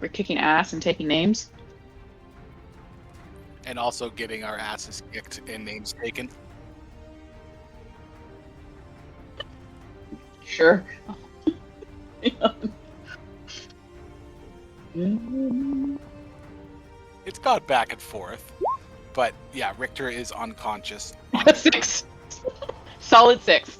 we're kicking ass and taking names. And also getting our asses kicked and names taken. Sure. It's gone back and forth. But yeah, Richter is unconscious. 6. Solid 6.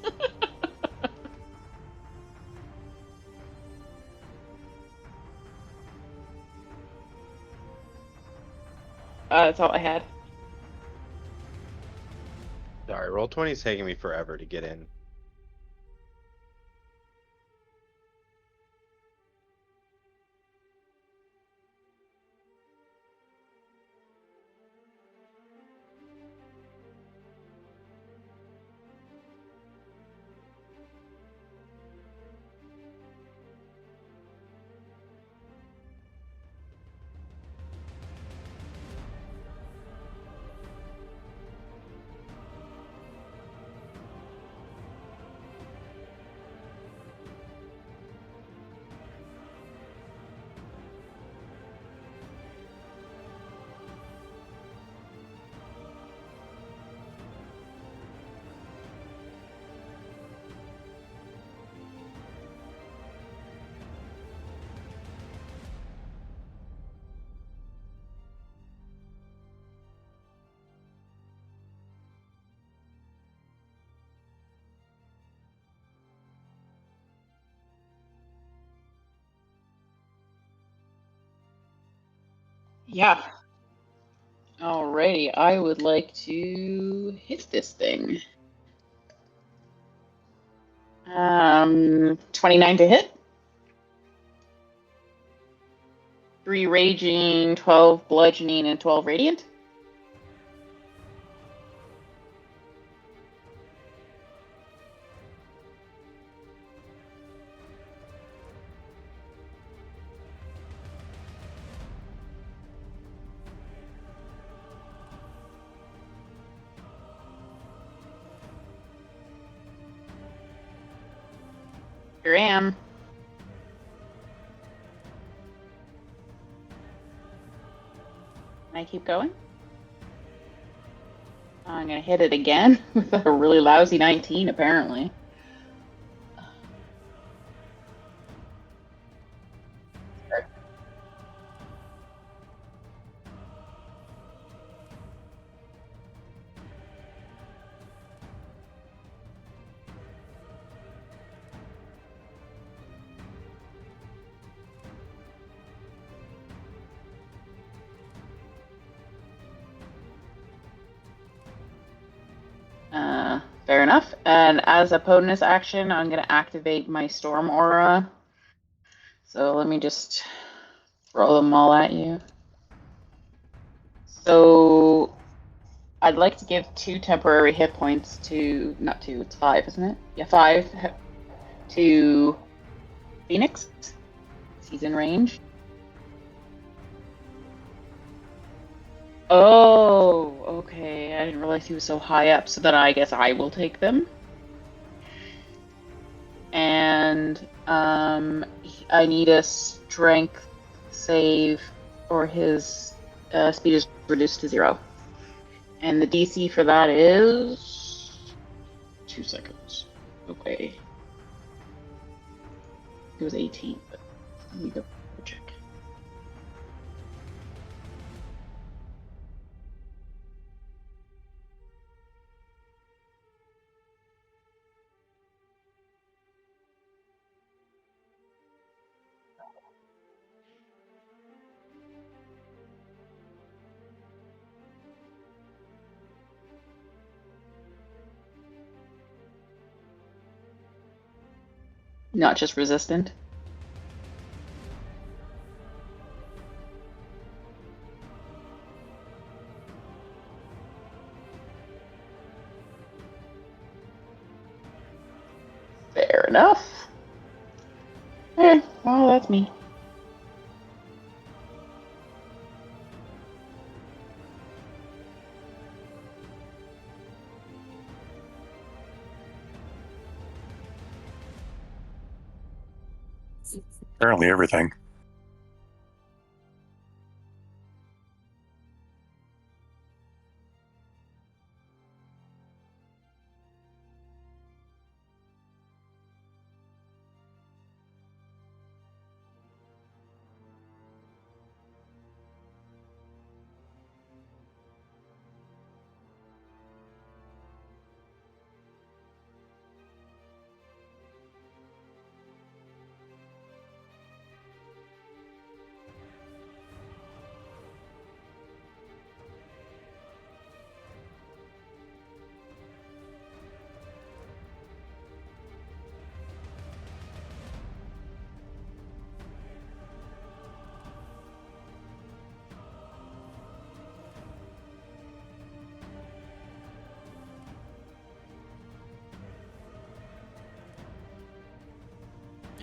That's all I had. Sorry, Roll20 is taking me forever to get in. Yeah. Alrighty, I would like to hit this thing. 29 to hit. 3 raging, 12 bludgeoning, and 12 radiant. Here I am. Can I keep going? I'm gonna hit it again with a really lousy 19, apparently. Fair enough. And as a bonus action, I'm going to activate my Storm Aura. So let me just throw them all at you. So I'd like to give 2 temporary hit points to, not 2, it's 5, isn't it? Yeah, 5 to Pheonix. He's in range. Oh, okay. I didn't realize he was so high up, so then I guess I will take them. And I need a strength save, or his speed is reduced to 0. And the DC for that is 2 seconds. Okay. It was 18, but let me go check. Not just resistant. Fair enough. Well, that's me. Apparently everything.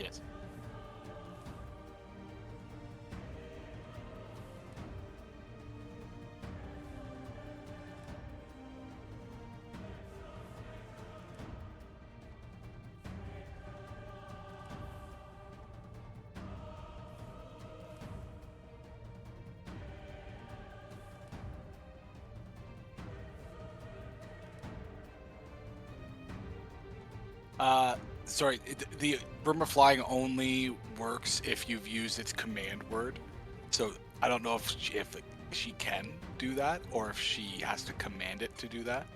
Yes. Sorry, the Burma flying only works if you've used its command word. So I don't know if she can do that or if she has to command it to do that.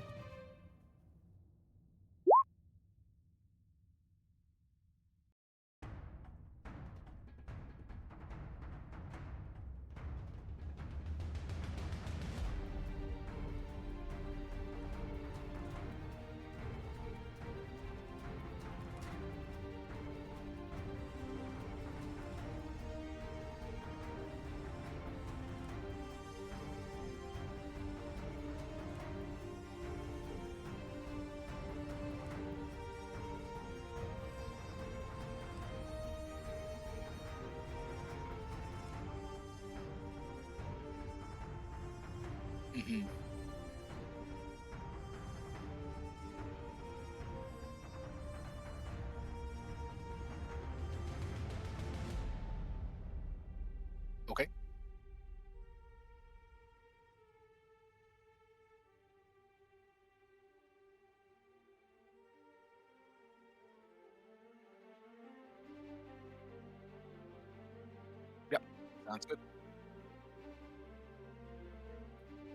Mm-hmm. Okay. Yep. Sounds good.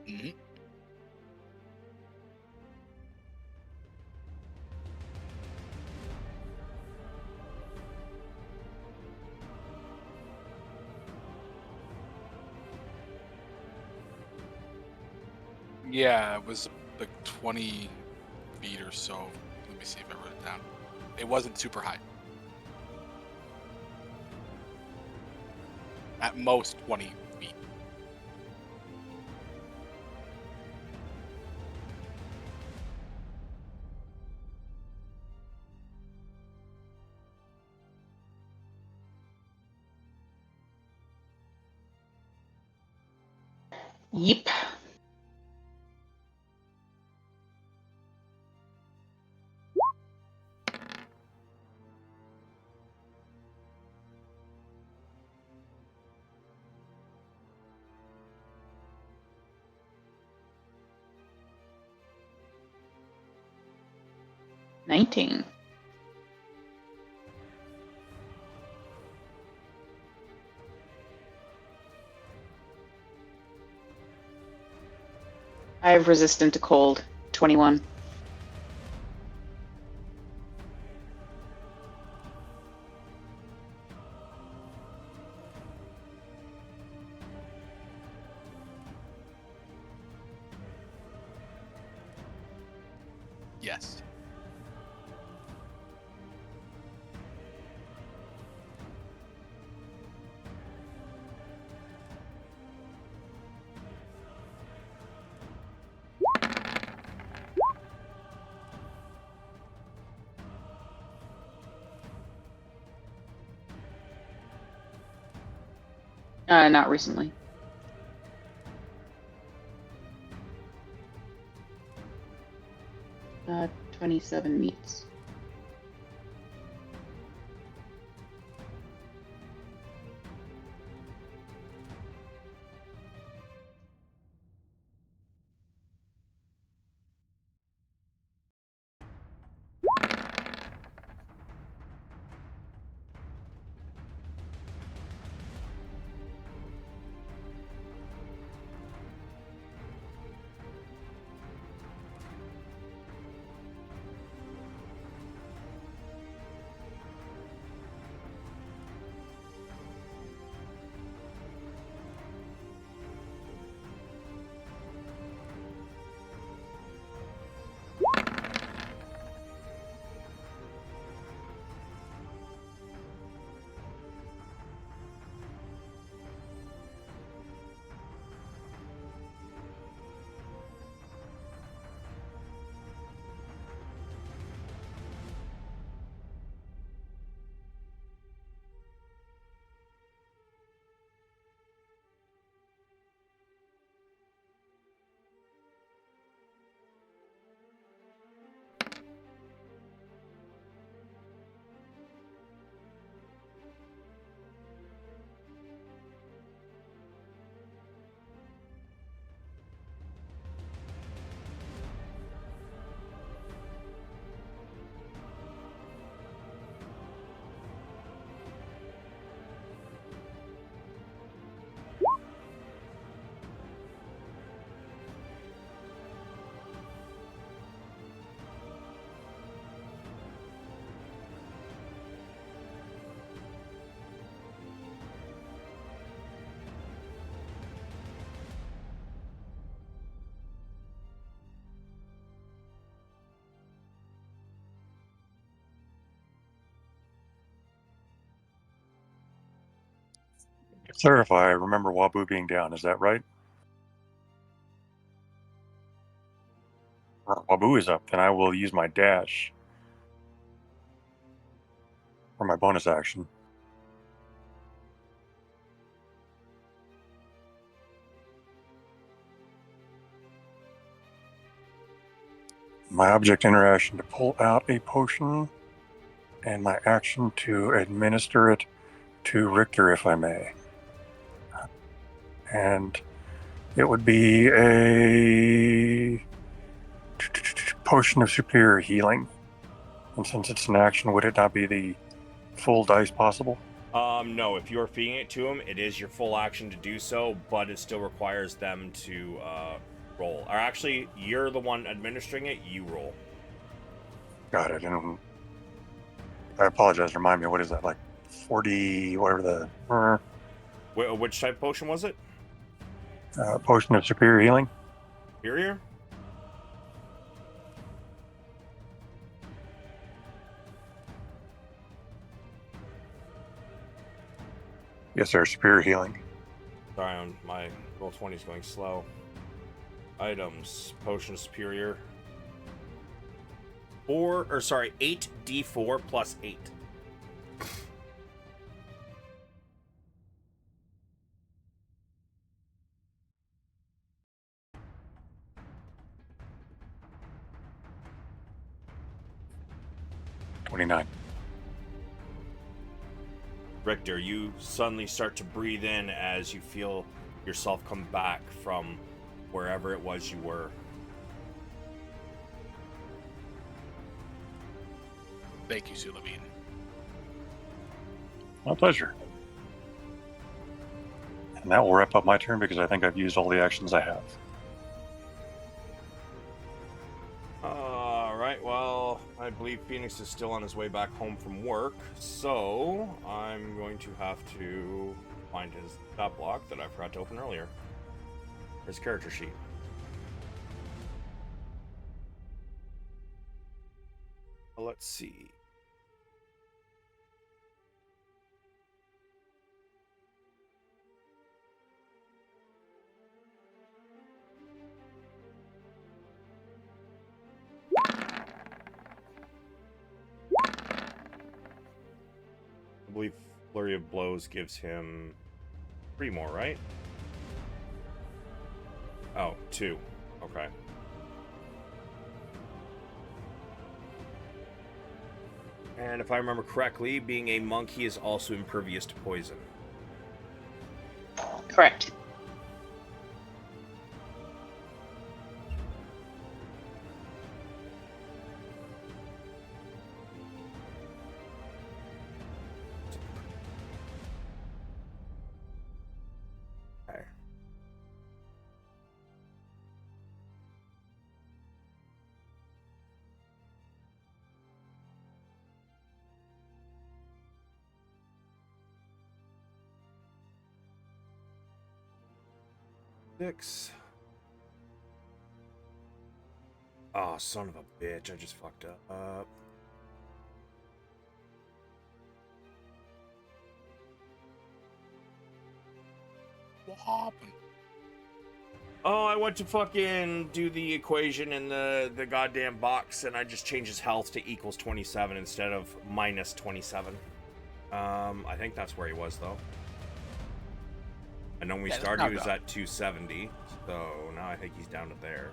Mm-hmm. Yeah, it was like 20 feet or so. Let me see if I wrote it down. It wasn't super high. At most 20 feet. Yep. $19. I have resistant to cold. 21. Yes. Not recently. Uh, 27 meets. clarify, I remember Wabu being down. Is that right? Wabu is up. Then I will use my dash for my bonus action. My object interaction to pull out a potion, and my action to administer it to Richter, if I may. And it would be a potion of superior healing. And since it's an action, would it not be the full dice possible? No, if you're feeding it to him, it is your full action to do so, but it still requires them to roll. Or actually, you're the one administering it, you roll. Got it. And I apologize, remind me, what is that, like 40, whatever the... Which type of potion was it? Potion of superior healing? Superior? Yes, sir, superior healing. Sorry, my roll 20 is going slow. Items, potion of superior. 8d4 plus 8. $29. Richter, you suddenly start to breathe in as you feel yourself come back from wherever it was you were. Thank you, Sulameen. My pleasure. And that will wrap up my turn because I think I've used all the actions I have. Alright, well, I believe Pheonix is still on his way back home from work, so I'm going to have to find his stat block that I forgot to open earlier. His character sheet. Let's see. I believe Flurry of Blows gives him 3 more, right? Oh, 2. Okay. And if I remember correctly, being a monk, he is also impervious to poison. Correct. Okay. Six. Oh, son of a bitch, I just fucked up. What happened? Oh, I went to fucking do the equation in the goddamn box, and I just changed his health to equals 27 instead of minus 27. I think that's where he was, though. I know when we started, he was at 270, so now I think he's down to there.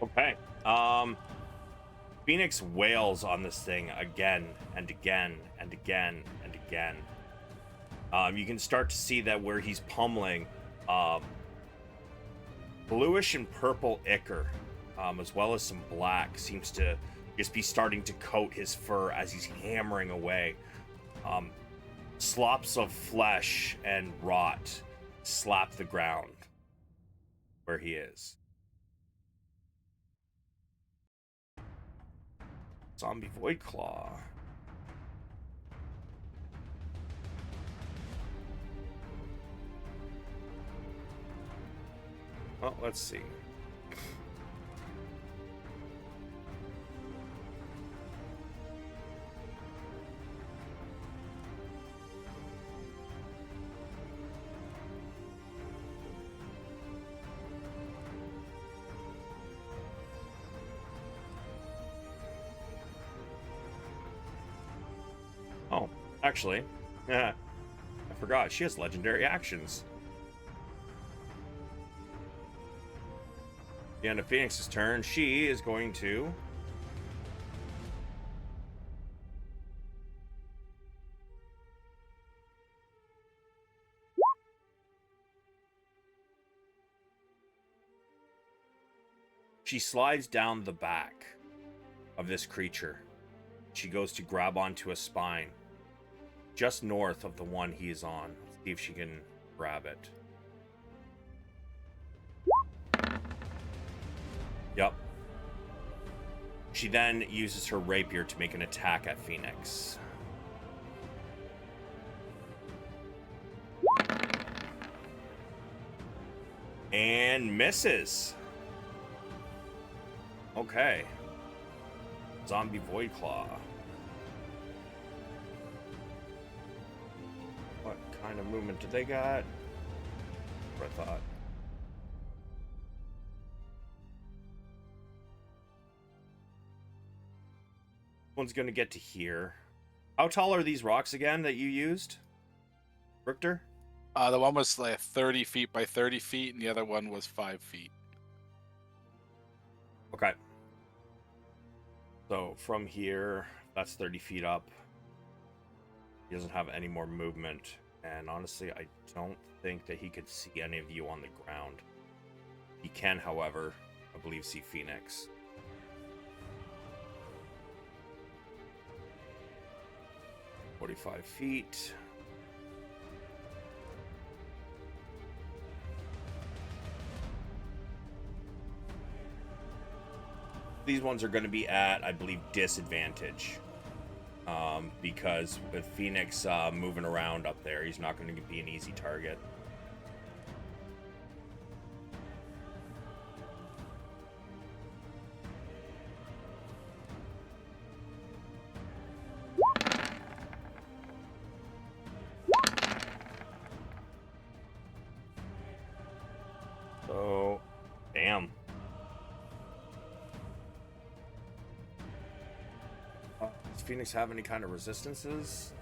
Okay. Pheonix wails on this thing again and again and again and again. You can start to see that where he's pummeling, bluish and purple ichor, as well as some black, seems to just be starting to coat his fur as he's hammering away. Slops of flesh and rot slap the ground where he is. Zombie Void Claw. Well, let's see. Oh, actually, I forgot. She has legendary actions. At the end of Phoenix's turn, she is going to... She slides down the back of this creature. She goes to grab onto a spine just north of the one he is on. See if she can grab it. Yep. She then uses her rapier to make an attack at Pheonix. And misses. Okay. Zombie Void Claw. What kind of movement do they got? What I thought. One's gonna get to here. How tall are these rocks again that you used, Richter? The one was like 30 feet by 30 feet, and the other one was 5 feet. Okay. So from here, that's 30 feet up. He doesn't have any more movement. And honestly, I don't think that he could see any of you on the ground. He can, however, I believe, see Pheonix. "45 feet. These ones are going to be at, I believe, disadvantage. Because with Pheonix moving around up there, he's not going to be an easy target. So, damn. Does Pheonix have any kind of resistances?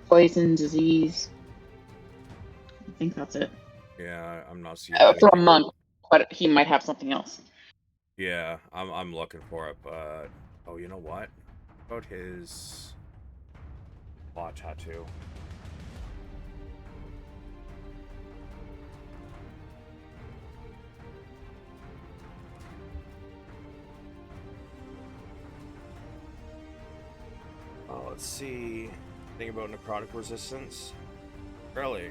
Poison, disease. I think that's it. Yeah, I'm not seeing For a anything. monk, but he might have something else. Yeah, I'm looking for it, but oh, you know what? About his claw tattoo. Oh, let's see. Think about necrotic resistance. Really?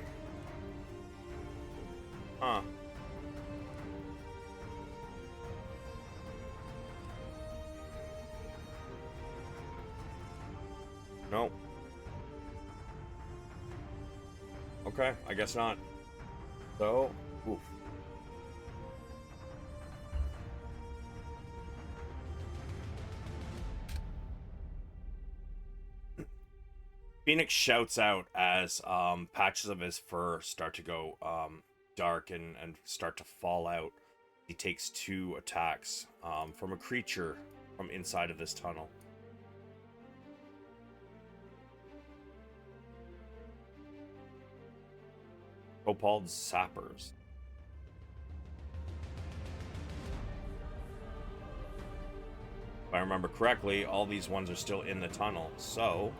Huh. Nope. Okay, I guess not. So, oof. Pheonix shouts out as patches of his fur start to go dark and start to fall out. He takes 2 attacks from a creature from inside of this tunnel. Copald's Sappers. If I remember correctly, all these ones are still in the tunnel, so...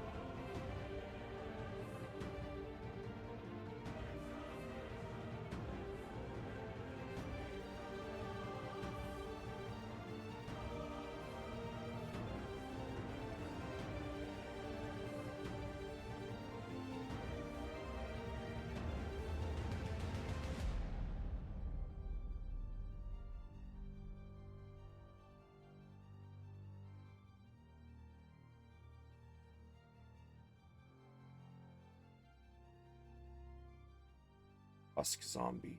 Husk zombie.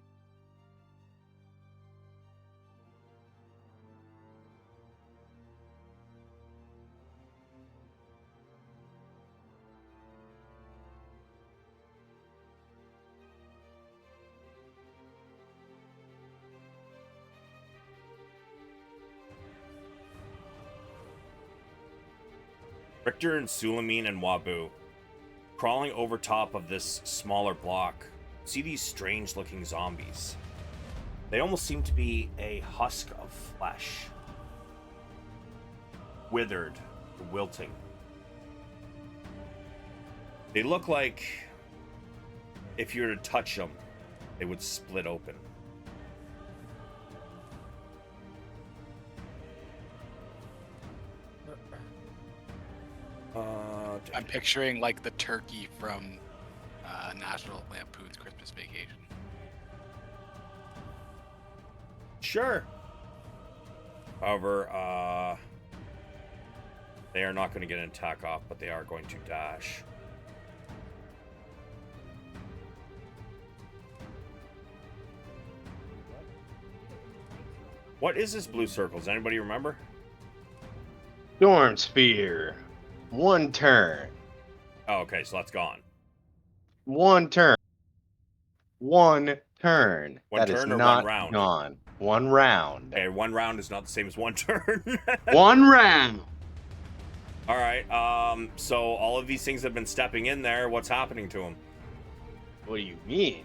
Richter and Sulameen and Wabu, crawling over top of this smaller block, see these strange looking zombies. They almost seem to be a husk of flesh. Withered, wilting. They look like if you were to touch them, they would split open. I'm picturing like the turkey from National Lampoon's Christmas Vacation. Sure. However, they are not going to get an attack off, but they are going to dash. What is this blue circle? Does anybody remember? Storm Spear. 1 turn. Oh, okay, so that's gone. 1 turn. 1 turn. One That turn is or 1 not round? gone. 1 round. Okay, 1 round is not the same as 1 turn. 1 round. All right, so all of these things have been stepping in there. What's happening to them? What do you mean?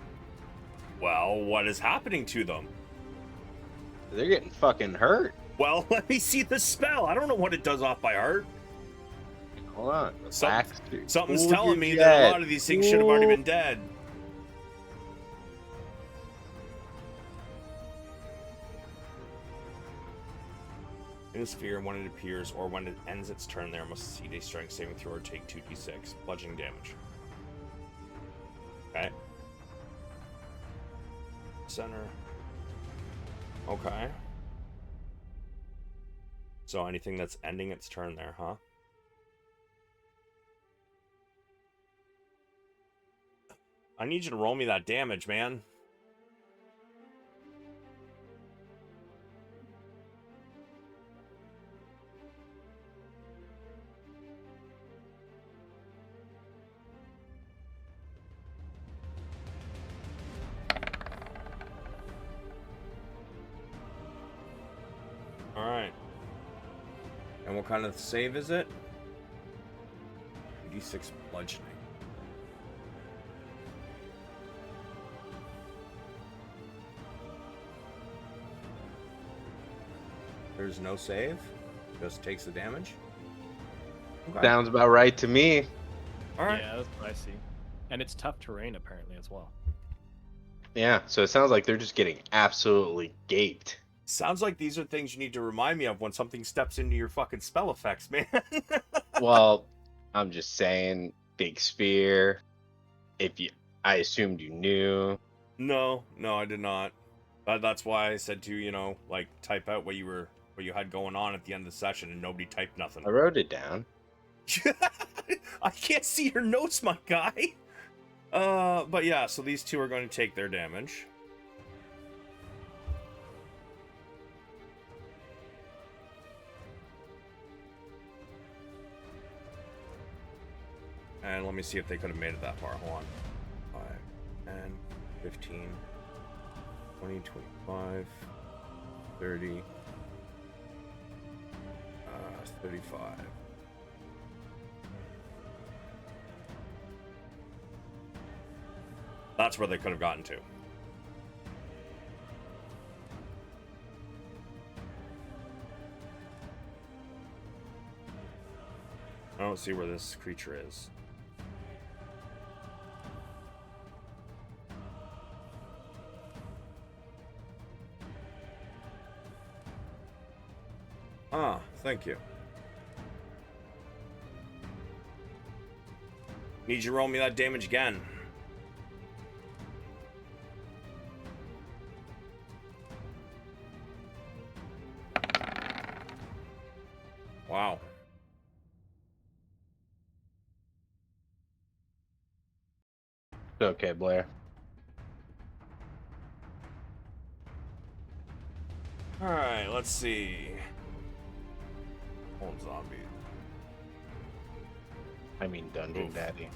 Well, what is happening to them? They're getting fucking hurt. Well, let me see the spell. I don't know what it does off by heart. Hold on. Something's Hold telling your me jet. that a lot of these things should have already been dead. In a sphere, when it appears or when it ends its turn there, must succeed a strength saving throw or take 2d6 bludgeoning damage. Okay. Center. Okay. So anything that's ending its turn there, huh? I need you to roll me that damage, man. Alright. And what kind of save is it? D6 bludgeoning. There's no save? Just takes the damage? Okay. Sounds about right to me. Alright. Yeah, that's what I see. And it's tough terrain apparently as well. Yeah, so it sounds like they're just getting absolutely gaped. Sounds like these are things you need to remind me of when something steps into your fucking spell effects, man. Well, I'm just saying, big spear. I assumed you knew. No, I did not. That's why I said to, like, type out what you had going on at the end of the session, and nobody typed nothing. I wrote it down. I can't see your notes, my guy. But yeah, so these two are going to take their damage. And let me see if they could have made it that far. Hold on. 5, 10, 15, 20, 25, 30, 35. That's where they could have gotten to. I don't see where this creature is. Ah, thank you. Need you to roll me that damage again. Wow. It's okay, Blair. Alright, let's see. Old zombie. I mean, Dungeon Oof. Daddy.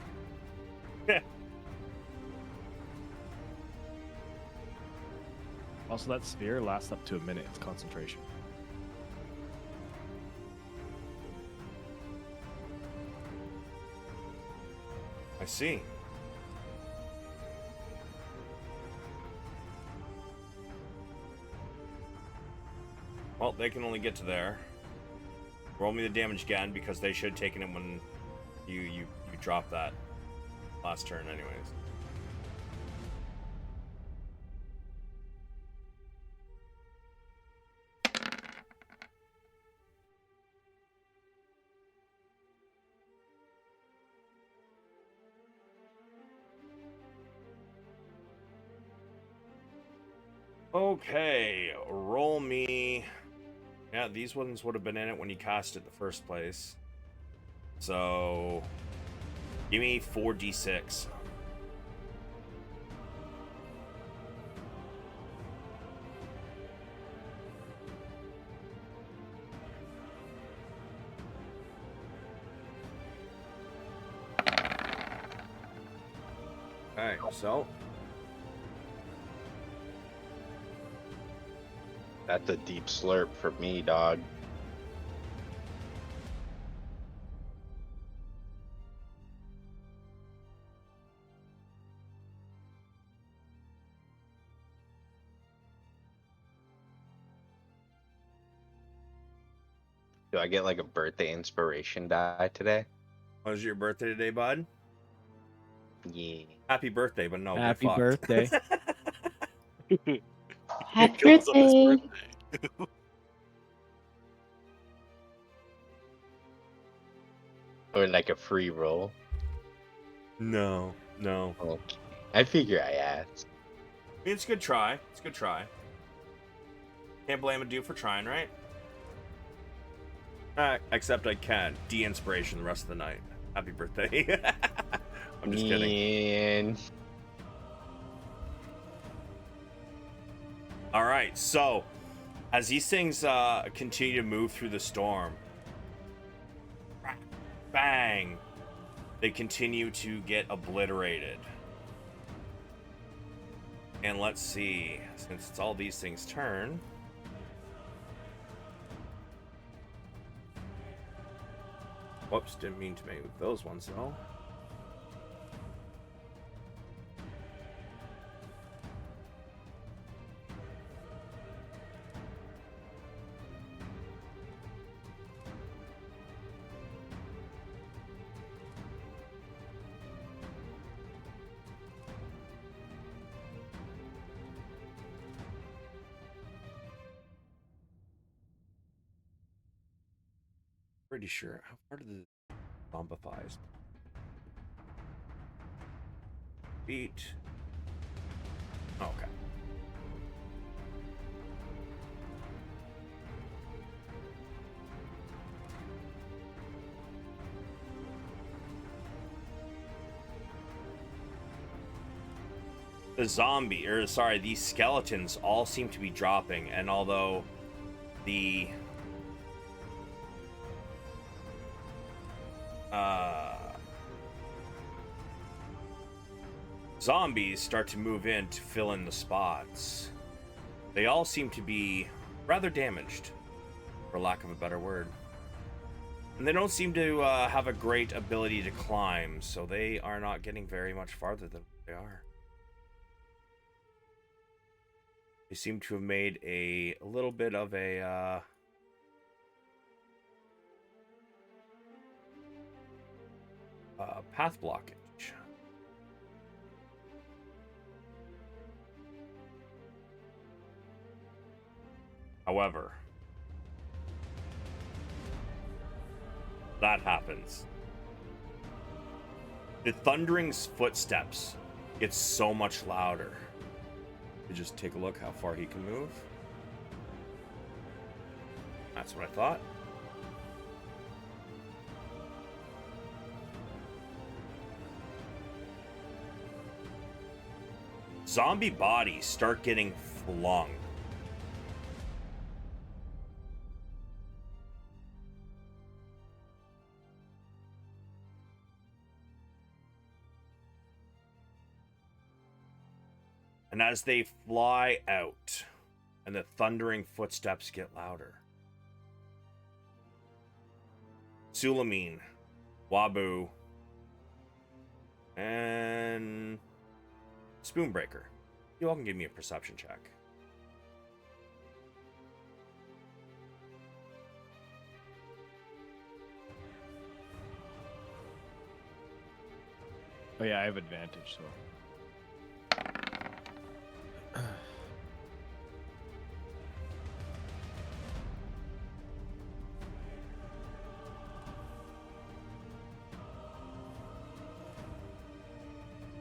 Also, that sphere lasts up to a minute. It's concentration. I see. Well, they can only get to there. Roll me the damage again because they should have taken it when you dropped that last turn anyways. Okay, roll me. Yeah, these ones would have been in it when you cast it in the first place. So, give me 4d6. Okay, so That's a deep slurp for me, dog. Do I get like a birthday inspiration die today? was your birthday today, bud? Yeah. Happy birthday, but no. get Happy fucked. birthday. Happy It goes on his birthday. birthday. Or like a free roll? No. Okay. I figure I asked. I mean, it's a good try. It's a good try. Can't blame a dude for trying, right? Except I can. De-inspiration the rest of the night. Happy birthday. I'm just kidding. Man. All right, so as these things continue to move through the storm, bang, they continue to get obliterated. And let's see, since it's all these things turn. Whoops, didn't mean to make those ones though. Pretty sure. How far did the zombifies? Feet. Okay. These skeletons all seem to be dropping, and although the zombies start to move in to fill in the spots, they all seem to be rather damaged, for lack of a better word. And they don't seem to have a great ability to climb, so they are not getting very much farther than they are. They seem to have made a little bit of a path blockage. However, that happens. The thundering footsteps get so much louder. You just take a look how far he can move. That's what I thought. Zombie bodies start getting flung. And as they fly out, and the thundering footsteps get louder, Sulameen, Wabu, and Spoonbreaker, you all can give me a perception check. Oh yeah, I have advantage, so.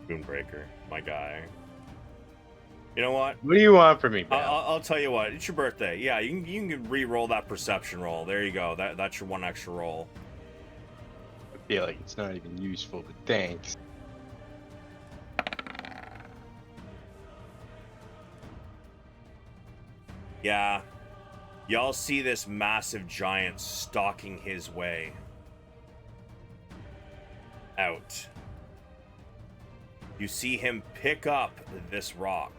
Spoonbreaker, my guy. You know what? What do you want from me, pal? I'll tell you what. It's your birthday. Yeah, you can re-roll that perception roll. There you go. That's your one extra roll. I feel like it's not even useful, but thanks. Yeah. Y'all see this massive giant stalking his way out. You see him pick up this rock.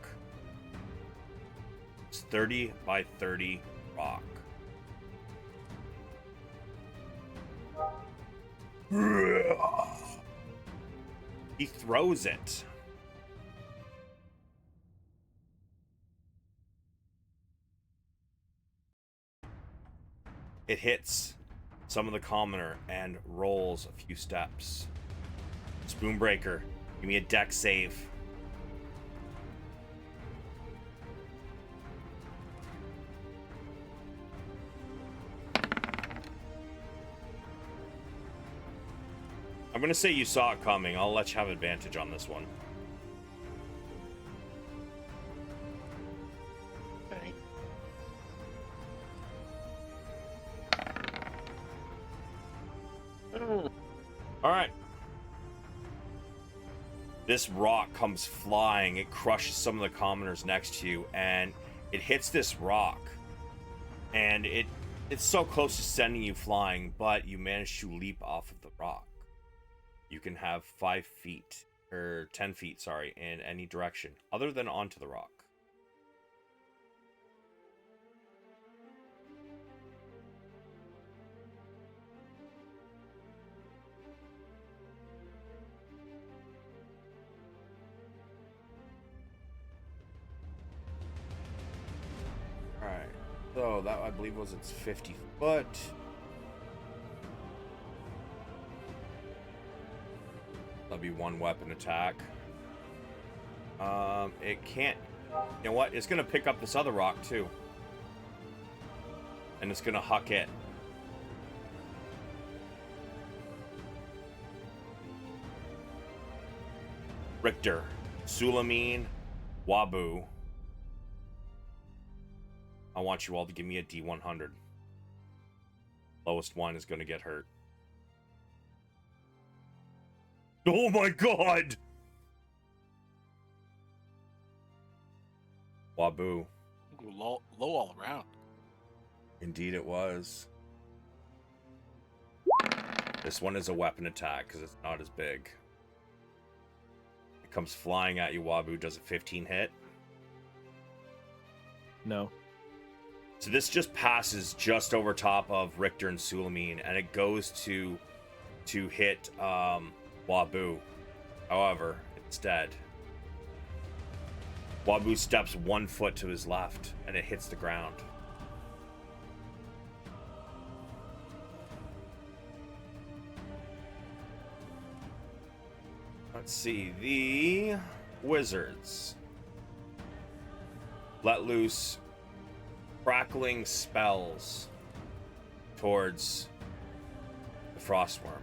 It's 30 by 30 rock. He throws it. It hits some of the commoner and rolls a few steps. Spoonbreaker, give me a dex save. I'm gonna say you saw it coming. I'll let you have advantage on this one. Thanks. All right. This rock comes flying. It crushes some of the commoners next to you, and it hits this rock. And it's so close to sending you flying, but you manage to leap off of the rock. You can have 5 feet, or 10 feet, sorry, in any direction, other than onto the rock. Alright, so that, I believe, was its 50 foot. That'll be 1 weapon attack. It can't... You know what? It's gonna pick up this other rock, too. And it's gonna huck it. Richter, Sulameen, Wabu. I want you all to give me a D100. Lowest one is gonna get hurt. Oh my god! Wabu. Low all around. Indeed it was. This one is a weapon attack because it's not as big. It comes flying at you, Wabu. Does a 15 hit? No. So this just passes just over top of Richter and Sulameen, and it goes to hit Wabu. However, it's dead. Wabu steps 1 foot to his left, and it hits the ground. Let's see. The wizards let loose crackling spells towards the frostworm.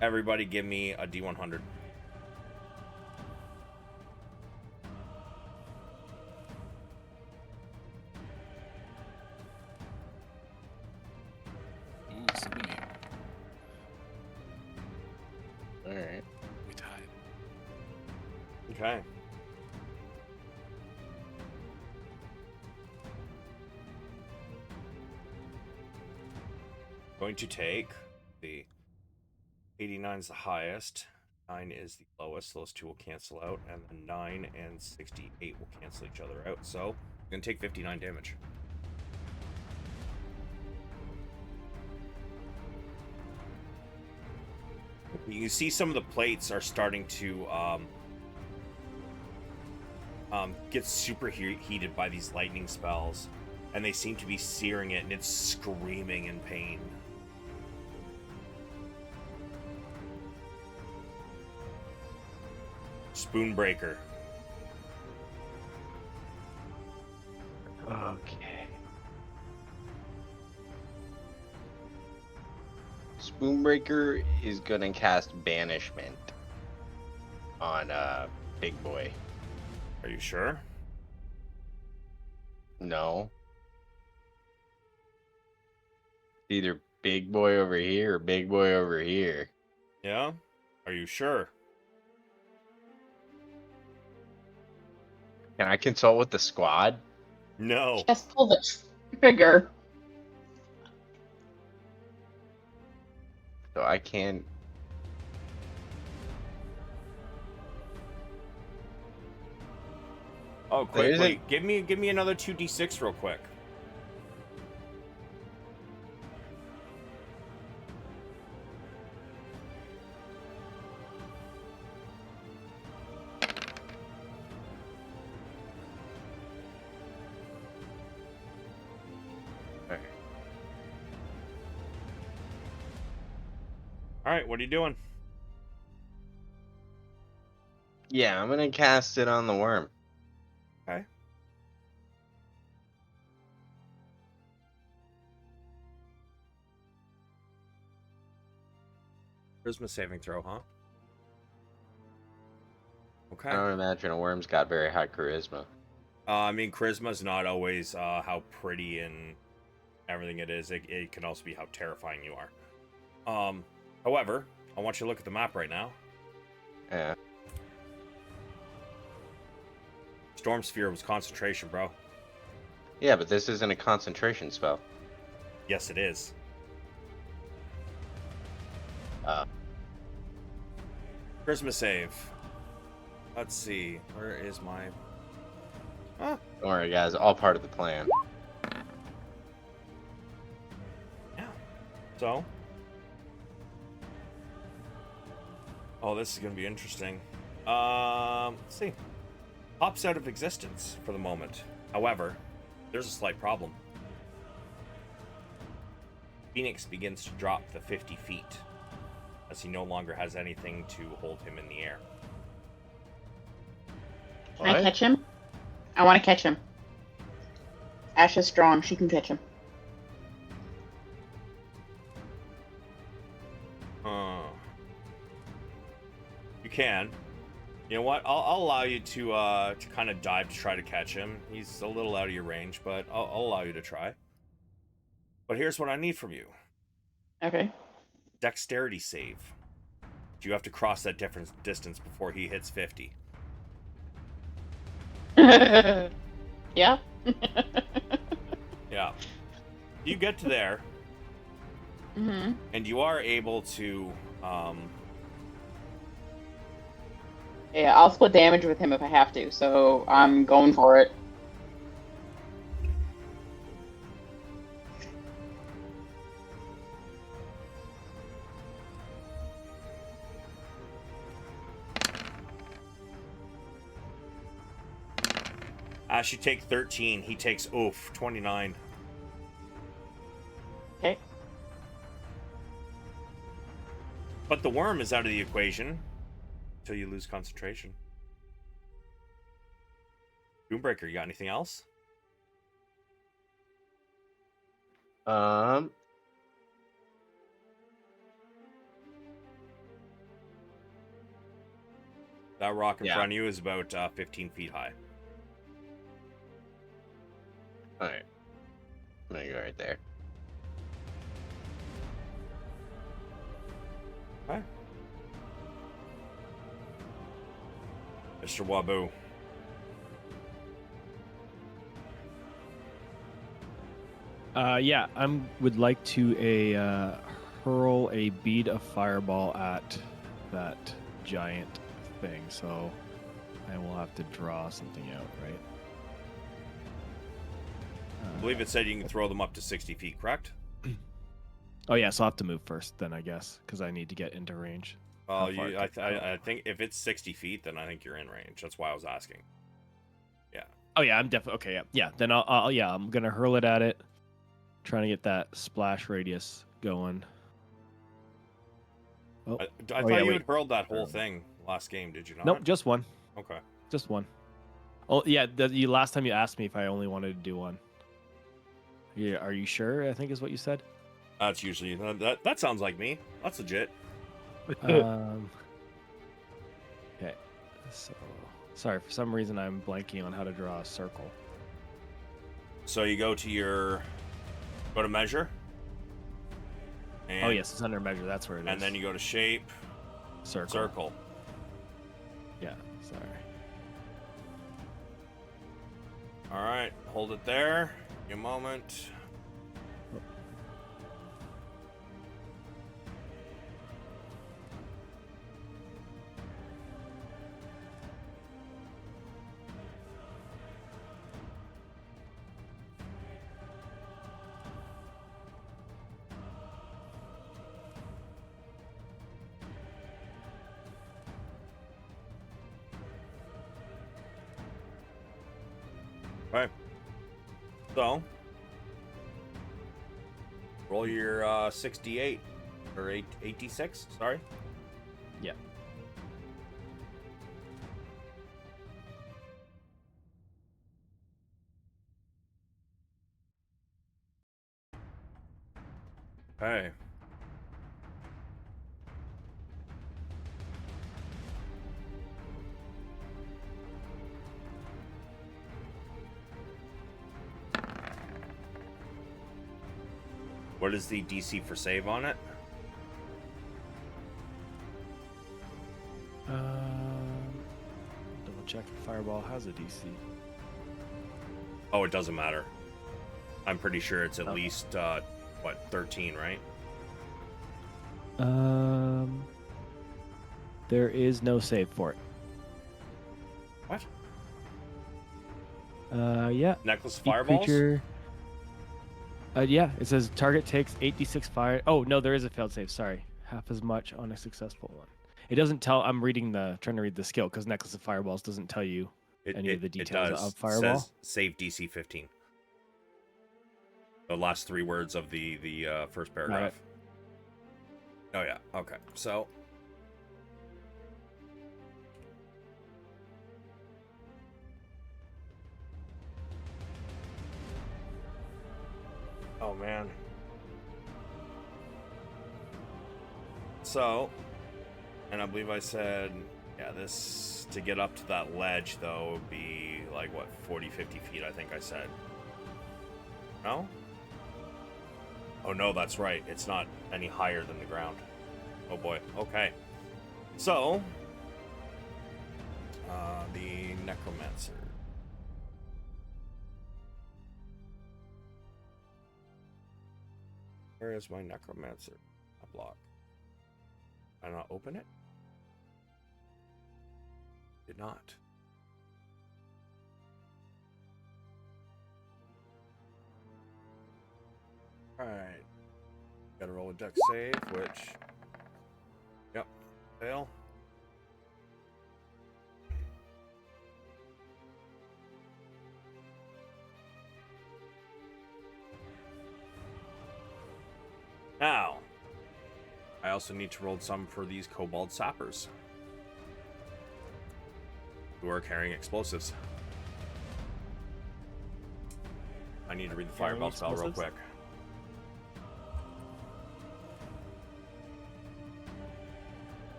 Everybody give me a D100. Ooh, Sulameen. Alright. We tied. Okay. Going to take the 89 is the highest. 9 is the lowest. Those two will cancel out. And then 9 and 68 will cancel each other out. So, you're going to take 59 damage. You can see some of the plates are starting to get super heated by these lightning spells. And they seem to be searing it, and it's screaming in pain. Spoonbreaker. Okay. Spoonbreaker is gonna cast Banishment on Big Boy. Are you sure? No. Either Big Boy over here or Big Boy over here. Yeah? Are you sure? Can I consult with the squad? No. Just pull the trigger. So I can. Oh, quick, There's wait. Give me another 2d6 real quick. All right, what are you doing? Yeah, I'm gonna cast it on the worm. Okay. Charisma saving throw, huh? Okay. I don't imagine a worm's got very high charisma. I mean, charisma's not always how pretty and everything it is. It can also be how terrifying you are. However, I want you to look at the map right now. Yeah. Storm Sphere was concentration, bro. Yeah, but this isn't a concentration spell. Yes, it is. Charisma save. Let's see. Where is my... Huh? Don't worry, guys. All part of the plan. Yeah. So... Oh, this is going to be interesting. Let's see. Pops out of existence for the moment. However, there's a slight problem. Pheonix begins to drop the 50 feet, as he no longer has anything to hold him in the air. Can I catch him? I want to catch him. Ash is strong. She can catch him. You can. You know what? I'll allow you to kind of dive to try to catch him. He's a little out of your range, but I'll allow you to try. But here's what I need from you. Okay. Dexterity save. You have to cross that different distance before he hits 50. Yeah. Yeah. You get to there, Mm-hmm. and you are able to... Yeah, I'll split damage with him if I have to, so I'm going for it. Ash, you take 13. He takes, 29. Okay. But the worm is out of the equation until you lose concentration. Doombraker, you got anything else? Um. That rock in Yeah. front of you is about 15 feet high. Alright. I'm gonna go right there. Okay. Mr. Wabu. Yeah, would like to hurl a bead of fireball at that giant thing, so I will have to draw something out, right? I believe it said you can throw them up to 60 feet, correct? Oh yeah, so I'll have to move first then, I guess, because I need to get into range. Oh, How far I think if it's 60 feet, then I think you're in range. That's why I was asking. Yeah. Oh yeah, I'm definitely okay. Yeah. Then I'm gonna hurl it at it, trying to get that splash radius going. Oh, I oh, thought yeah, you wait. had hurled that whole thing last game, did you not? Nope, just one. Okay. Just one. Oh yeah, last time you asked me if I only wanted to do one. Yeah, are you sure? I think is what you said. That's usually that sounds like me. That's legit. Okay. So, sorry, for some reason I'm blanking on how to draw a circle. So you go to measure. And, Oh yes, it's under measure. That's where it is. And then you go to shape, circle. Yeah, sorry. All right, hold it there. Give me a moment. Right. So, roll your 68 or 86. Sorry. Yeah. Hey. What is the DC for save on it? Double check if Fireball has a DC. Oh, it doesn't matter. I'm pretty sure it's at least 13, right? There is no save for it. What? Yeah. Necklace of Each fireballs? creature... yeah, it says target takes 8d6 fire. Oh, no, there is a failed save. Sorry. Half as much on a successful one. It doesn't tell. I'm trying to read the skill because Necklace of Fireballs doesn't tell you any of the details of Fireball. It says save DC 15. The last three words of the first paragraph. Oh, yeah. Okay. So. Oh, man. So, and I believe I said, yeah, this, to get up to that ledge, though, would be like, what, 40, 50 feet, I think I said. No? Oh, no, that's right. It's not any higher than the ground. Oh, boy. Okay. So, the Necromancer. Where is my Necromancer? A block. Did I not open it? Did not. Alright. Gotta roll a dex save, which... Yep. Fail. Now, I also need to roll some for these kobold sappers who are carrying explosives. I need to read the fireball spell real quick.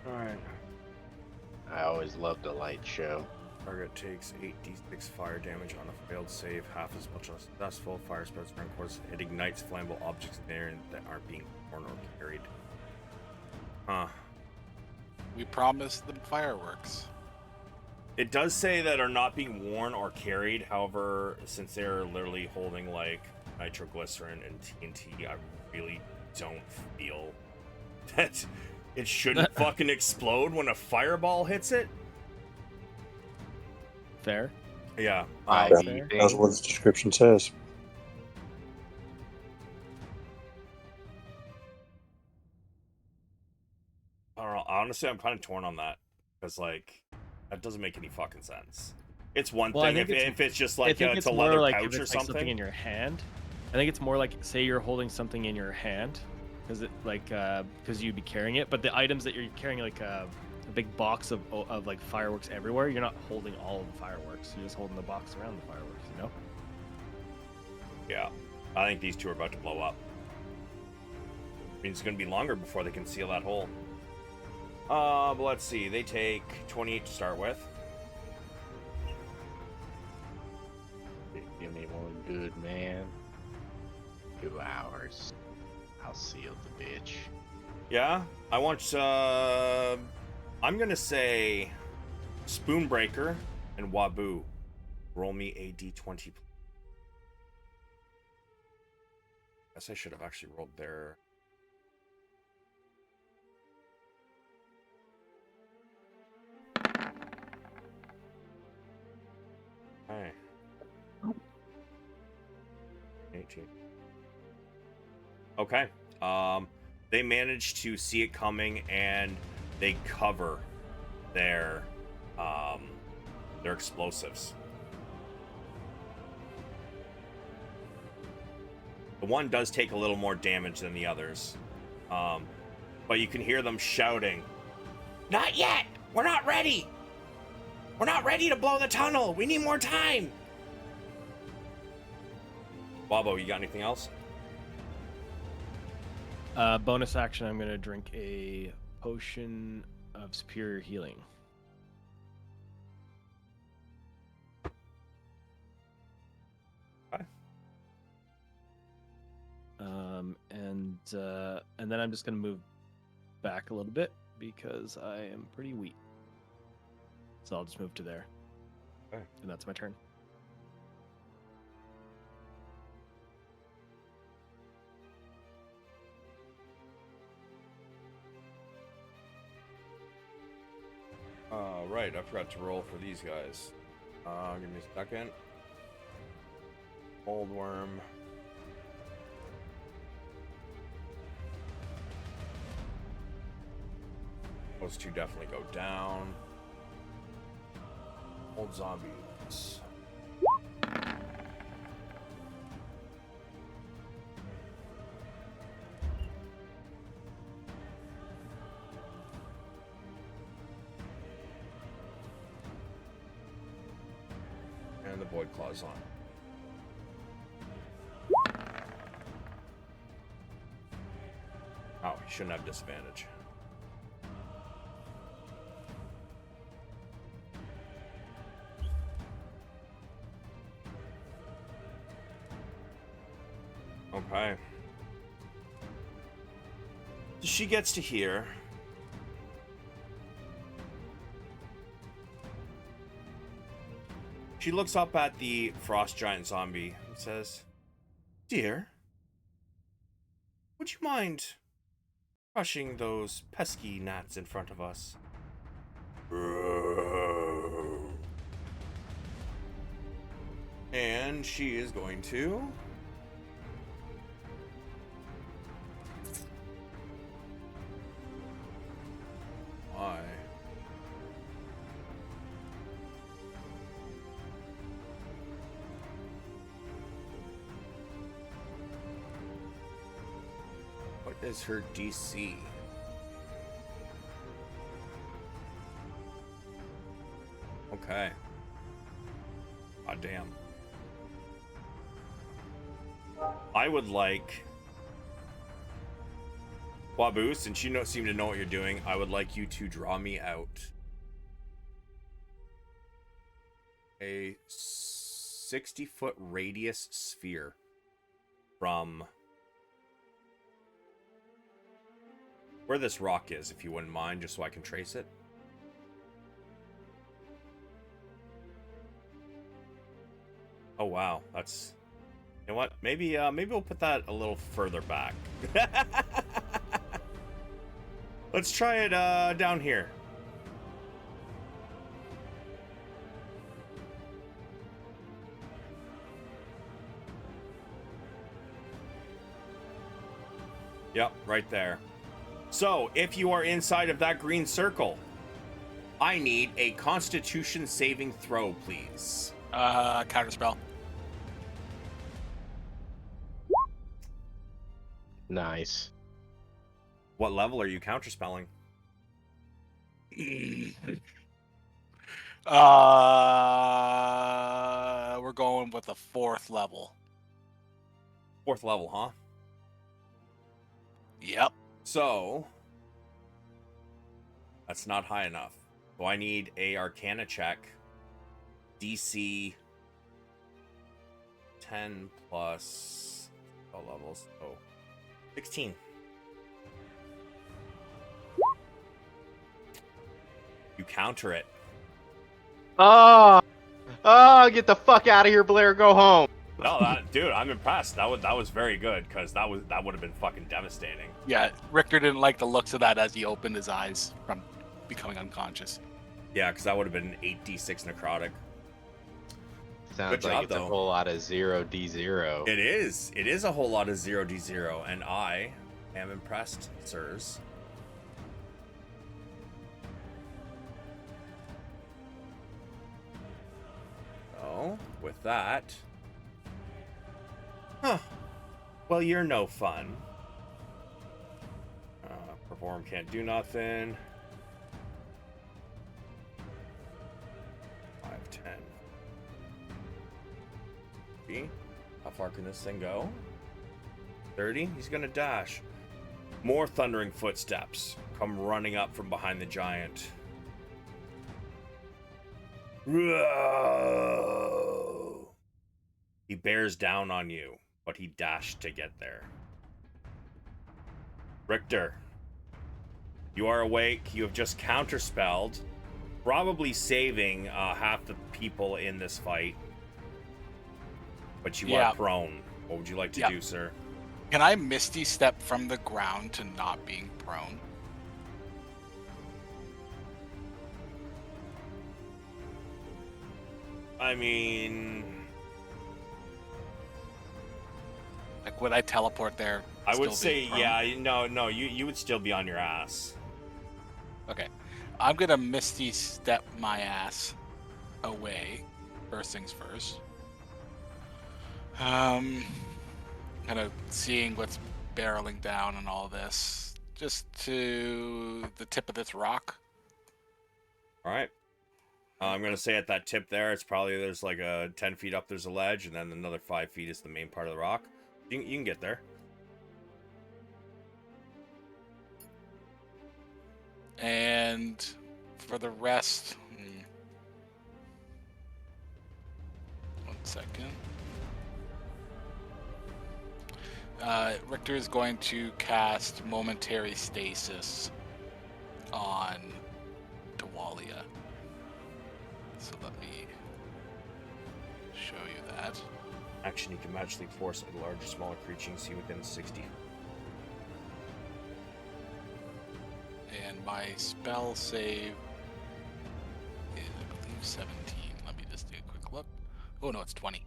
Alright. I always loved a light show. Target takes 8d6 fire damage on a failed save, half as much on a successful. Fire spreads around course. It ignites flammable objects in the air that aren't being torn or carried. Huh. We promised them fireworks. It does say that are not being worn or carried. However, since they're literally holding like nitroglycerin and TNT, I really don't feel That it shouldn't fucking explode when a fireball hits it? Fair. Yeah. IV That's thing. what its description says. I don't know. Honestly, I'm kind of torn on that. Because, like, that doesn't make any fucking sense. It's one Well, I thing think if it's just I like think it's it's a more leather like pouch if or it's like something something. in your hand. I think it's more like, say you're holding something in your hand, because it because you'd be carrying it. But the items that you're carrying, like a big box of like fireworks everywhere, you're not holding all of the fireworks. You're just holding the box around the fireworks. You know. Yeah. I think these two are about to blow up. I mean, it's going to be longer before they can seal that hole. But let's see. They take 28 to start with. Give me one good man. 2 hours. I'll seal the bitch. Yeah, I want. I'm gonna say Spoonbreaker and Wabu. Roll me a d20. Guess I should have actually rolled their. Hey. 18. Okay. They managed to see it coming and they cover their explosives. The one does take a little more damage than the others. But you can hear them shouting, "Not yet! We're not ready! We're not ready to blow the tunnel! We need more time!" Bobo, you got anything else? Bonus action. I'm gonna drink a potion of superior healing. Okay. And then I'm just gonna move back a little bit because I am pretty weak. So I'll just move to there. Okay. And that's my turn. Right, I forgot to roll for these guys. Give me a second. Old worm. Those two definitely go down. Old zombies. And the void claw's on. Oh, he shouldn't have disadvantage. Okay. So she gets to hear. She looks up at the frost giant zombie and says, "Dear, would you mind crushing those pesky gnats in front of us?" And she is going to... Why? What is her DC? Okay. God damn. I would like... Wabu, since you seem to know what you're doing, I would like you to draw me out a 60-foot radius sphere from where this rock is, if you wouldn't mind, just so I can trace it. Oh wow, that's... You know what? Maybe we'll put that a little further back. Let's try it down here. Yep, right there. So, if you are inside of that green circle, I need a Constitution saving throw, please. Counterspell. Nice. What level are you counterspelling? We're going with the 4th level. 4th level, huh? Yep. So, that's not high enough. So I need a Arcana check. DC 10 plus spell levels. Oh, 16. You counter it. Oh, get the fuck out of here, Blair. Go home. No, dude, I'm impressed. That was very good because that would have been fucking devastating. Yeah, Richter didn't like the looks of that as he opened his eyes from becoming unconscious. Yeah, because that would have been 8d6 necrotic. Sounds Good like job, it's though. a whole lot of 0d0. It is. It is a whole lot of 0d0, and I am impressed, sirs. So, with that... Huh. Well, you're no fun. Perform can't do nothing. 5, 10. See? How far can this thing go? 30? He's gonna dash. More thundering footsteps come running up from behind the giant. Whoa! He bears down on you, but he dashed to get there. Richter, you are awake. You have just counterspelled, probably saving half the people in this fight. But you are prone. What would you like to do, sir? Can I Misty Step from the ground to not being prone? I mean... Like, would I teleport there? I would still say, being prone? yeah, no, you would still be on your ass. Okay. I'm gonna Misty Step my ass away. First things first. Kind of seeing what's barreling down and all this. Just to the tip of this rock. All right. I'm going to say at that tip there, it's probably there's like a 10 feet up, there's a ledge, and then another 5 feet is the main part of the rock. You can get there. And for the rest... 1 second. Richter is going to cast Momentary Stasis on Dawalia. So let me show you that. Action, you can magically force a large or smaller creature you see within 60. And my spell save is, I believe, 17. Let me just do a quick look. Oh no, it's 20.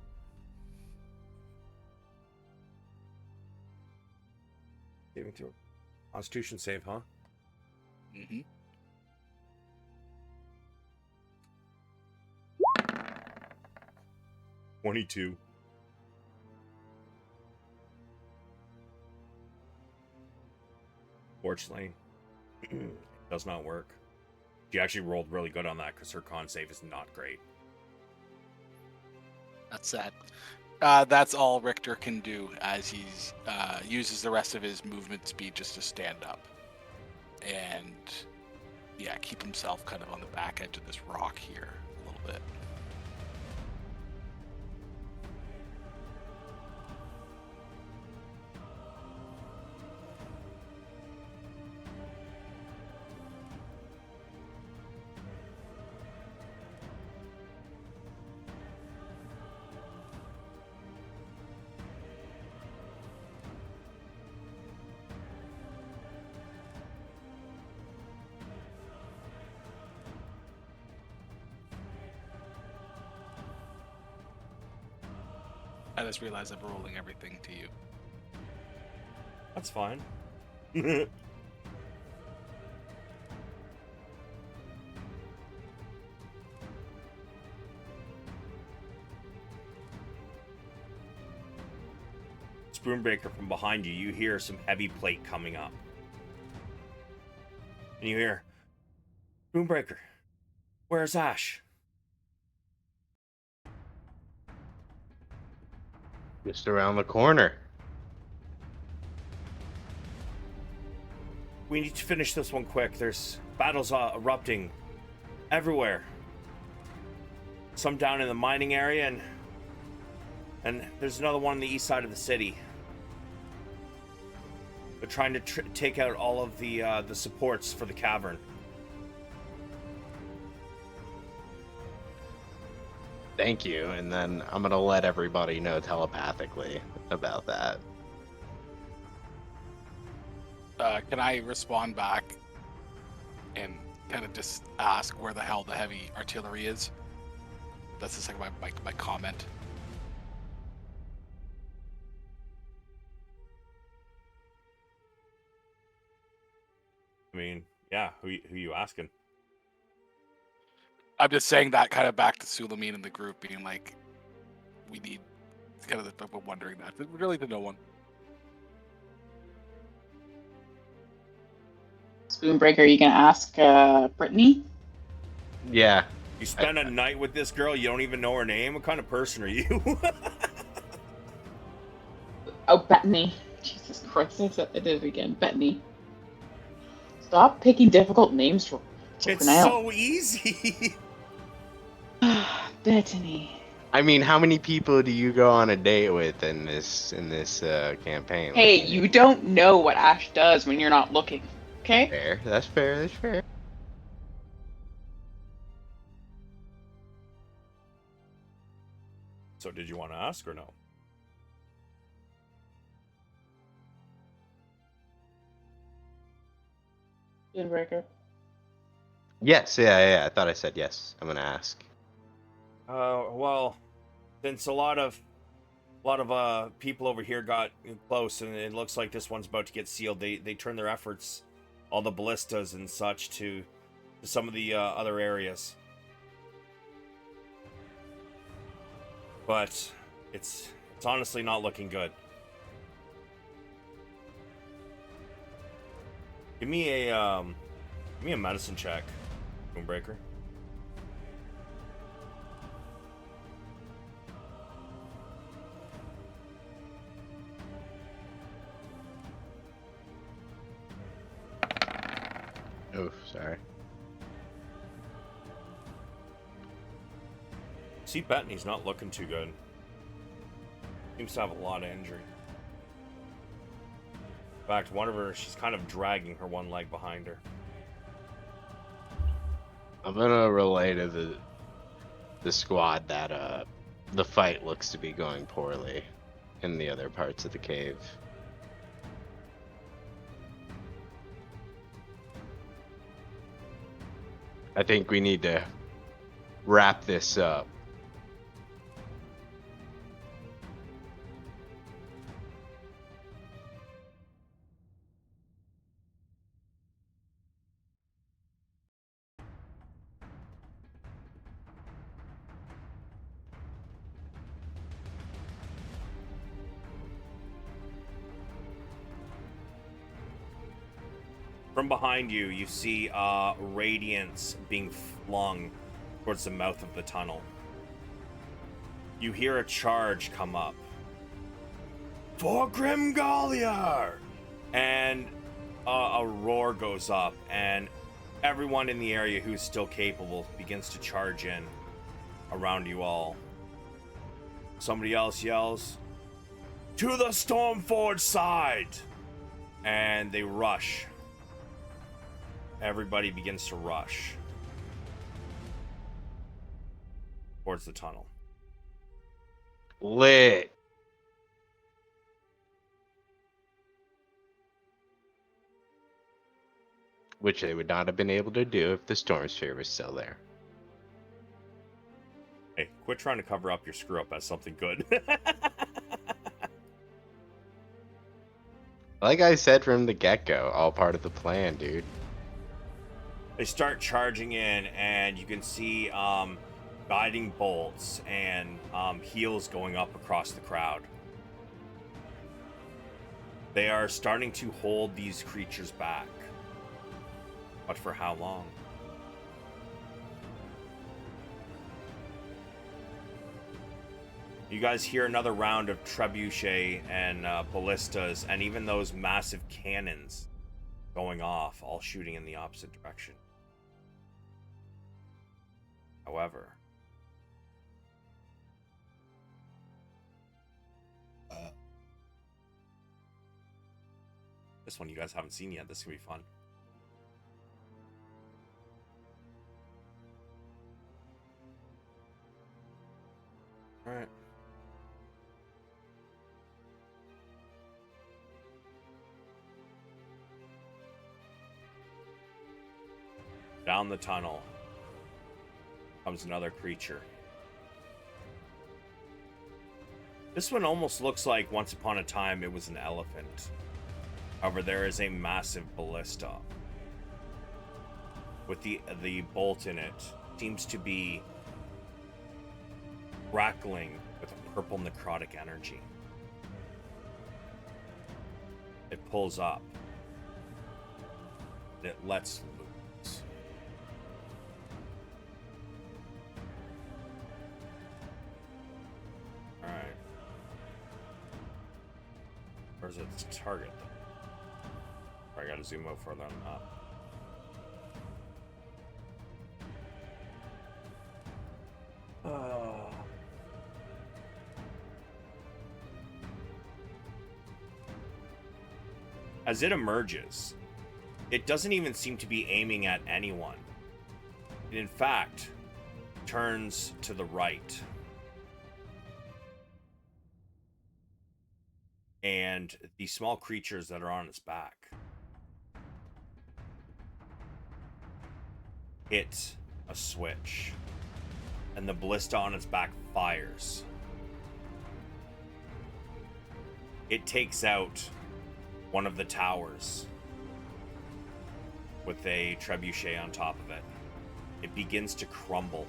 Saving throw. Constitution save, huh? Mm-hmm. $22. Fortunately, it does not work. She actually rolled really good on that because her con save is not great. That's sad. That's all Richter can do as he uses the rest of his movement speed just to stand up. And, yeah, keep himself kind of on the back edge of this rock here a little bit. I just realized I'm rolling everything to you. That's fine. Spoonbreaker, from behind you, you hear some heavy plate coming up. And you hear, Spoonbreaker, where's Ash? Just around the corner. We need to finish this one quick. There's battles erupting everywhere. Some down in the mining area, and there's another one on the east side of the city. They're trying to take out all of the supports for the cavern. Thank you, and then I'm gonna let everybody know telepathically about that. Can I respond back and kind of just ask where the hell the heavy artillery is? That's just like my comment. I mean, yeah, who you asking? I'm just saying that kind of back to Sulameen and the group being like, we need kind of wondering that. Really to no one. Spoonbreaker, are you gonna ask Brittany? Yeah. You spend a night with this girl, you don't even know her name? What kind of person are you? Oh, Bethany. Jesus Christ, I did it again. Bethany. Stop picking difficult names to It's pronounce. so easy. Bethany. I mean, how many people do you go on a date with in this campaign? Hey, you don't know what Ash does when you're not looking, okay? Fair. That's fair. That's fair. So did you want to ask or no? Spoonbreaker. Yes. Yeah. I thought I said yes. I'm gonna ask. Well, since a lot of people over here got close, and it looks like this one's about to get sealed, they turn their efforts, all the ballistas and such, to some of the other areas. But it's honestly not looking good. Give me a medicine check, Moonbreaker. Oh, sorry. See, Bethany's not looking too good. Seems to have a lot of injury. In fact, one of her, she's kind of dragging her one leg behind her. I'm gonna relay to the squad that the fight looks to be going poorly in the other parts of the cave. I think we need to wrap this up. From behind you, you see radiance being flung towards the mouth of the tunnel. You hear a charge come up. For Grimgolir! And a roar goes up, and everyone in the area who's still capable begins to charge in around you all. Somebody else yells, "To the Stormforge side!" And they rush. Everybody begins to rush towards the tunnel. Lit. Which they would not have been able to do if the storm sphere was still there. Hey, quit trying to cover up your screw up as something good. Like I said from the get-go, all part of the plan, dude. They start charging in, and you can see guiding bolts and heels going up across the crowd. They are starting to hold these creatures back. But for how long? You guys hear another round of trebuchet and ballistas, and even those massive cannons going off, all shooting in the opposite direction. However, this one you guys haven't seen yet. This is gonna be fun. All right. Down the tunnel comes another creature. This one almost looks like once upon a time it was an elephant. However, there is a massive ballista with the bolt in it. Seems to be crackling with a purple necrotic energy. It pulls up. It lets loose. Alright. Where's its target? I gotta zoom out further on the map. As it emerges, it doesn't even seem to be aiming at anyone. It, in fact, turns to the right. And the small creatures that are on its back hit a switch. And the ballista on its back fires. It takes out one of the towers with a trebuchet on top of it. It begins to crumble.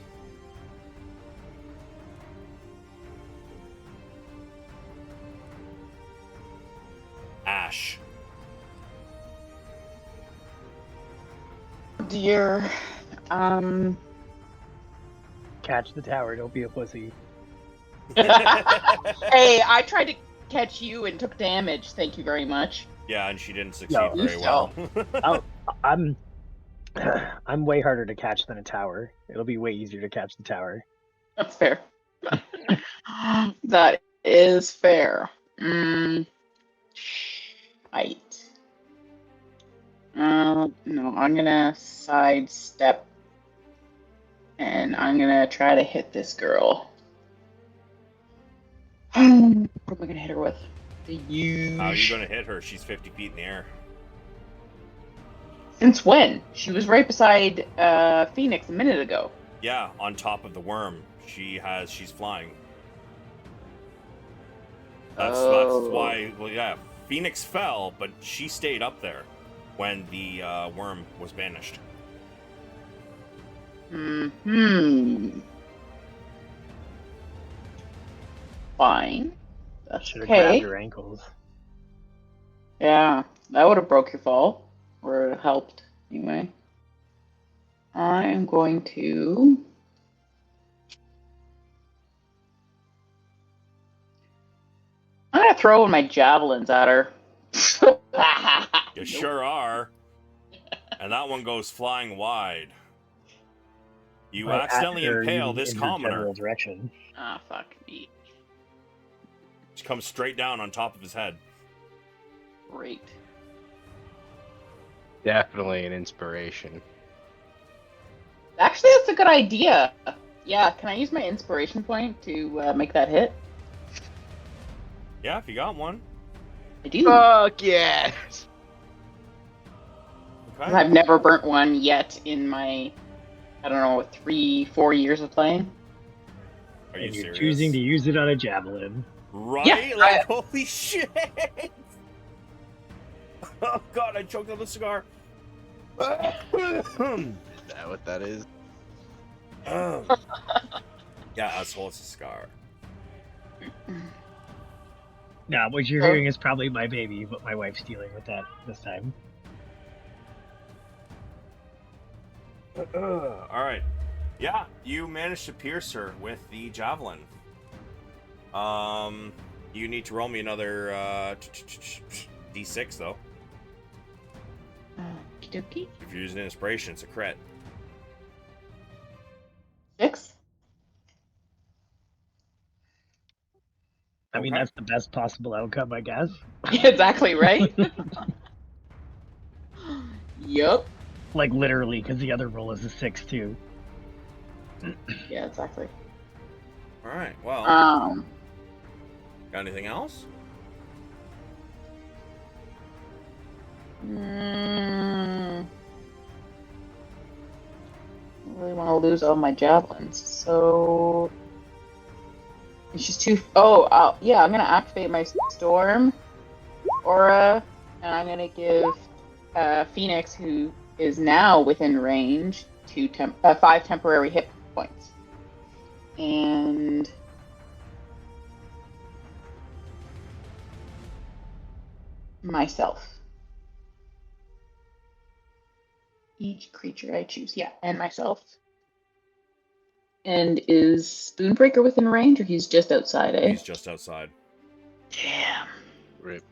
Ash. Dear, Catch the tower, don't be a pussy. Hey, I tried to catch you and took damage. Thank you very much. Yeah, and she didn't succeed No. very well. I'm way harder to catch than a tower. It'll be way easier to catch the tower. That's fair. That is fair. Right. No, I'm gonna sidestep. And I'm gonna try to hit this girl. What am I gonna hit her with? The huge. How are you gonna hit her? She's 50 feet in the air. Since when? She was right beside Pheonix a minute ago. Yeah, on top of the worm. She's flying. That's why. Well, yeah, Pheonix fell, but she stayed up there when the worm was banished. Fine. That's Should have okay. grabbed her ankles. Yeah, that would have broke your fall. Or helped, anyway. I am going to... I'm going to throw in my javelins at her. You sure are. And that one goes flying wide. You Right accidentally after impale you this in her commoner. general direction. Ah, fuck me. She comes straight down on top of his head. Great. Definitely an inspiration. Actually, that's a good idea. Yeah, can I use my inspiration point to make that hit? Yeah, if you got one. I do. Fuck yes! Okay. I've never burnt one yet in my, I don't know, 3-4 years of playing. Are you And you're serious? choosing to use it on a javelin. Right? Yeah, Like, holy shit! Oh God, I choked on the cigar. Is that what that is? Yeah, asshole, it's a cigar. Nah, what you're hearing is probably my baby, but my wife's dealing with that this time. All right. Yeah, you managed to pierce her with the javelin. You need to roll me another d6 though. Okie dokie. If you're using inspiration, it's a crit. 6. I mean, Okay. that's the best possible outcome, I guess. Yeah, exactly, right? Yup. Like, literally, because the other roll is a 6, too. Yeah, exactly. All right. Well, got anything else? I really want to lose all my javelins, so it's just too. Oh, yeah, I'm gonna activate my storm aura, and I'm gonna give Pheonix, who is now within range, 5 temporary hit points, and myself. Each creature I choose, yeah, and myself. And is Spoonbreaker within range, or he's just outside, eh? He's just outside. Damn. Rip.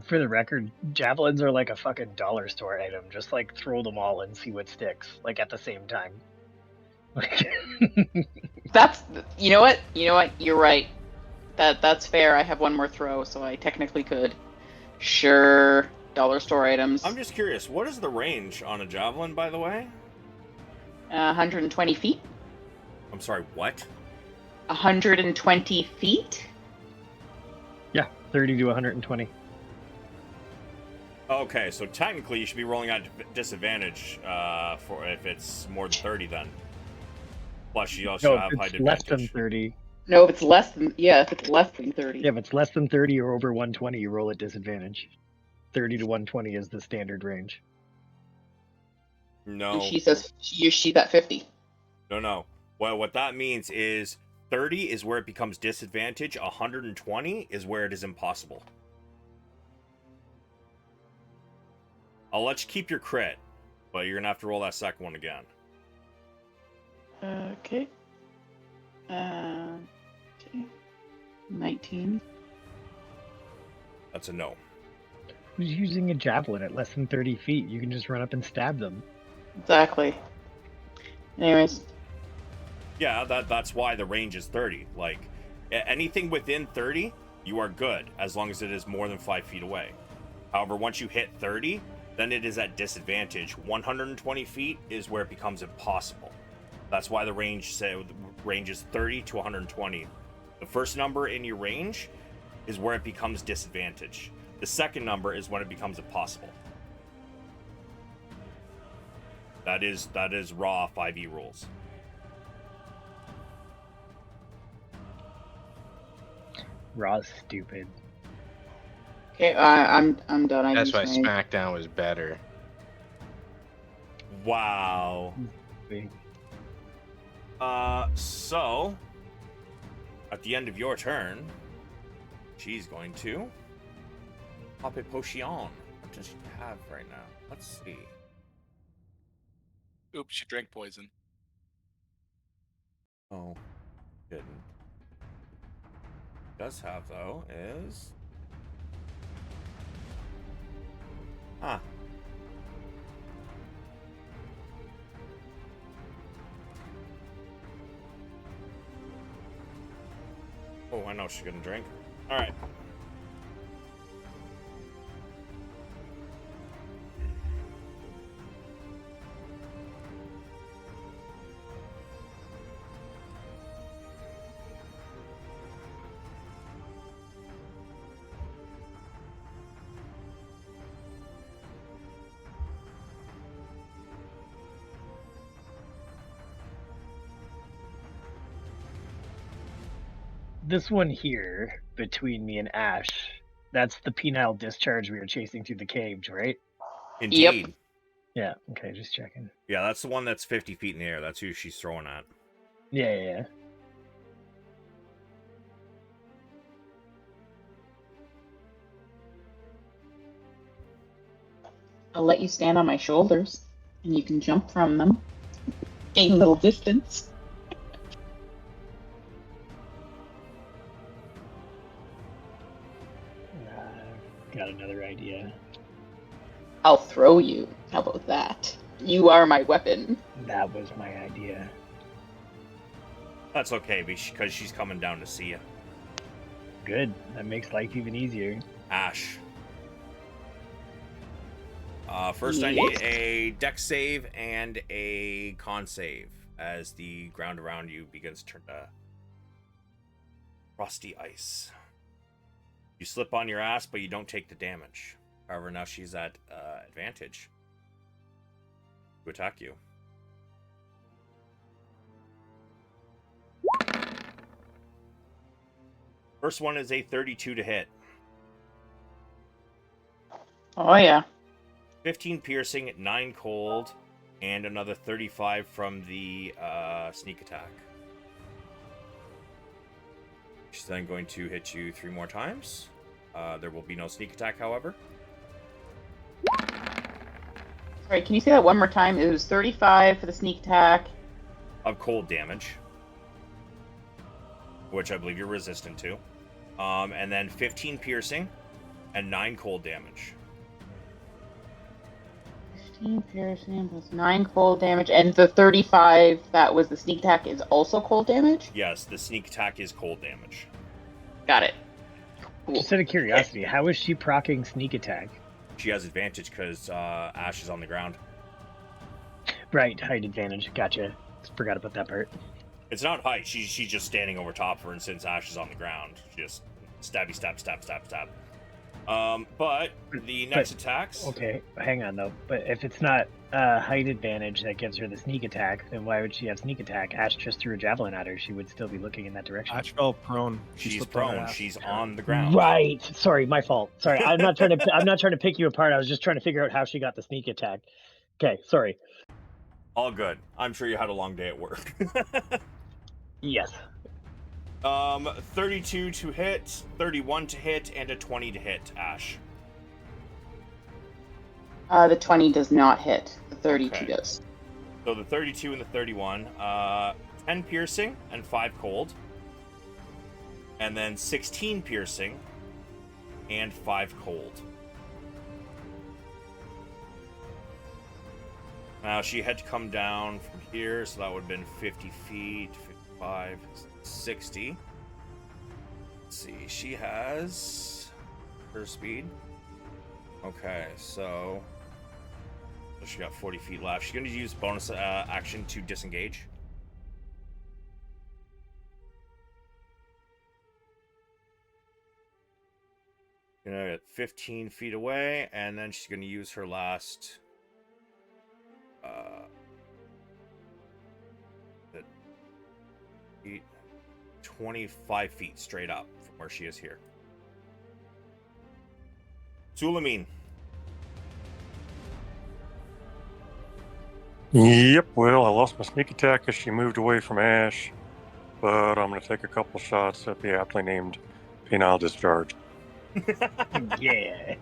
For the record, javelins are like a fucking dollar store item. Just, like, throw them all and see what sticks, like, at the same time. That's, you know what? You're right. That's fair. I have one more throw, so I technically could. Sure. Dollar store items. I'm just curious, what is the range on a javelin, by the way? 120 feet. I'm sorry, what? 120 feet? Yeah, 30 to 120. Okay, so technically you should be rolling at disadvantage for if it's more than 30 then. Plus you also No, have if high it's less than advantage. 30. No, if it's less than 30. Yeah, if it's less than 30 or over 120, you roll at disadvantage. 30 to 120 is the standard range. No. And she says she's at 50. No. Well, what that means is 30 is where it becomes disadvantage, 120 is where it is impossible. I'll let you keep your crit, but you're gonna have to roll that second one again. Okay. 19. That's a no. Who's using a javelin at less than 30 feet? You can just run up and stab them. Exactly. Anyways. Yeah, that's why the range is 30. Like, anything within 30, you are good, as long as it is more than 5 feet away. However, once you hit 30, then it is at disadvantage. 120 feet is where it becomes impossible. That's why the range is 30 to 120. The first number in your range is where it becomes disadvantage. The second number is when it becomes impossible. That is raw 5e rules. Raw's stupid. Okay, I'm done. That's why used my- SmackDown was better. Wow. So at the end of your turn, she's going to pop a potion. What does she have right now? Let's see. Oops, she drank poison. Oh, didn't. Does have though is oh, I know she's gonna drink. All right. This one here, between me and Ash, That's the penile discharge we were chasing through the caves, right? Indeed. Yeah. Okay, just checking. Yeah, that's the one that's 50 feet in the air. That's who she's throwing at. Yeah. I'll let you stand on my shoulders, and you can jump from them, gain a little distance. Got another idea. I'll throw you. How about that? You are my weapon. That was my idea. That's okay, because she's coming down to see you. Good. That makes life even easier. Ash. First, I need a dex save and a con save as the ground around you begins to turn to frosty ice. You slip on your ass, but you don't take the damage. However, now she's at advantage to attack you. First one is a 32 to hit. Oh, yeah. 15 piercing, 9 cold, and another 35 from the sneak attack. She's then going to hit you 3 more times. There will be no sneak attack, however. Sorry, can you say that one more time? It was 35 for the sneak attack. Of cold damage, which I believe you're resistant to. And then 15 piercing and 9 cold damage. 15 piercing plus 9 cold damage. And the 35 that was the sneak attack is also cold damage? Yes, the sneak attack is cold damage. Got it. Cool. Just out of curiosity, how is she proccing sneak attack? She has advantage because Ash is on the ground. Right, height advantage. Gotcha. Forgot about that part. It's not height. She's just standing over top of her, and since Ash is on the ground, just stabby, stab, stab, stab, stab. But the next attacks. Okay, hang on though. But if it's not height advantage that gives her the sneak attack, then why would she have sneak attack? Ash just threw a javelin at her. She would still be looking in that direction. Ash fell prone. She's prone. She's on the ground. Right. Sorry, my fault. Sorry, I'm not trying to pick you apart. I was just trying to figure out how she got the sneak attack. Okay, sorry. All good. I'm sure you had a long day at work. Yes. 32 to hit, 31 to hit, and a 20 to hit, Ash. The 20 does not hit. The 32 Okay. does. So the 32 and the 31, 10 piercing and 5 cold. And then 16 piercing and 5 cold. Now she had to come down from here, so that would have been 50 feet, 55, 60. Let's see, she has her speed. Okay, so she got 40 feet left. She's going to use bonus action to disengage. Gonna get 15 feet away, and then she's going to use her last 25 feet straight up from where she is here. Sulameen. Yep, well, I lost my sneak attack as she moved away from Ash, but I'm going to take a couple shots at the aptly named penile discharge. Yeah.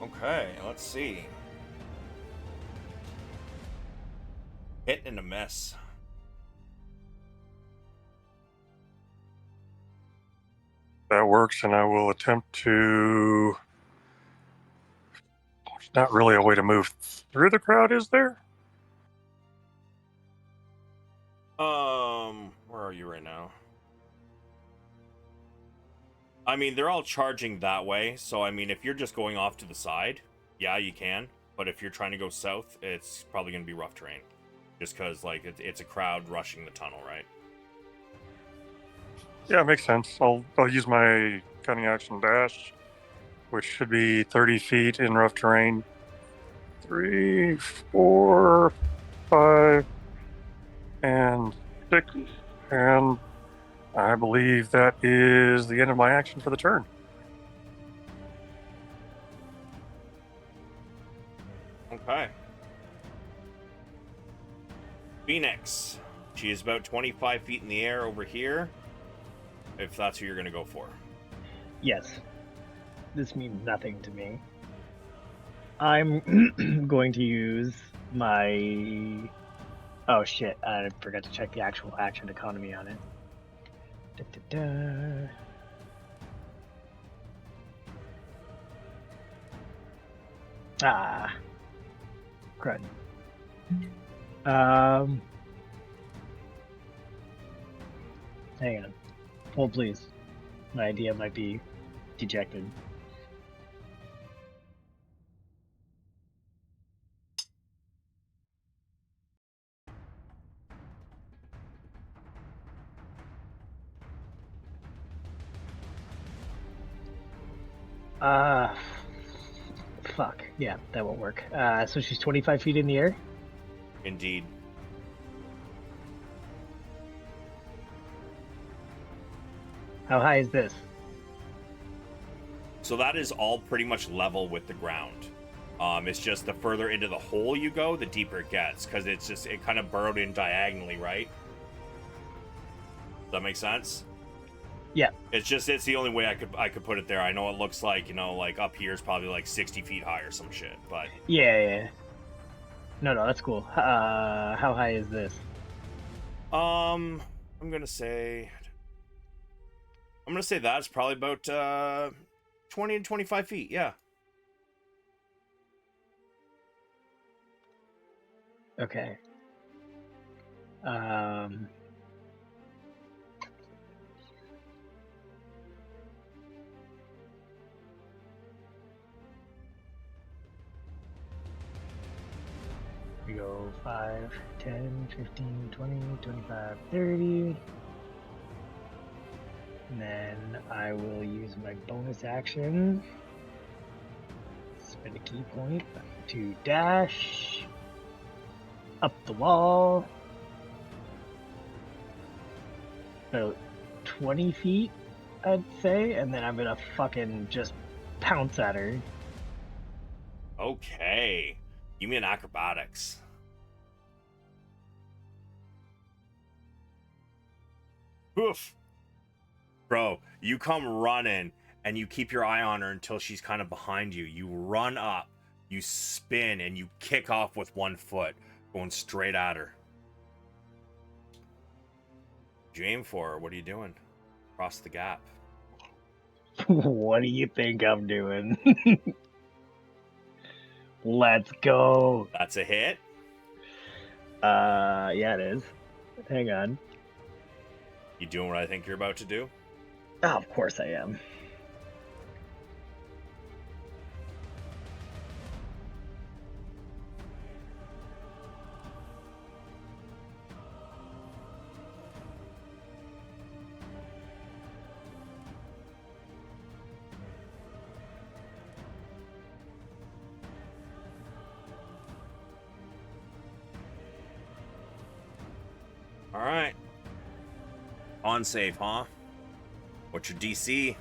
Okay, let's see. Hit and a miss. That works, and I will attempt to... There's not really a way to move through the crowd, is there? Where are you right now? I mean, they're all charging that way, so I mean, if you're just going off to the side, yeah, you can. But if you're trying to go south, it's probably going to be rough terrain. Just because, like, it's a crowd rushing the tunnel, right? Yeah, makes sense. I'll use my cunning action dash, which should be 30 feet in rough terrain, 3, 4, 5, and 6. And I believe that is the end of my action for the turn. Okay. Pheonix. She is about 25 feet in the air over here. If that's who you're going to go for. Yes. This means nothing to me. I'm going to use my... Oh shit, I forgot to check the actual action economy on it. Ah. Crud. Hang on. Hold please. My idea might be dejected. Fuck. Yeah, that won't work. So she's 25 feet in the air? Indeed. How high is this? So that is all pretty much level with the ground. It's just the further into the hole you go, the deeper it gets, because it kind of burrowed in diagonally, right? Does that make sense? Yeah. It's the only way I could put it there. I know it looks like, like up here is probably like 60 feet high or some shit, but Yeah. No, that's cool. How high is this? I'm gonna say that's probably about 20 to 25 feet. Yeah. Okay. We go 5, 10, 15, 20, 25, 30. And then I will use my bonus action. Spend a key point to dash up the wall. About 20 feet, I'd say. And then I'm gonna fucking just pounce at her. Okay. You mean acrobatics? Oof. Bro, you come running and you keep your eye on her until she's kind of behind you. You run up, you spin, and you kick off with one foot, going straight at her. What'd you aim for her? What are you doing? Cross the gap. What do you think I'm doing? Let's go. That's a hit. Yeah, it is. Hang on. You doing what I think you're about to do? Oh, of course I am. All right. On save, huh? What's your DC?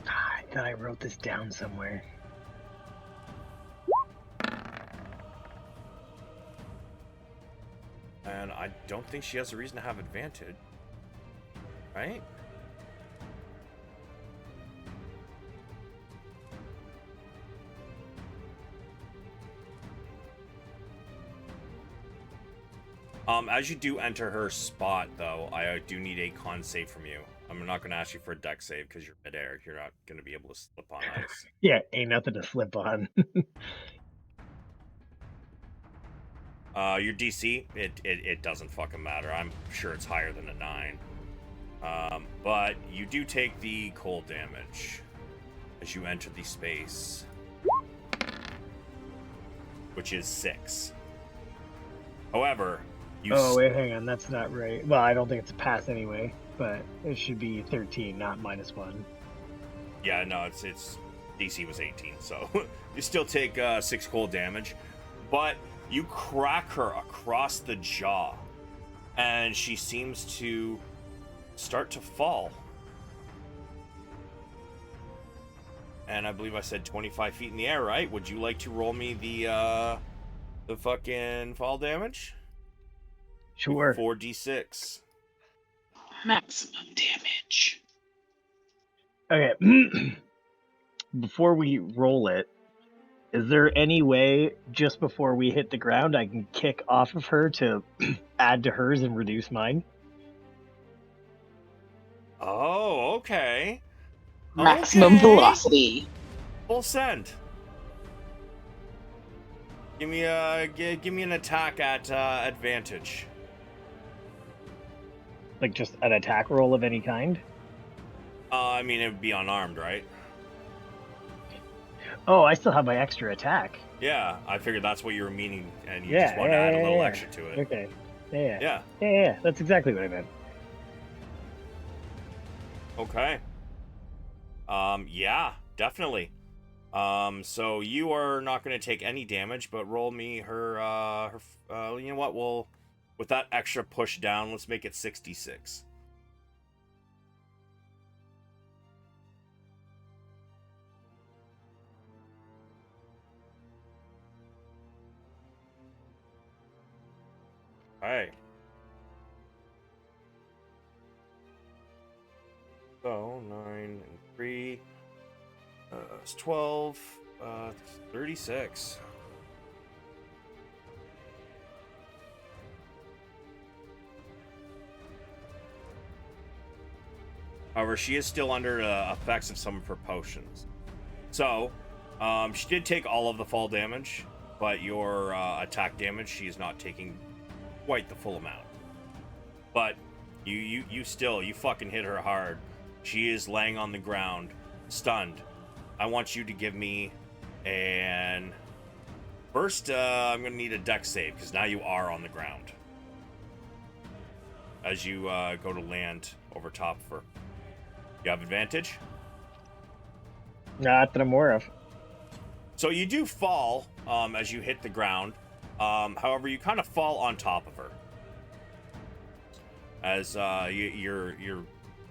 I thought I wrote this down somewhere. And I don't think she has a reason to have advantage. Right? As you do enter her spot, though, I do need a con save from you. I'm not going to ask you for a dex save because you're midair. You're not going to be able to slip on ice. Yeah, ain't nothing to slip on. Your DC, it doesn't fucking matter. I'm sure it's higher than a 9. But you do take the cold damage as you enter the space, which is 6. However, Oh, wait, hang on. That's not right. Well, I don't think it's a pass anyway, but it should be 13, not -1. Yeah, no, it's DC was 18, so you still take 6 cold damage. But you crack her across the jaw, and she seems to start to fall. And I believe I said 25 feet in the air, right? Would you like to roll me the fucking fall damage? Sure. 4d6. Maximum damage. Okay. Before we roll it, is there any way just before we hit the ground I can kick off of her to add to hers and reduce mine? Oh, okay. Maximum Okay. velocity. Full send. Give me an attack at advantage. Like just an attack roll of any kind? I mean, it would be unarmed, right? Oh, I still have my extra attack. Yeah, I figured that's what you were meaning, and you Yeah, just wanted to add a little yeah. extra to it. Okay. Yeah. Yeah. That's exactly what I meant. Okay. Yeah, definitely. So you are not going to take any damage, but roll me her, you know what, we'll, with that extra push down, let's make it 66. Alright. So, 9 and 3, it's 12, 36. However, she is still under the effects of some of her potions. So, she did take all of the fall damage, but your attack damage, she is not taking quite the full amount. But you fucking hit her hard. She is laying on the ground, stunned. I want you to give me an... First, I'm going to need a dex save, because now you are on the ground. As you go to land over top of her. You have advantage? Not that I'm aware of. So you do fall as you hit the ground. However, you kind of fall on top of her. As your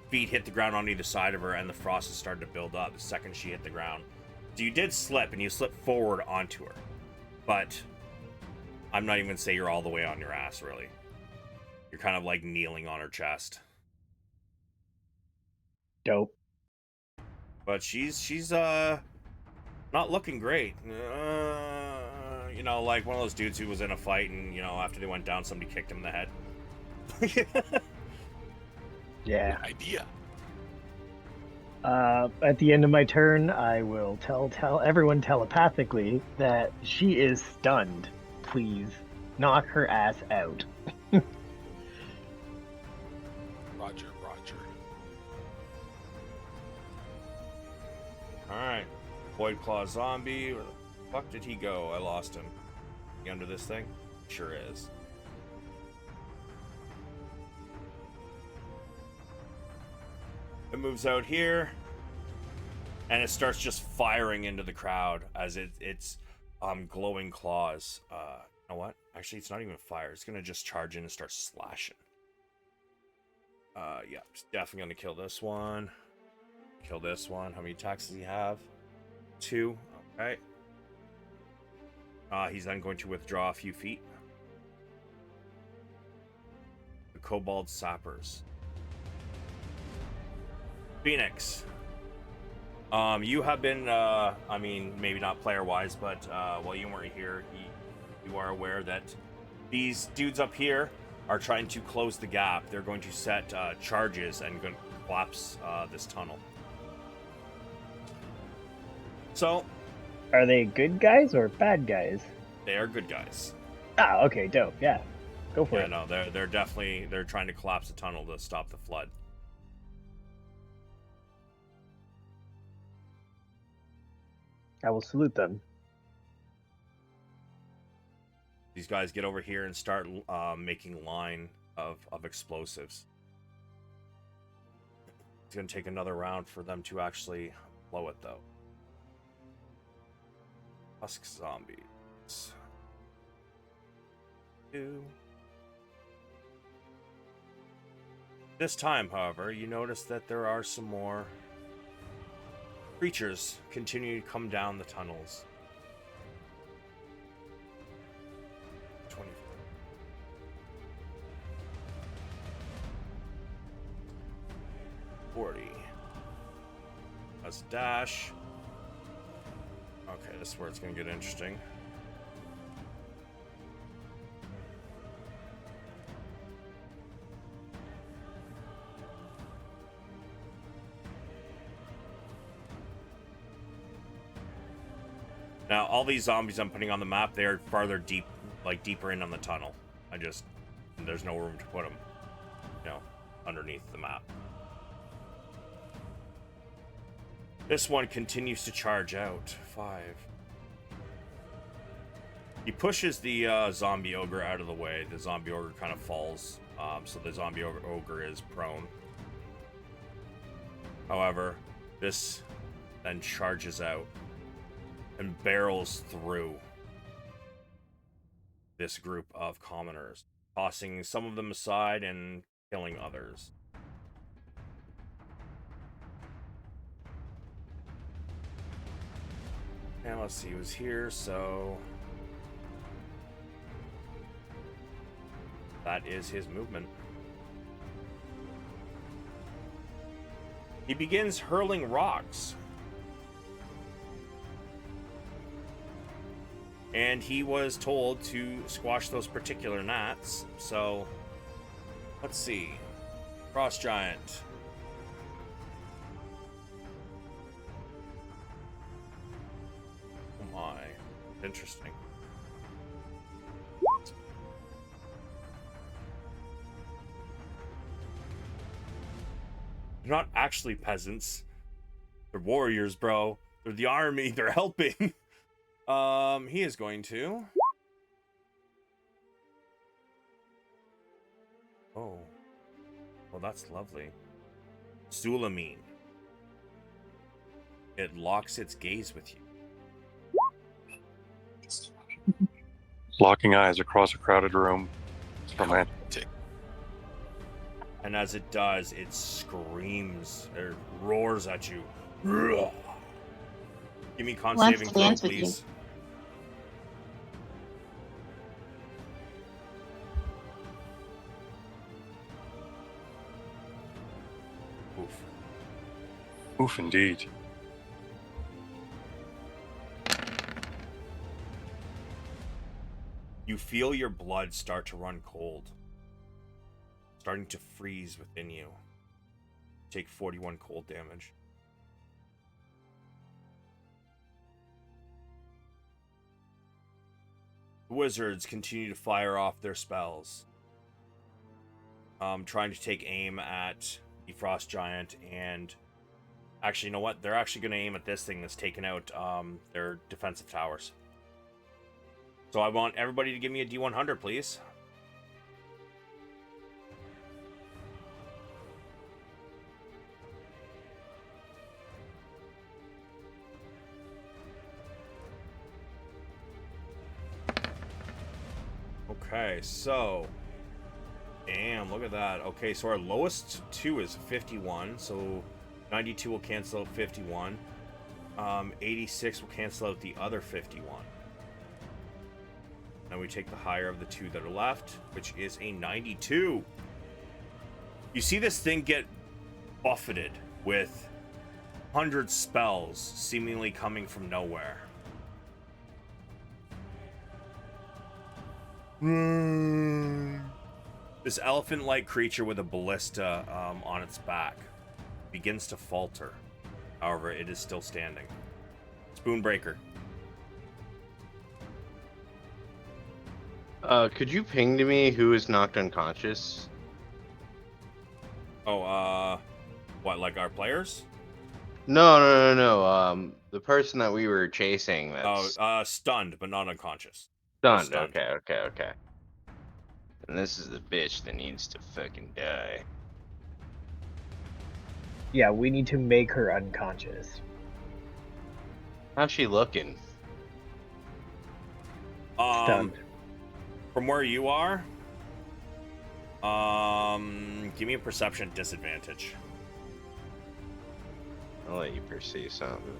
feet hit the ground on either side of her, and the frost has started to build up the second she hit the ground. So you did slip, and you slipped forward onto her. But I'm not even going to say you're all the way on your ass, really. You're kind of like kneeling on her chest. Dope. But she's not looking great. You know, like one of those dudes who was in a fight, and, you know, after they went down, somebody kicked him in the head. Yeah. Good idea. At the end of my turn, I will tell everyone telepathically that she is stunned. Please, knock her ass out. Roger. Alright. Void Claw Zombie. Where the fuck did he go? I lost him. He under this thing? Sure is. It moves out here. And it starts just firing into the crowd as its glowing claws. You know what? Actually, it's not even fire. It's going to just charge in and start slashing. Yeah, it's definitely going to kill this one. Kill this one. How many attacks does he have? 2. Okay. He's then going to withdraw a few feet. The Kobold Sappers. Pheonix. You have been, I mean, maybe not player-wise, but while you weren't here, you are aware that these dudes up here are trying to close the gap. They're going to set charges and going to collapse this tunnel. So, Are they good guys or bad guys? they are good guys. Ah, okay, dope. Yeah, go for Yeah, it. no, they're definitely trying to collapse the tunnel to stop the flood. I will salute them. These guys get over here and start making line of explosives. It's going to take another round for them to actually blow it, though. Husk zombies. 2. This time, however, you notice that there are some more creatures continuing to come down the tunnels. 20. 40. That's a dash. Okay, this is where it's going to get interesting. Now, all these zombies I'm putting on the map, they're farther deep, like deeper in on the tunnel. There's no room to put them, underneath the map. This one continues to charge out. 5. He pushes the zombie ogre out of the way. The zombie ogre kind of falls, so the zombie ogre is prone. However, this then charges out and barrels through this group of commoners, tossing some of them aside and killing others. And let's see, he was here, so that is his movement. He begins hurling rocks. And he was told to squash those particular gnats, so let's see. Frost Giant. Oh my. Interesting. They're not actually peasants. They're warriors, bro. They're the army. They're helping. He is going to. Oh. Well, that's lovely. Sulameen. It locks its gaze with you. Locking eyes across a crowded room. It's romantic. And as it does, it screams or roars at you. Give me con saving throw, please. Oof. Oof, indeed. You feel your blood start to run cold, starting to freeze within you. Take 41 cold damage. The wizards continue to fire off their spells, trying to take aim at the Frost Giant, and actually, you know what? They're actually going to aim at this thing that's taken out their defensive towers. So I want everybody to give me a D100, please. Okay, so damn, look at that. Okay, so our lowest 2 is 51, so 92 will cancel out 51. 86 will cancel out the other 51. Now we take the higher of the 2 that are left, which is a 92. You see this thing get buffeted with 100 spells seemingly coming from nowhere. This elephant-like creature with a ballista on its back begins to falter. However, it is still standing. Spoonbreaker. Could you ping to me who is knocked unconscious? Oh, what, like our players? No. The person that we were chasing that's Stunned, but not unconscious. stunned. Okay. And this is the bitch that needs to fucking die. Yeah, we need to make her unconscious. How's she looking? Stunned. From where you are, give me a perception disadvantage. I'll let you perceive something.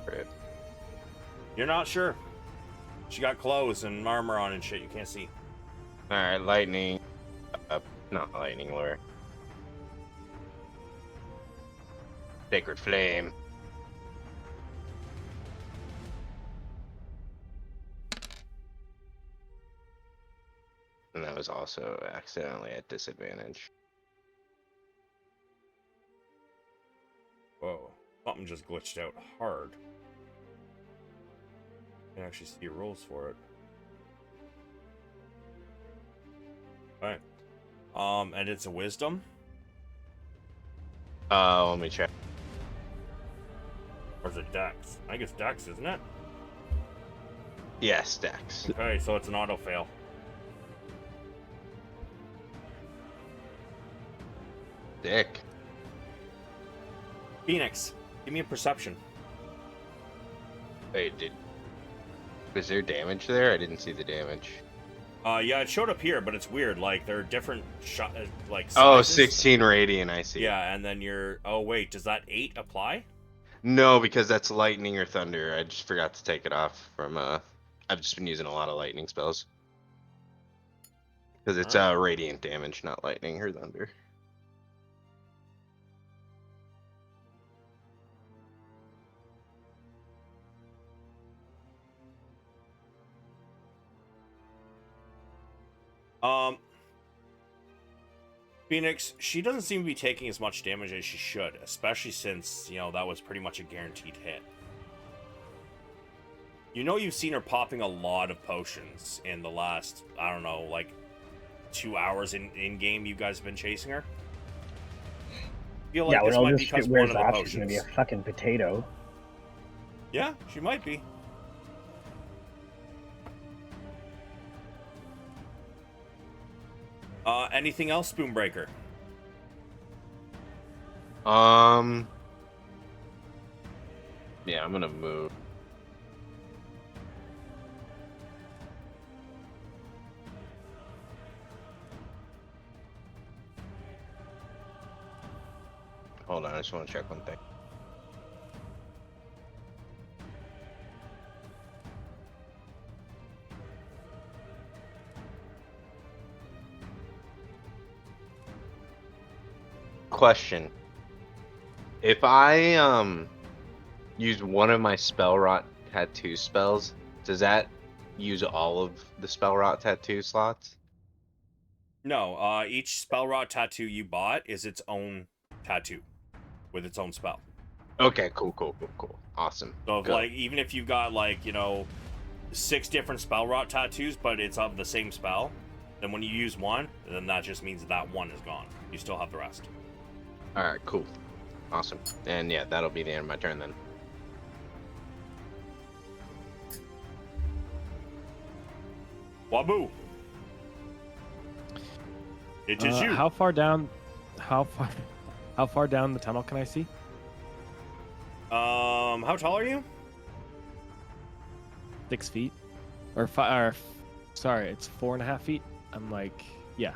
Rip. You're not sure. She got clothes and armor on and shit. You can't see. Alright, lightning. Not lightning lure. Sacred flame. And that was also accidentally at disadvantage. Whoa. Something just glitched out hard. You can actually see rolls for it. Alright. And it's a wisdom? Let me check. Or is it dex? I think it's dex, isn't it? Yes, Dex. Okay, so it's an auto fail. Dick. Pheonix, give me a perception. Wait, was there damage there? I didn't see the damage. Yeah, it showed up here, but it's weird. Like, there are different like Oh, sizes. 16 radiant, I see. Yeah, and then you're... Oh, wait, does that 8 apply? No, because that's lightning or thunder. I just forgot to take it off from, I've just been using a lot of lightning spells. Because it's, radiant damage, not lightning or thunder. Pheonix, she doesn't seem to be taking as much damage as she should, especially since, you know, that was pretty much a guaranteed hit. You know, you've seen her popping a lot of potions in the last, I don't know, like 2 hours in game. You guys have been chasing her. I feel like Yeah, when this all might this be because shit one wears of the off, she's gonna potions. be a fucking potato. Yeah, she might be. Anything else, Spoonbreaker? Yeah, I'm gonna move. Hold on, I just want to check one thing. Question. If I use one of my spell rot tattoo spells, does that use all of the spell rot tattoo slots? No, each spell rot tattoo you bought is its own tattoo with its own spell. Okay, cool. Awesome. So, Good. like, even if you've got, like, you know, 6 different spell rot tattoos, but it's of the same spell, then when you use one, then that just means that one is gone. You still have the rest. Alright, cool. Awesome. And yeah, that'll be the end of my turn then. Wabu. It is you. How far down the tunnel can I see? How tall are you? 6 feet, sorry, it's 4.5 feet. I'm like, yeah,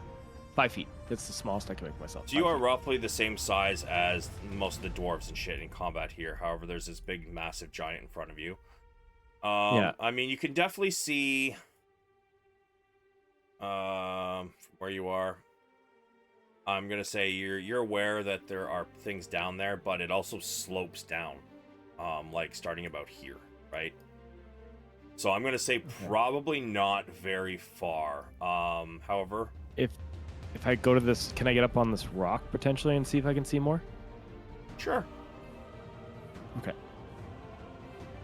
5 feet. That's the smallest I can make myself. So you 5 are feet. roughly the same size as most of the dwarves and shit in combat here. However, there's this big, massive giant in front of you. Yeah. I mean, you can definitely see from where you are. I'm gonna say you're aware that there are things down there, but it also slopes down, like starting about here, right? So I'm gonna say probably not very far. However, If I go to this, can I get up on this rock potentially and see if I can see more? sure. Okay.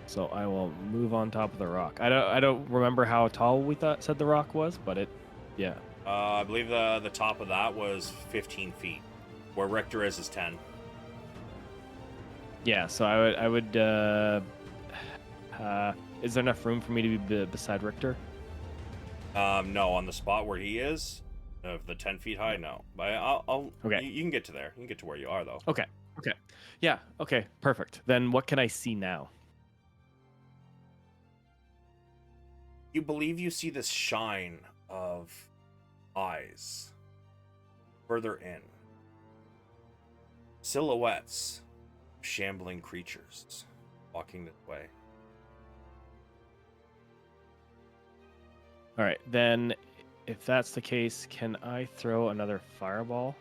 So I will move on top of the rock. I don't remember how tall we said the rock was, but yeah. I believe the top of that was 15 feet. Where Richter is 10. Yeah, so I would is there enough room for me to be beside Richter? No, on the spot where he is, of the 10 feet high, no. But I'll Okay. You can get to there. You can get to where you are, though. Okay. Yeah. Okay. Perfect. Then what can I see now? You believe you see this shine of eyes further in. Silhouettes of shambling creatures walking this way. All right. Then, if that's the case, can I throw another fireball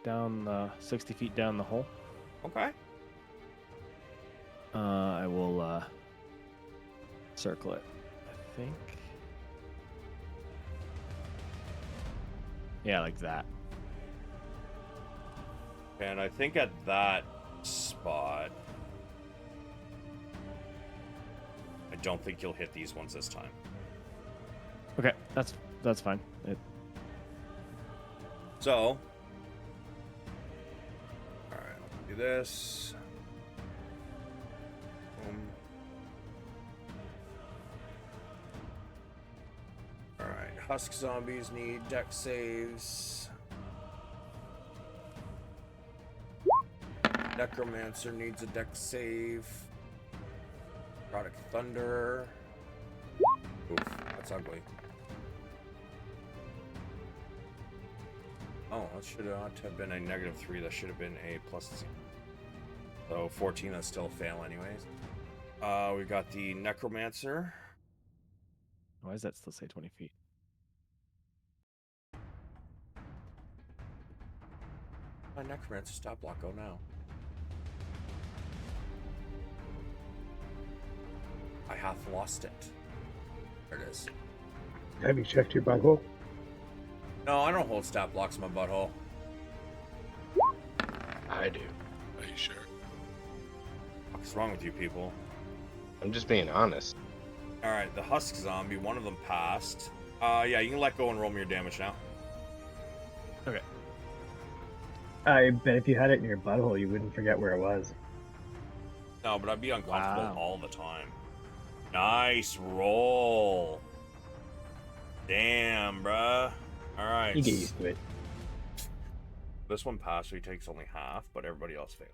down 60 feet down the hole? Okay. I will circle it, I think. Yeah, like that. And I think at that spot, I don't think you'll hit these ones this time. Okay, that's fine. So, all right, I'll do this. All right, husk zombies need dex saves. Necromancer needs a dex save. Product Thunder. Oof, that's ugly. Oh, that should not have been a -3. That should have been a +0. So 14, that's still a fail anyways. We got the Necromancer. Why does that still say 20 feet? My Necromancer stop block go now. I have lost it. There it is. Have you checked your butthole? No, I don't hold stat blocks in my butthole. I do. Are you sure? What's wrong with you people? I'm just being honest. Alright, the Husk Zombie, one of them passed. Yeah, you can let go and roll me your damage now. Okay. I bet if you had it in your butthole, you wouldn't forget where it was. No, but I'd be uncomfortable Wow. all the time. Nice roll. Damn, bruh. Alright. You get used to it. This one passed, so he takes only half, but everybody else failed.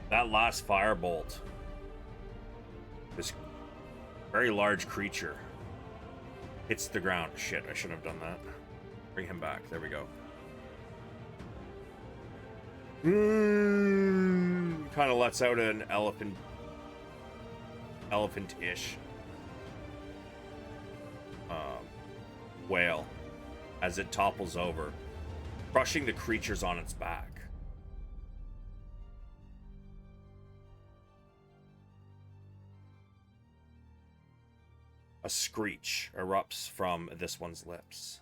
That last firebolt. This very large creature hits the ground. Shit, I shouldn't have done that. Bring him back. There we go. Kind of lets out an elephant-ish wail as it topples over, crushing the creatures on its back. A screech erupts from this one's lips.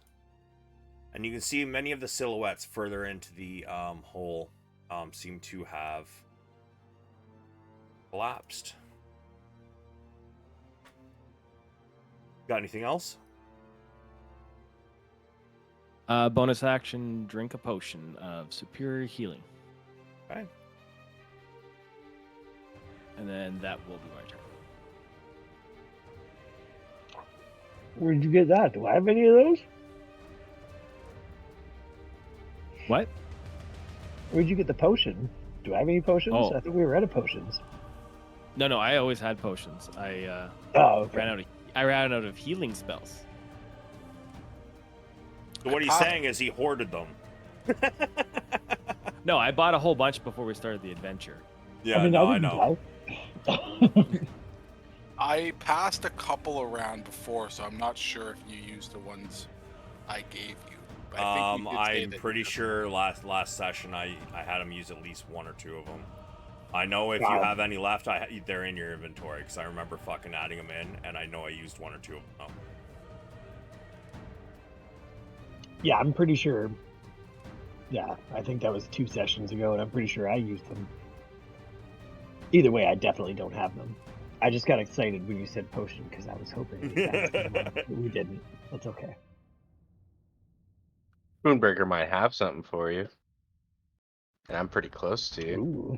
And you can see many of the silhouettes further into the hole seem to have collapsed. Got anything else? Bonus action, drink a potion of superior healing. Okay. And then that will be my turn. Where'd you get that? Do I have any of those? What? Where'd you get the potion? Do I have any potions? Oh. I think we were out of potions. No, I always had potions. I Oh, okay. ran out of healing spells. So what he's saying is he hoarded them. No, I bought a whole bunch before we started the adventure. Yeah, I mean, no, I wouldn't know. buy. I passed a couple around before, so I'm not sure if you used the ones I gave you. But I think you did say I'm that pretty you- sure last session I had him use at least one or two of them. I know if you Wow. have any left, they're in your inventory because I remember fucking adding them in, and I know I used one or two of them. Yeah, I'm pretty sure. Yeah, I think that was 2 sessions ago, and I'm pretty sure I used them. Either way, I definitely don't have them. I just got excited when you said potion because I was hoping we found one, but we didn't. That's okay. Spoonbreaker might have something for you. And I'm pretty close to you. Ooh.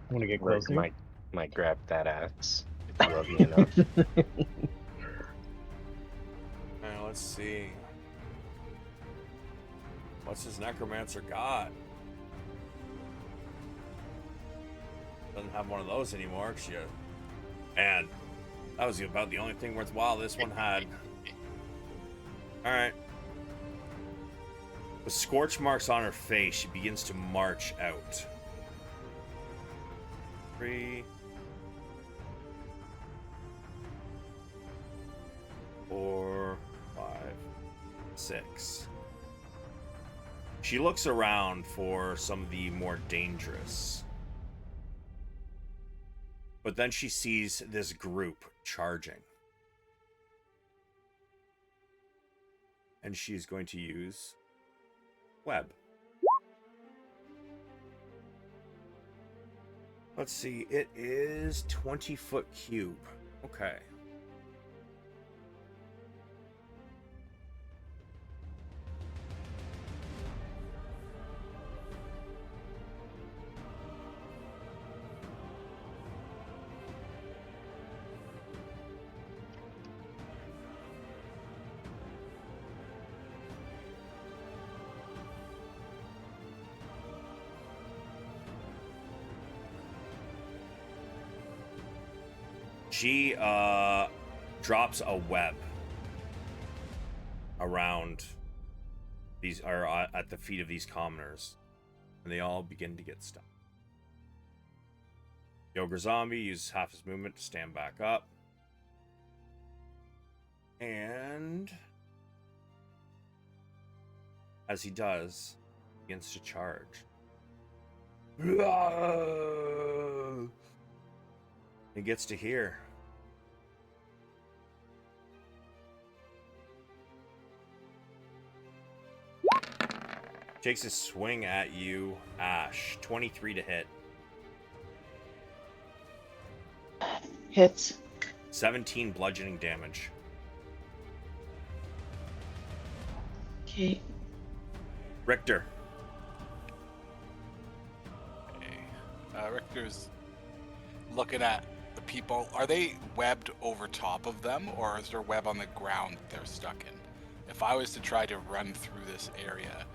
Want to get Rick closer? might grab that axe if you love me enough. Now, let's see. What's his necromancer got? Doesn't have one of those anymore. And that was about the only thing worthwhile this one had. Alright. With scorch marks on her face, she begins to march out. 3, 4, 5, 6. She looks around for some of the more dangerous. But then she sees this group charging. And she's going to use web. Let's see, it is 20-foot cube. Okay. She drops a web around these, or at the feet of these commoners, and they all begin to get stuck. The ogre zombie uses half his movement to stand back up, and as he does, begins to charge. He gets to here. Takes a swing at you, Ash. 23 to hit. Hits. 17 bludgeoning damage. Okay. Richter. Okay. Richter's looking at the people. Are they webbed over top of them, or is there web on the ground that they're stuck in? If I was to try to run through this area,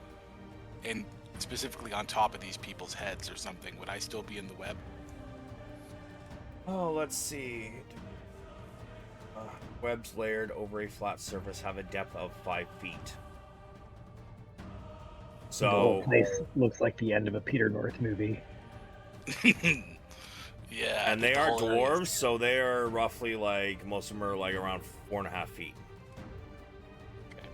and specifically on top of these people's heads or something, would I still be in the web? Oh, let's see. Webs layered over a flat surface have a depth of 5 feet. The whole So, place looks like the end of a Peter North movie. Yeah. and they are dwarves, so they are roughly like, most of them are like around 4.5 feet. Okay.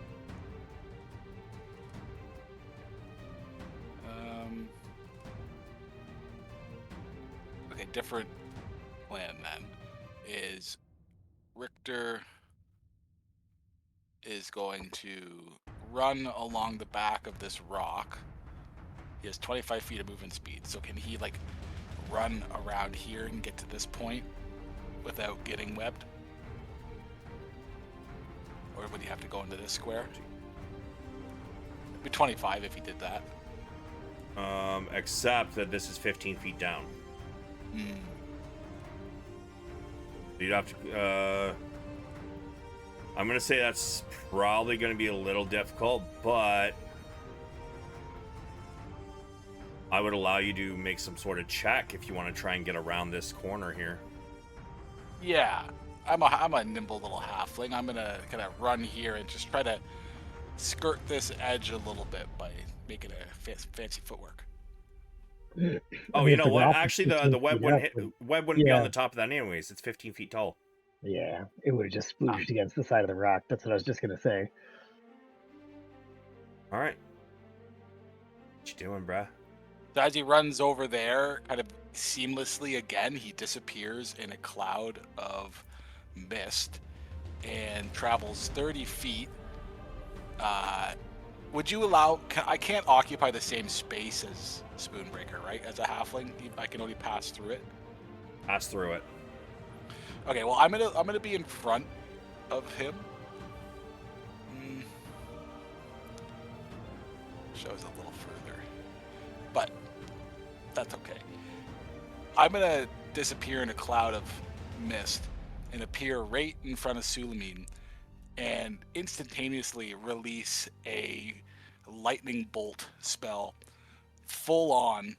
Okay, different plan then. Is Richter is going to run along the back of this rock. He has 25 feet of movement speed, so can he like run around here and get to this point without getting webbed? Or would he have to go into this square? It'd be 25 if he did that. Except that this is 15 feet down. Hmm. You'd have to, I'm gonna say that's probably gonna be a little difficult, but I would allow you to make some sort of check if you want to try and get around this corner here. Yeah, I'm a nimble little halfling. I'm gonna kind of run here and just try to skirt this edge a little bit by making a fancy footwork. Oh, you know what? Actually, the web wouldn't be on Yeah. the top of that anyways. It's 15 feet tall. Yeah, it would have just splooshed against the side of the rock. That's what I was just gonna say. All right. What you doing, bruh? So as he runs over there, kind of seamlessly again, he disappears in a cloud of mist and travels 30 feet. Would you allow... I can't occupy the same space as Spoonbreaker, right? As a halfling, I can only pass through it. Pass through it. Okay, well, I'm gonna be in front of him. Shows a little further, but that's okay. I'm gonna disappear in a cloud of mist and appear right in front of Sulameen, and instantaneously release a lightning bolt spell, full on,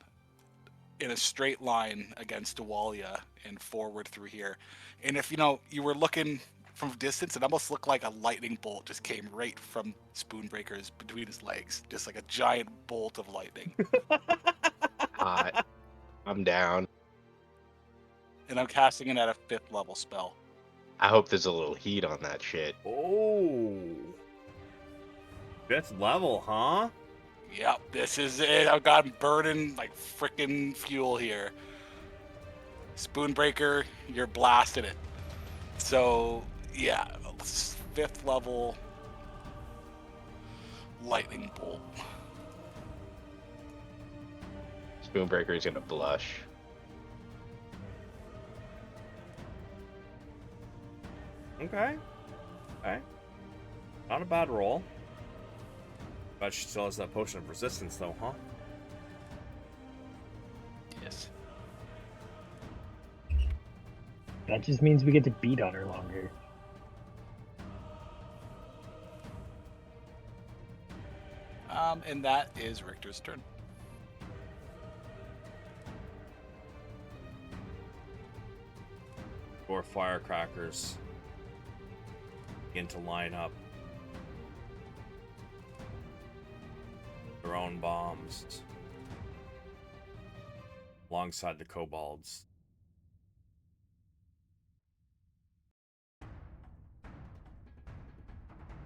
in a straight line against Dewalia and forward through here. And if you were looking from a distance, it almost looked like a lightning bolt just came right from Spoonbreaker's between his legs, just like a giant bolt of lightning. Hot. I'm down. And I'm casting it at a 5th level spell. I hope there's a little heat on that shit. Oh. 5th level, huh? Yep, this is it. I've got burning like freaking fuel here. Spoonbreaker, you're blasting it. So, yeah, 5th level lightning bolt. Spoonbreaker is gonna blush. Okay. Okay. Not a bad roll. But she still has that potion of resistance, though, huh? Yes. That just means we get to beat on her longer. And that is Richter's turn. Or firecrackers begin to line up their own bombs alongside the kobolds.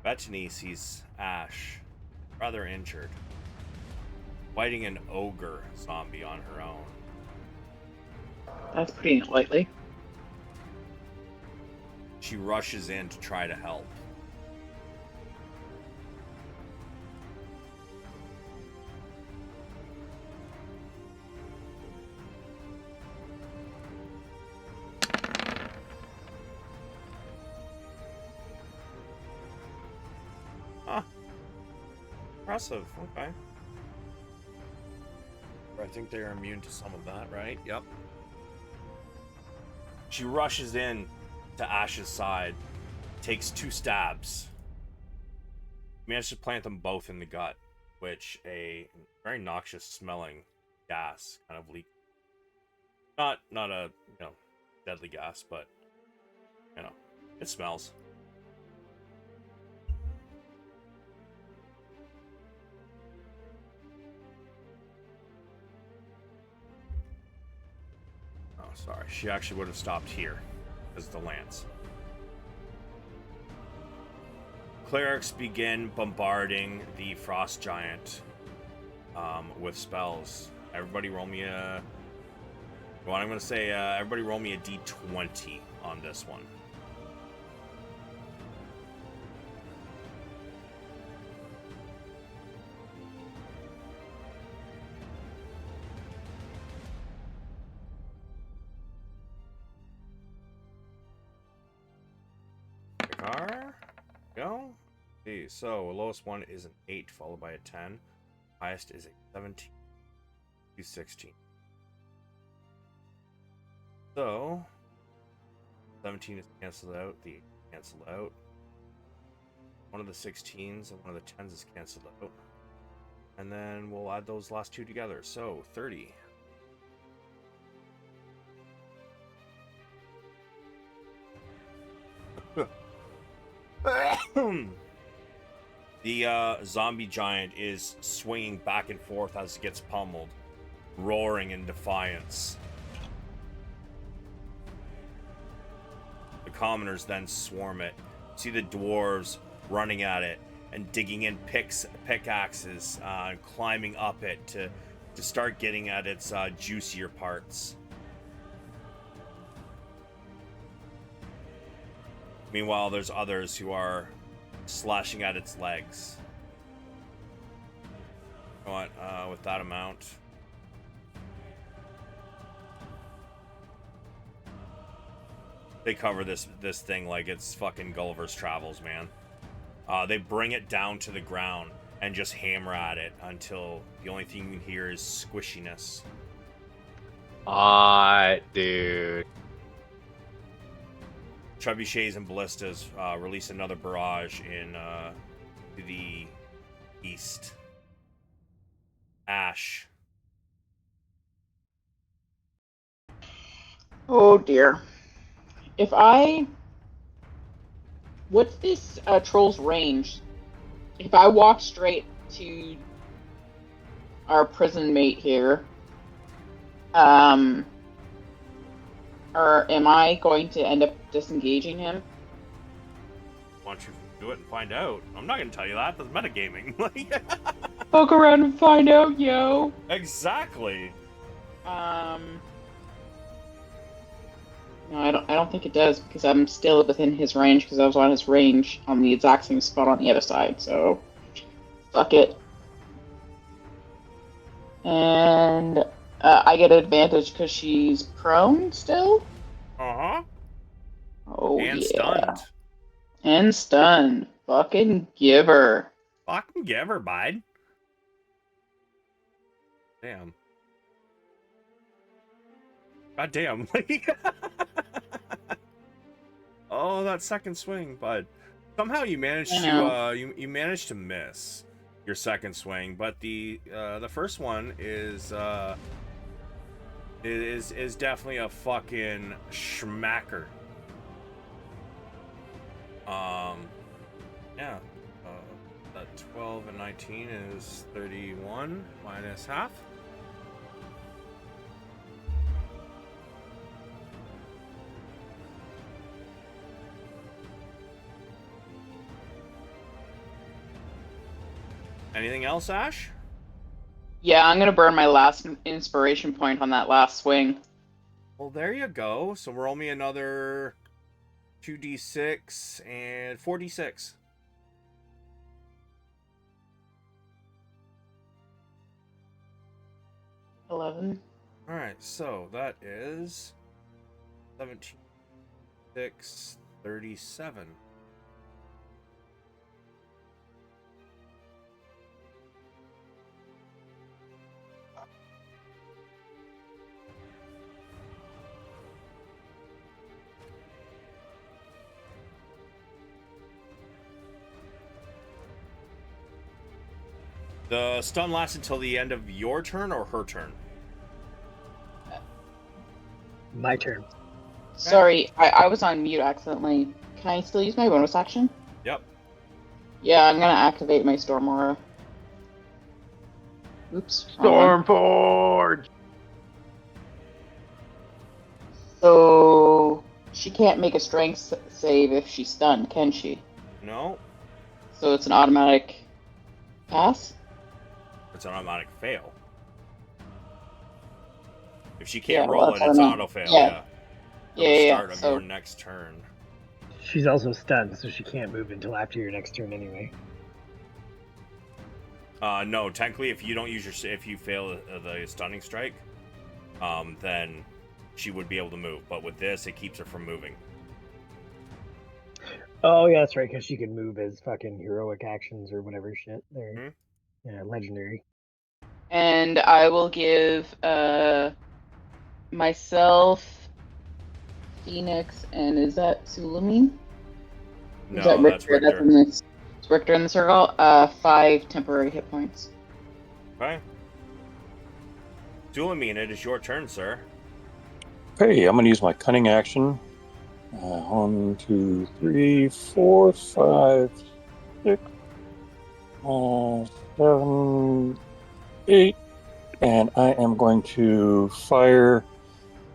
Bethany sees Ash, rather injured, fighting an ogre zombie on her own. That's pretty lightly. She rushes in to try to help. Huh. Impressive. Okay. I think they're immune to some of that, right? Yep. She rushes in to Ash's side, takes 2 stabs. Manages to plant them both in the gut, which a very noxious smelling gas kind of leaked. Not a deadly gas, but it smells. Oh, sorry. She actually would have stopped here because of the lance. Clerics begin bombarding the frost giant with spells. Everybody roll me a... Well, I'm going to say everybody roll me a d20 on this one. Go. See, so lowest one is an 8, followed by a 10. Highest is a 17 to 16. So 17 is canceled out, the 8 is canceled out. One of the 16s and one of the 10s is canceled out. And then we'll add those last 2 together. So 30. The zombie giant is swinging back and forth as it gets pummeled, roaring in defiance. The commoners then swarm it. See the dwarves running at it and digging in pickaxes, climbing up it to start getting at its juicier parts. Meanwhile, there's others who are slashing at its legs. You know what? With that amount, They cover this thing like it's fucking Gulliver's Travels, man. They bring it down to the ground and just hammer at it until the only thing you can hear is squishiness. Dude. Trebuchets and ballistas release another barrage in to the east. Ash. Oh dear. What's this troll's range? If I walk straight to our prison mate here, or am I going to end up disengaging him? Why don't you do it and find out? I'm not gonna tell you that. That's metagaming. Poke around and find out, yo. Exactly. No, I don't think it does because I'm still within his range because I was on his range on the exact same spot on the other side. So, fuck it. And I get an advantage because she's prone still. Uh-huh. Oh And yeah. stunned. And stunned. Fucking give her. Fucking give her, bud. Damn. God damn. Oh, that second swing, bud. Somehow you managed to you managed to miss your second swing, but the first one is definitely a fucking schmacker. Yeah. That 12 and 19 is 31 minus half. Anything else, Ash? Yeah, I'm gonna burn my last inspiration point on that last swing. Well, there you go. So roll me another 2d6 and 4d6. $11. All right, so that is 17, 6, 37. The stun lasts until the end of your turn or her turn? My turn. Sorry, I was on mute accidentally. Can I still use my bonus action? Yep. Yeah, I'm gonna activate my Storm Aura. Oops. wrong one. Stormforge! So she can't make a strength save if she's stunned, can she? No, So it's an automatic pass? it's an automatic fail. If she can't Yeah, well, roll that's it, what it's I an meant. auto fail. Yeah. Till Yeah, the yeah, start of so- your next turn. She's also stunned, so she can't move until after your next turn anyway. No, technically, if you don't use if you fail the stunning strike, then she would be able to move. But with this, it keeps her from moving. Oh yeah, that's right, because she can move as fucking heroic actions or whatever shit. There, Mhm. yeah, legendary. And I will give myself, Pheonix, and is that Sulameen? No, Is that that's Richter? Richter. It's Richter in the circle. 5 temporary hit points. Okay. Sulameen, it is your turn, sir. Okay, I'm going to use my cunning action. 1, 2, 3, 4, 5, 6, 7, 8. And I am going to fire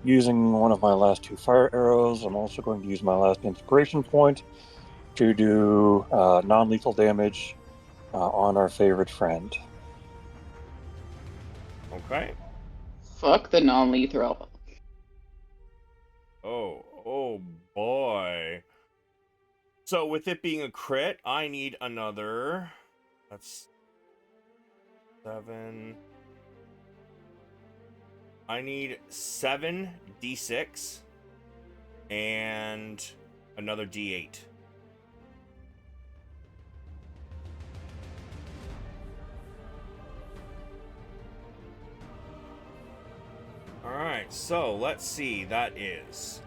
using one of my last 2 fire arrows. I'm also going to use my last inspiration point to do non-lethal damage on our favorite friend. Okay. Fuck the non-lethal. Oh boy. So with it being a crit, I need another. That's 7. I need 7d6 and another D8. Alright, so let's see. That is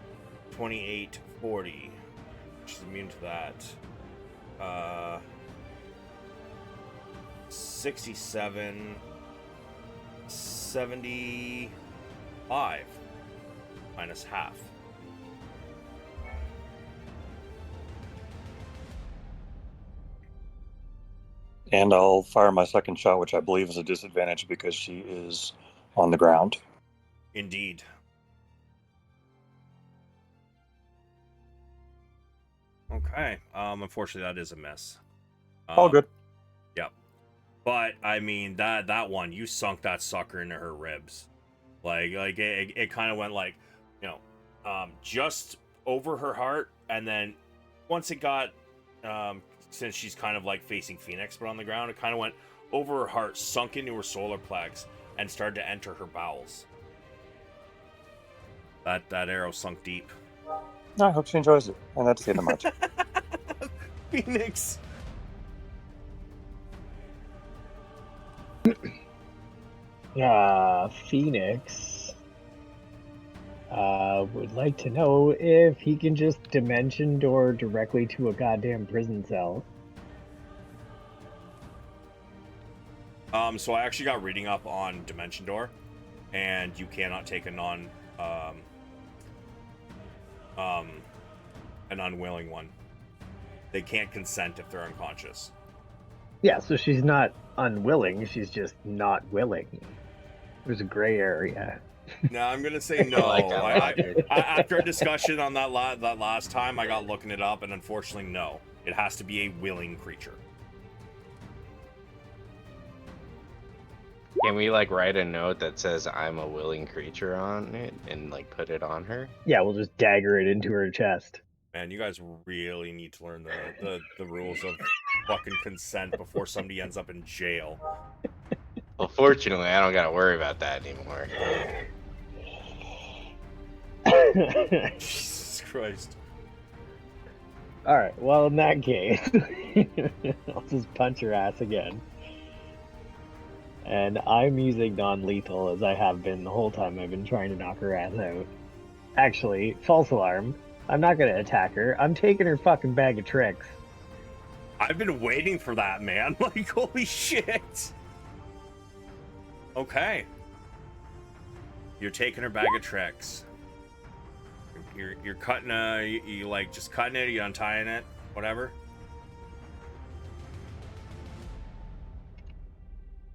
28, 40. She's immune to that. 67, 75 minus half. And I'll fire my second shot, which I believe is a disadvantage because she is on the ground. Indeed. Okay. Unfortunately, that is a miss. All good. Yep. But I mean, that one, you sunk that sucker into her ribs. Like it kind of went like, just over her heart, and then once it got, since she's kind of like facing Pheonix but on the ground, it kind of went over her heart, sunk into her solar plex, and started to enter her bowels. That arrow sunk deep. I hope she enjoys it, and that's the end of my turn. Pheonix. Pheonix would like to know if he can just dimension door directly to a goddamn prison cell. So I actually got reading up on Dimension Door, and you cannot take an unwilling one. They can't consent if they're unconscious. Yeah, so she's not unwilling, she's just not willing. There's a gray area. No, I'm gonna say no. I like that logic. After a discussion on that last time, I got looking it up, and unfortunately, no. It has to be a willing creature. Can we like write a note that says I'm a willing creature on it and like put it on her? Yeah, we'll just dagger it into her chest. Man, you guys really need to learn the rules of fucking consent before somebody ends up in jail. Well, fortunately, I don't gotta worry about that anymore. Jesus Christ. Alright, well, in that case, I'll just punch her ass again. And I'm using non-lethal as I have been the whole time I've been trying to knock her ass out. Actually, false alarm. I'm not gonna attack her. I'm taking her fucking bag of tricks. I've been waiting for that, man. Like, holy shit. Okay. You're taking her bag of tricks. You're cutting you like just cutting it, you untying it, whatever.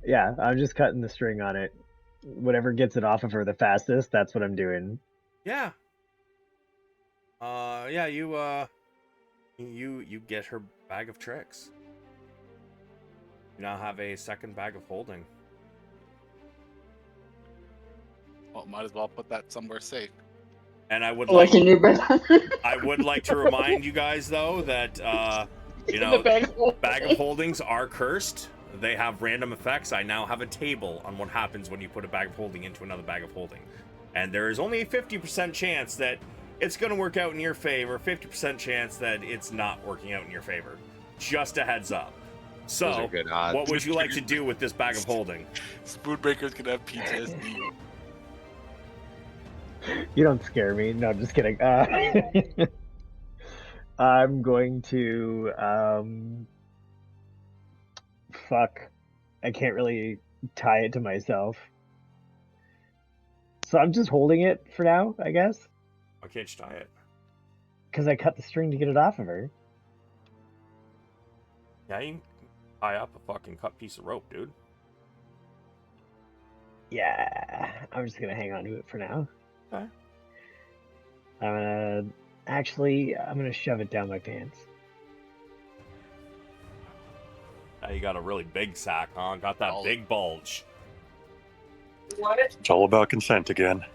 Yeah, I'm just cutting the string on it. Whatever gets it off of her the fastest, that's what I'm doing. Yeah. Yeah, you get her bag of tricks. You now have a second bag of holding. Well, might as well put that somewhere safe. And I would Like in your bed. I would like to remind you guys though that The bag of holdings are cursed. They have random effects. I now have a table on what happens when you put a bag of holding into another bag of holding. And there is only a 50% chance that it's going to work out in your favor, 50% chance that it's not working out in your favor. Just a heads up. Those So, are good odds. what would you like to do with this bag of holding? Spoonbreaker's gonna have PTSD. You don't scare me. No, I'm just kidding. I'm going to fuck. I can't really tie it to myself. So I'm just holding it for now, I guess. Why can't you tie it? Because I cut the string to get it off of her. Yeah, you can tie up a fucking cut piece of rope, dude. Yeah, I'm just gonna hang on to it for now. Okay. I'm gonna shove it down my pants. Now you got a really big sack, huh? Got that Oh. big bulge. It's all about consent again.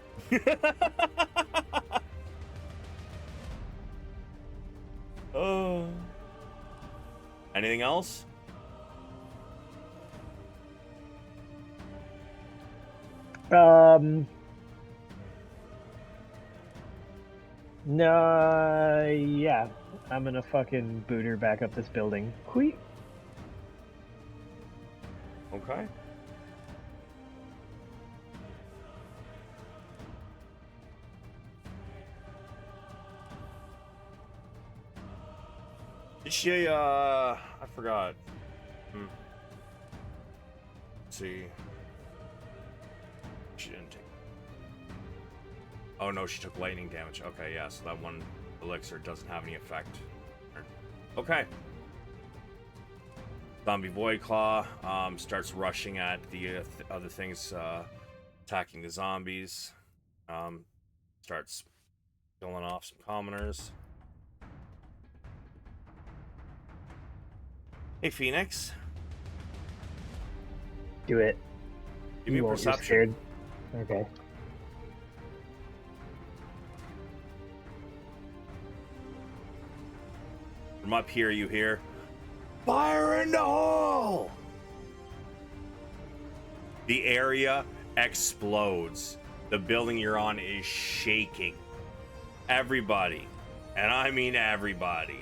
Oh. Anything else? No, yeah. I'm gonna fucking boot her back up this building. Hui. Okay. Did she, I forgot. Let's see. She didn't take... Oh no, she took lightning damage. Okay, yeah, so that one elixir doesn't have any effect. Okay. Zombie Void Claw starts rushing at the other things attacking the zombies. Starts killing off some commoners. Hey, Pheonix. Do it. Give me a You won't, you're perception. scared. Okay. From up here, you hear, "Fire in the hole!" The area explodes. The building you're on is shaking. Everybody, and I mean everybody,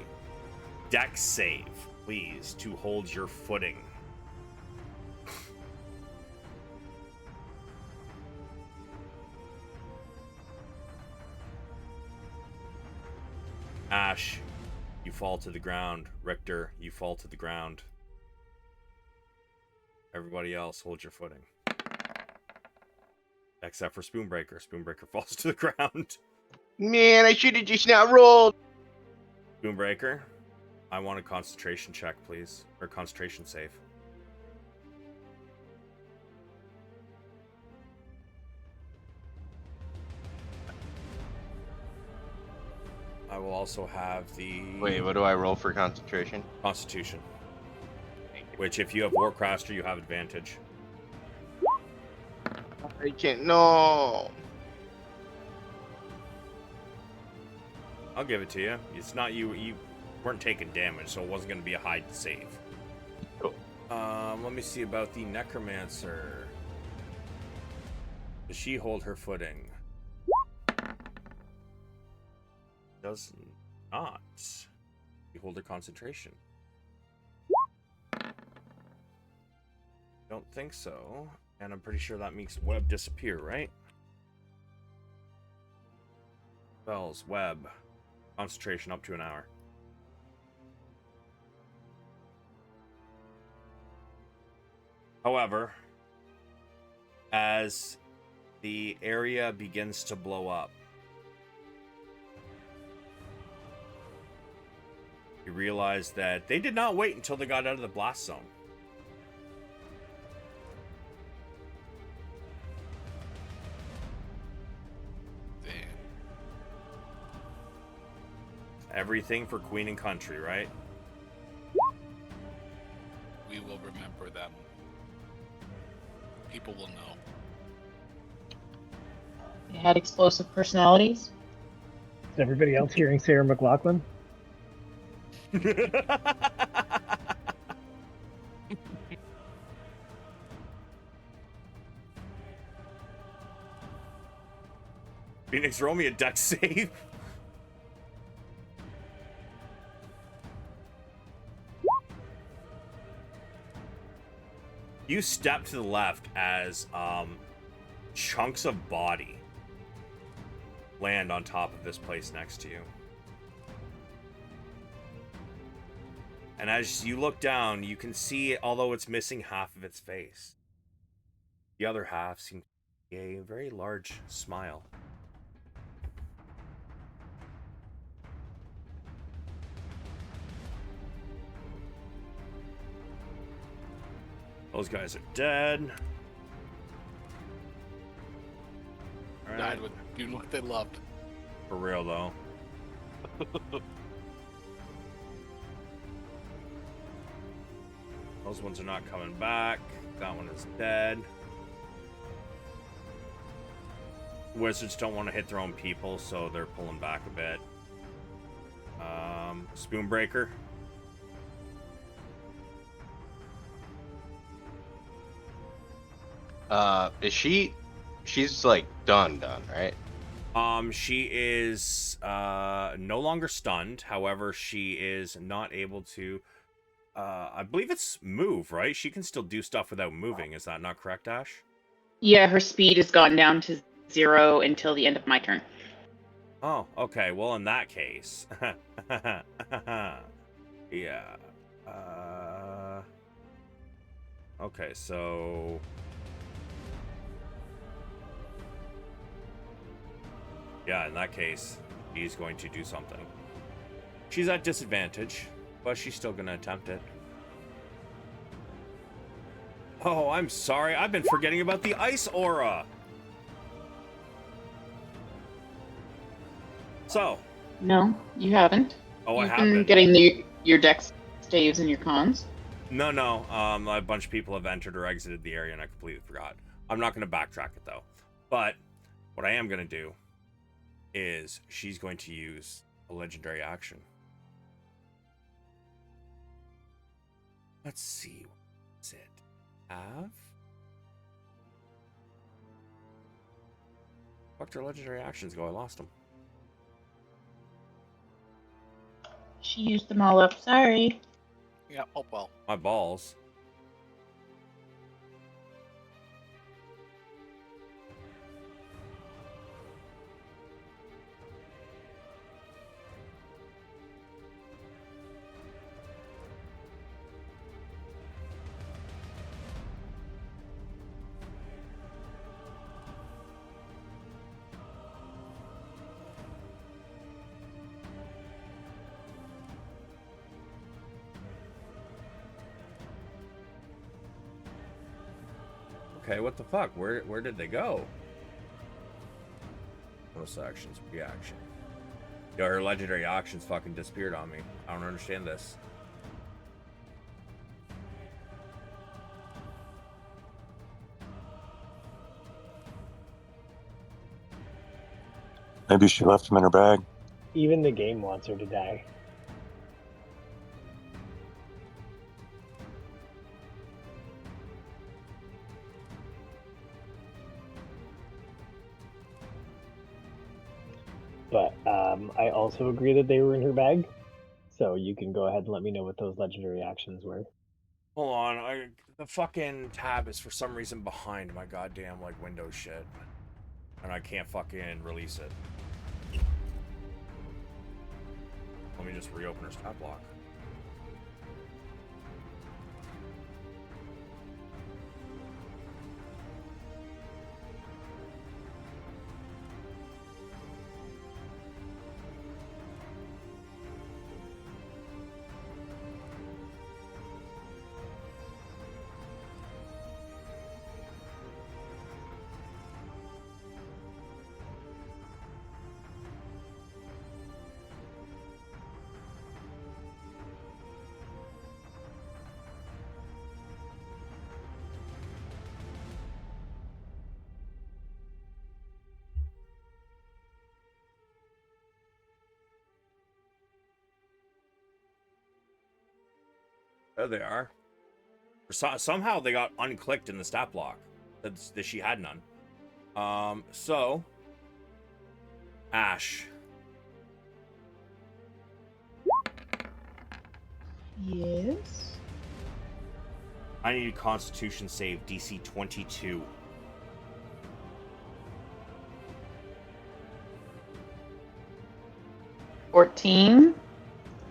dex save, please, to hold your footing. Ash, you fall to the ground. Richter, you fall to the ground. Everybody else, hold your footing. Except for Spoonbreaker. Spoonbreaker falls to the ground. Man, I should have just not rolled. Spoonbreaker, I want a concentration check, please. Or concentration save. I will also have the... Wait, what do I roll for concentration? Constitution. Which, if you have Warcraster, you have advantage. I can't. No. I'll give it to you. It's not you. You weren't taking damage, so it wasn't going to be a high save. Cool. Let me see about the Necromancer. Does she hold her footing? Does not. You hold her concentration. Don't think so. And I'm pretty sure that makes web disappear, right? Spells, web, concentration up to an hour. However, as the area begins to blow up, you realize that they did not wait until they got out of the blast zone. Everything for Queen and Country, right? We will remember them. People will know. They had explosive personalities. Is everybody else hearing Sarah McLachlan? Pheonix, roll me a dex save. You step to the left as chunks of body land on top of this place next to you. And as you look down, you can see, although it's missing half of its face, the other half seems to be a very large smile. Those guys are dead. All Died right. with doing what they loved. For real, though. Those ones are not coming back. That one is dead. Wizards don't want to hit their own people, so they're pulling back a bit. Spoonbreaker. Is she's like done, right? She is no longer stunned. However, she is not able to. I believe it's move, right? She can still do stuff without moving. Is that not correct, Ash? Yeah, her speed has gone down to 0 until the end of my turn. Oh, okay. Well, in that case, yeah. Okay, so. Yeah, in that case, he's going to do something. She's at disadvantage, but she's still going to attempt it. Oh, I'm sorry. I've been forgetting about the ice aura. So. No, you haven't. Oh, I You've have been been. getting your dex saves and your cons. No. A bunch of people have entered or exited the area, and I completely forgot. I'm not going to backtrack it, though. But what I am going to do is she's going to use a legendary action. Let's see. What's it have? Fucked her legendary actions go. I lost them. She used them all up. Sorry. Yeah, oh well. My balls. Okay, what the fuck? Where did they go? Bonus actions, reaction. Yo, her legendary actions fucking disappeared on me. I don't understand this. Maybe she left them in her bag. Even the game wants her to die. But I also agree that they were in her bag. So you can go ahead and let me know what those legendary actions were. Hold on, the fucking tab is for some reason behind my goddamn like Windows shit, and I can't fucking release it. Let me just reopen her stat block. There they are. Somehow they got unclicked in the stat block. That she had none. So Ash. Yes. I need a Constitution save DC 22. $14.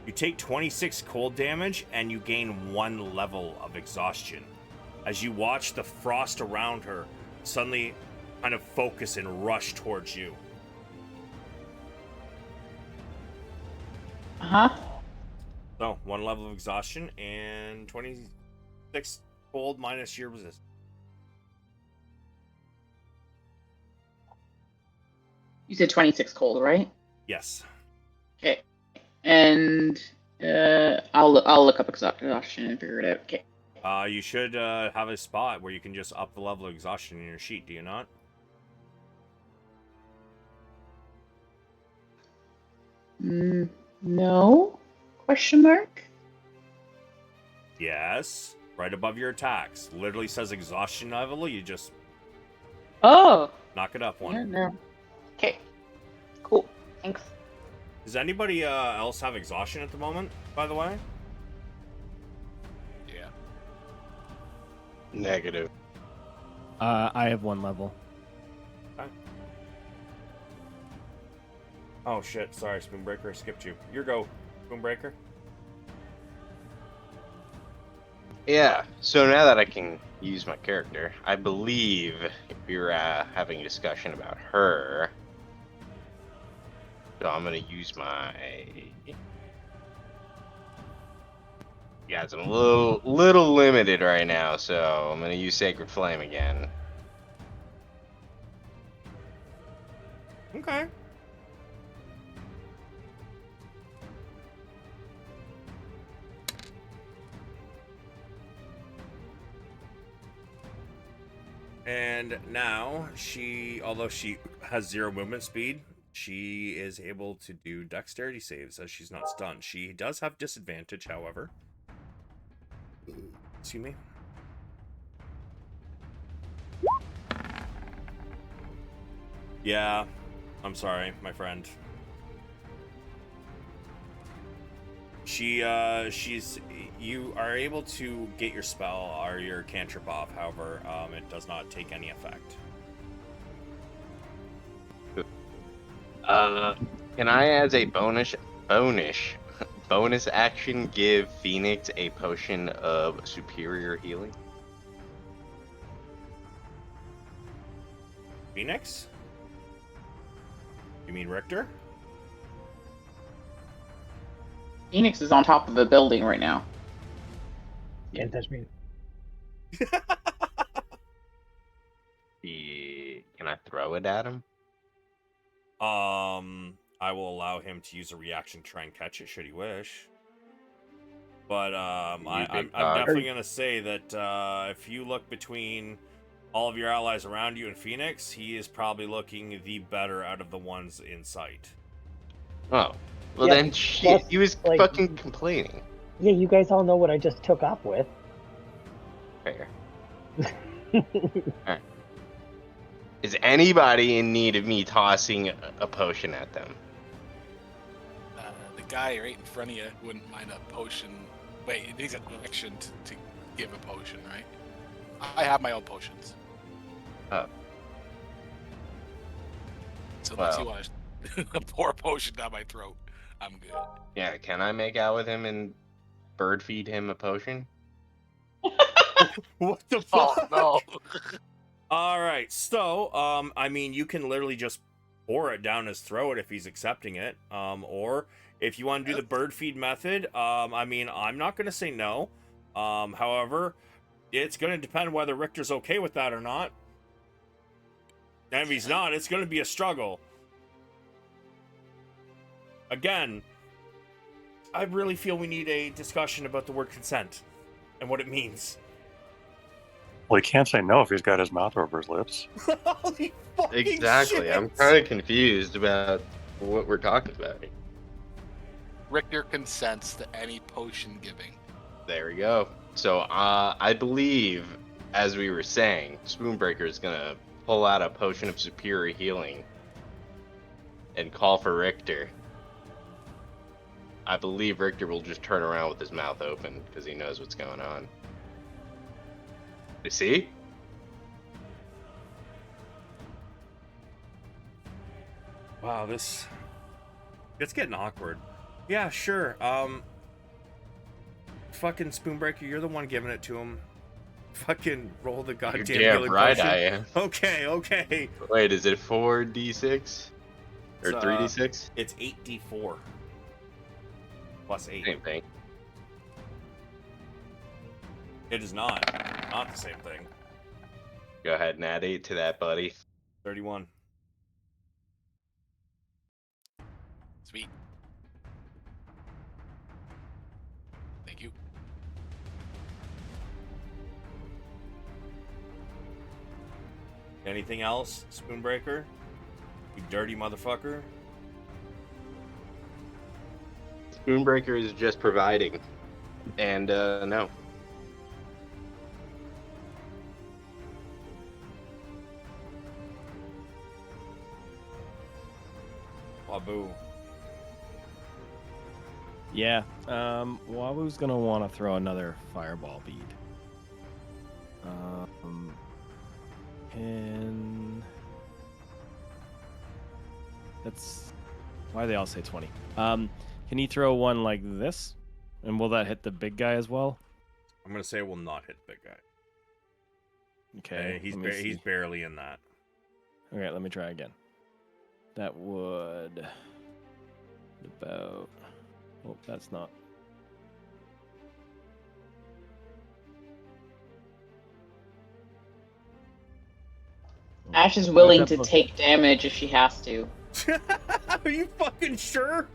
You take 26 cold damage and you gain 1 level of exhaustion. As you watch the frost around her suddenly kind of focus and rush towards you. Uh-huh. So, 1 level of exhaustion and 26 cold minus your resistance. You said 26 cold, right? Yes. Okay. And I'll look up exhaustion and figure it out. Okay. You should have a spot where you can just up the level of exhaustion in your sheet, do you not? No? Question mark? Yes. Right above your attacks. Literally says exhaustion level, you just Oh. knock it up one. Yeah, no. Okay. Thanks. Does anybody else have exhaustion at the moment, by the way? Yeah. Negative. I have 1 level. Oh shit, sorry, Spoonbreaker, I skipped you. Your go, Spoonbreaker. Yeah, so now that I can use my character, I believe we were having a discussion about her. So I'm gonna use my... Guys, I'm a little limited right now, so I'm gonna use Sacred Flame again. Okay. And now although she has 0 movement speed, she is able to do dexterity saves as she's not stunned. She does have disadvantage, however. Excuse me. Yeah, I'm sorry, my friend. You are able to get your spell or your cantrip off, however, it does not take any effect. Can I, as a bonus action, give Pheonix a potion of superior healing? Pheonix? You mean Richter? Pheonix is on top of the building right now. Can't touch me. Can I throw it at him? I will allow him to use a reaction to try and catch it, should he wish. But I'm definitely gonna say that if you look between all of your allies around you and Pheonix, he is probably looking the better out of the ones in sight. Oh, well Yeah, then shit, plus, he was like- fucking complaining. Yeah, you guys all know what I just took off with. Fair. Alright. Is anybody in need of me tossing a potion at them? The guy right in front of you wouldn't mind a potion. Wait, it needs an action to give a potion, right? I have my own potions. Oh. So unless you Well. want to pour a potion down my throat, I'm good. Yeah, can I make out with him and bird feed him a potion? What the Oh fuck? no! All right, so I mean, you can literally just pour it down his throat if he's accepting it, or if you want to do the bird feed method, I mean, I'm not gonna say no. However, it's gonna depend whether Richter's okay with that or not. And if he's not, it's gonna be a struggle. Again, I really feel we need a discussion about the word consent and what it means. Well, he can't say no if he's got his mouth over his lips. Holy fucking Exactly. shit. I'm kind of confused about what we're talking about. Richter consents to any potion giving. There we go. So I believe, as we were saying, Spoonbreaker is gonna pull out a potion of superior healing and call for Richter. I believe Richter will just turn around with his mouth open because he knows what's going on. You see? Wow, it's getting awkward. Yeah, sure. Fucking Spoonbreaker, you're the one giving it to him. Fucking roll the goddamn You're damn healing right potion. I am. Okay. Wait, is it 4d6? Or It's, 3d6? It's 8d4 plus 8. Same thing. It is not the same thing. Go ahead and add 8 to that, buddy. 31. Sweet. Thank you. Anything else, Spoonbreaker? You dirty motherfucker. Spoonbreaker is just providing. And, no. Wabu. Yeah. Wabu's gonna want to throw another fireball bead. And that's why they all say 20. Can he throw one like this? And will that hit the big guy as well? I'm gonna say it will not hit the big guy. Okay. He's barely in that. Okay, let me try again. That would about. Oh, that's not. Ash is willing What's to up, take damage if she has to. Are you fucking sure?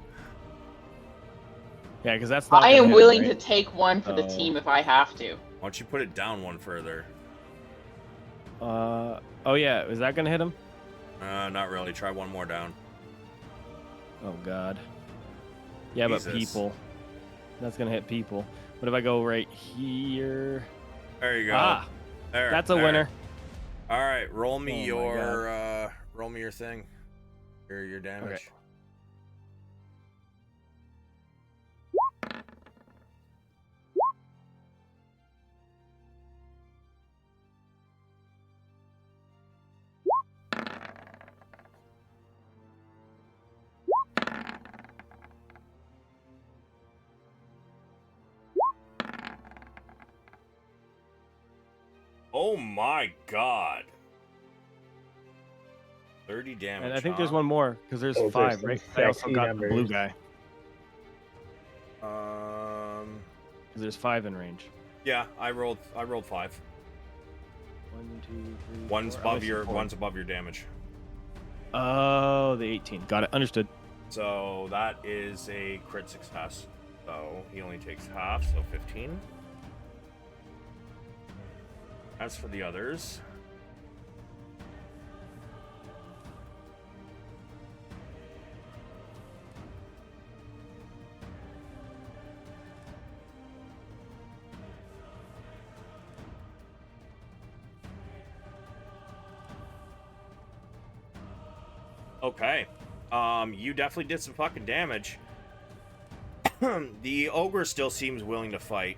Yeah, because that's not. I gonna am hit willing him, to right? take one for the Oh. team if I have to. Why don't you put it down one further? Oh yeah, is that gonna hit him? Not really. Try one more down. Oh god. Yeah, Jesus. but people. That's gonna hit people. What if I go right here? There you go. Ah, there, that's a there. winner. All right, roll me Oh my your thing. Your damage. Okay. Oh my god. 30 damage. And I think there's huh? one more because there's Those are 5, some right? I also sexy got the blue numbers. guy Um. because there's 5 in range. Yeah, I rolled 5. 1, 2, 3. One's 4. above your damage. Oh, the 18. Got it. Understood. So that is a crit success. So he only takes half, so 15. As for the others, okay. You definitely did some fucking damage. The ogre still seems willing to fight.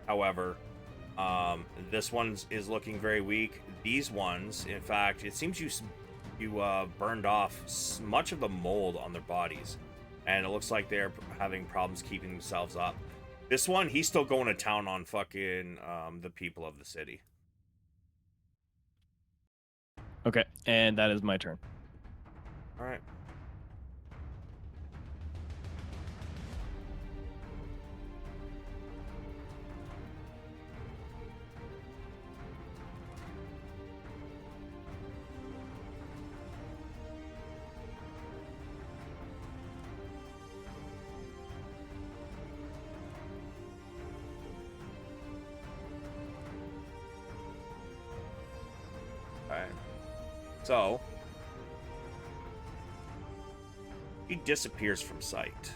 However, this one is looking very weak. These ones, in fact, it seems you burned off much of the mold on their bodies, and it looks like they're having problems keeping themselves up. This one, he's still going to town on fucking the people of the city. Okay, and that is my turn. All right. Alright. So, he disappears from sight.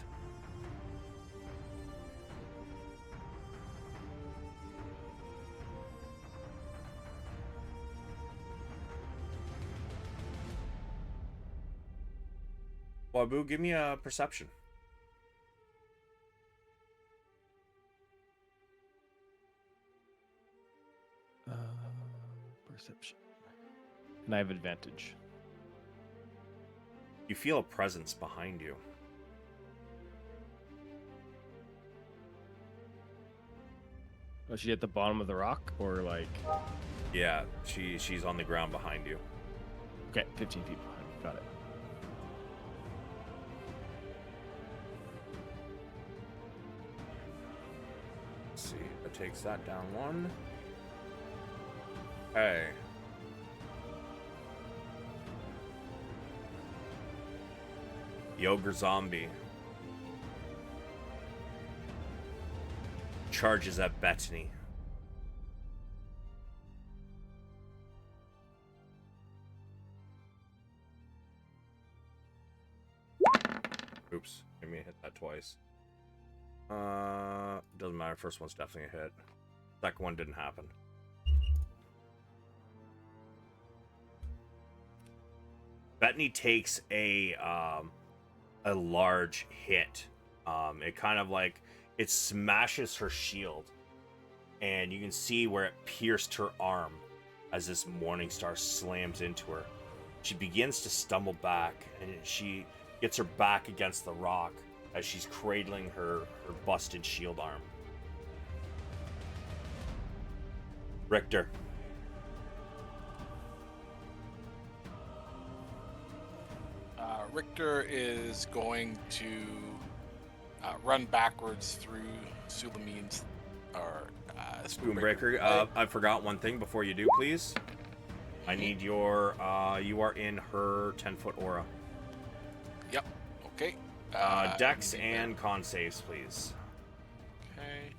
Wabu, give me a perception. Perception. And I have advantage. You feel a presence behind you. Was she at the bottom of the rock or like? Yeah, she's on the ground behind you. Okay, 15 feet behind. Got it. Let's see, that takes that down one. Hey. The ogre zombie charges at Bethany. Oops, let me hit that twice. Doesn't matter. First one's definitely a hit. Second one didn't happen. Bethany takes a a large hit. It kind of like it smashes her shield, and you can see where it pierced her arm as this morning star slams into her. She begins to stumble back, and she gets her back against the rock as she's cradling her busted shield arm. Richter. Richter is going to run backwards through Sulameen's or Spoonbreaker. I forgot one thing before you do, please. I need your. You are in her 10-foot aura. Yep. Okay. Dex and con saves, please. Okay.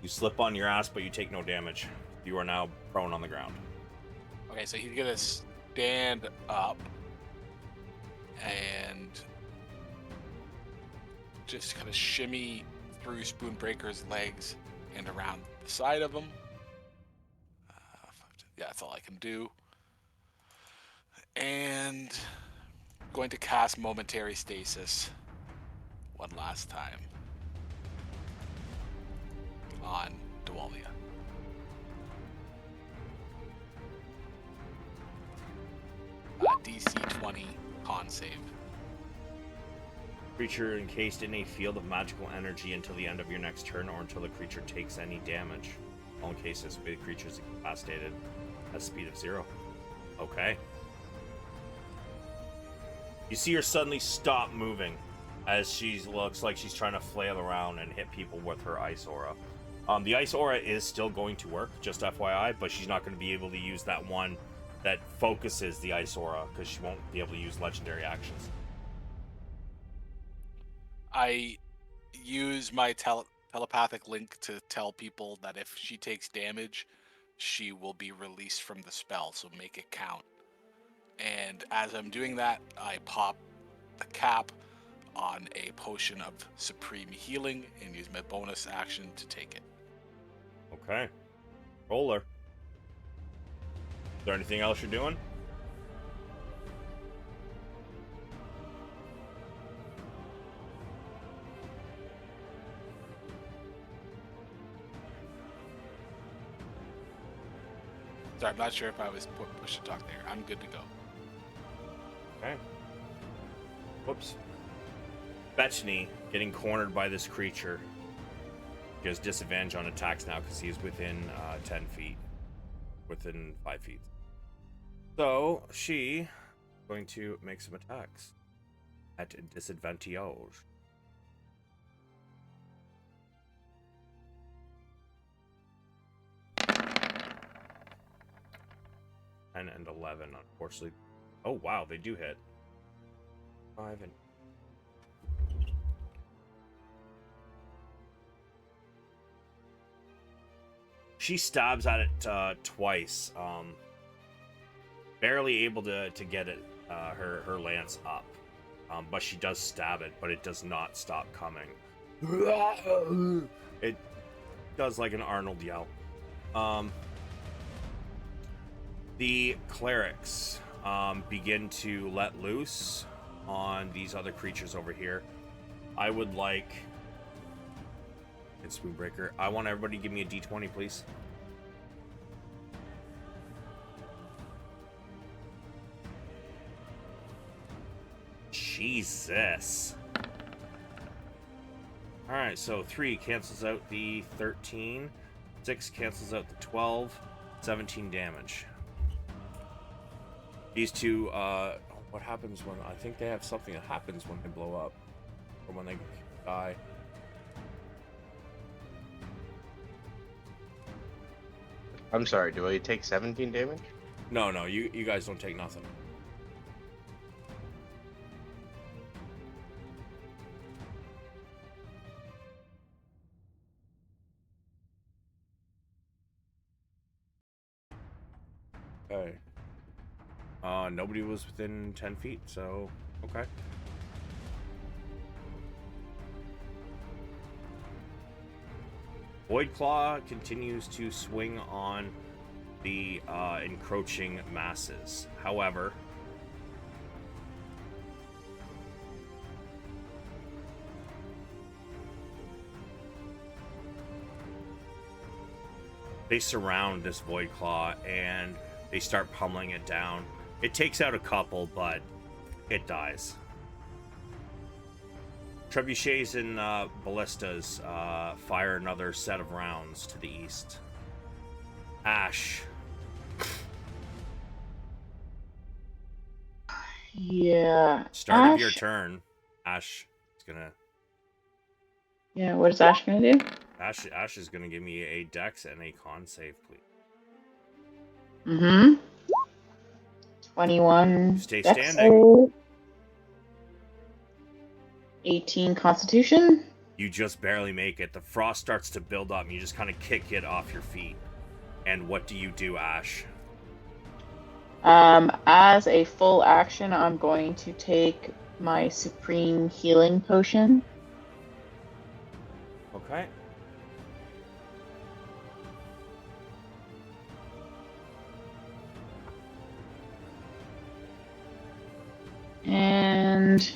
You slip on your ass, but you take no damage. You are now prone on the ground. Okay, so he's gonna stand up and just kind of shimmy through Spoonbreaker's legs and around the side of him. Yeah, that's all I can do. And going to cast Momentary Stasis one last time on Dwalia. DC 20 con save. Creature encased in a field of magical energy until the end of your next turn or until the creature takes any damage. All cases, the creature is incapacitated at speed of 0. Okay. You see her suddenly stop moving as she looks like she's trying to flail around and hit people with her ice aura. The ice aura is still going to work, just FYI, but she's not going to be able to use that one that focuses the ice aura because she won't be able to use legendary actions. I use my telepathic link to tell people that if she takes damage, she will be released from the spell, so make it count. And as I'm doing that, I pop the cap on a potion of supreme healing and use my bonus action to take it. Okay. Roller. Is there anything else you're doing? Sorry, I'm not sure if I was push to talk there. I'm good to go. Okay. Whoops. Bethany getting cornered by this creature. He has disadvantage on attacks now because he's within 10 feet. Within 5 feet. So, she going to make some attacks at disadvantage. 10 and 11, unfortunately. Oh, wow, they do hit. 5 and... She stabs at it twice, barely able to get it, her lance up, but she does stab it, but it does not stop coming. It does like an Arnold yell. The clerics begin to let loose on these other creatures over here. I would like... It's Spoonbreaker. I want everybody to give me a d20, please. Jesus. Alright, so 3 cancels out the 13. 6 cancels out the 12. 17 damage. These two, what happens when... I think they have something that happens when they blow up. Or when they die. I'm sorry, do I take 17 damage? No, you guys don't take nothing. Okay. Nobody was within 10 feet, so okay. Void Claw continues to swing on the encroaching masses. However, they surround this Void Claw and they start pummeling it down. It takes out a couple, but it dies. Trebuchets and ballistas fire another set of rounds to the east. Ash. Yeah. Start of your Ash- turn. Ash is gonna. Yeah, what is Ash gonna do? Ash is gonna give me a Dex and a Con save, please. Mm-hmm. 21. Stay Dex standing. save. 18 Constitution. You just barely make it. The frost starts to build up, and you just kind of kick it off your feet. And what do you do, Ash? As a full action, I'm going to take my Supreme Healing Potion. Okay. And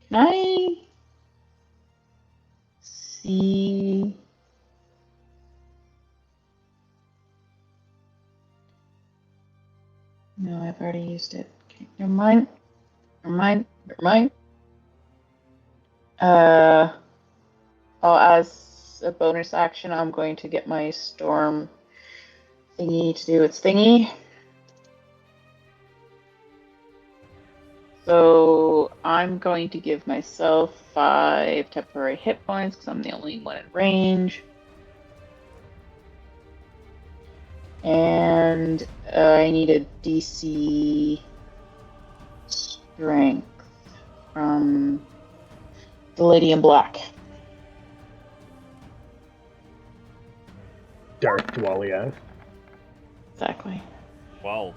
can I see? No, I've already used it. Okay, never mind. As a bonus action, I'm going to get my storm thingy to do its thingy. So I'm going to give myself 5 temporary hit points because I'm the only one in range. And I need a DC strength from the lady in black. Darth Dwalia. Exactly. 12.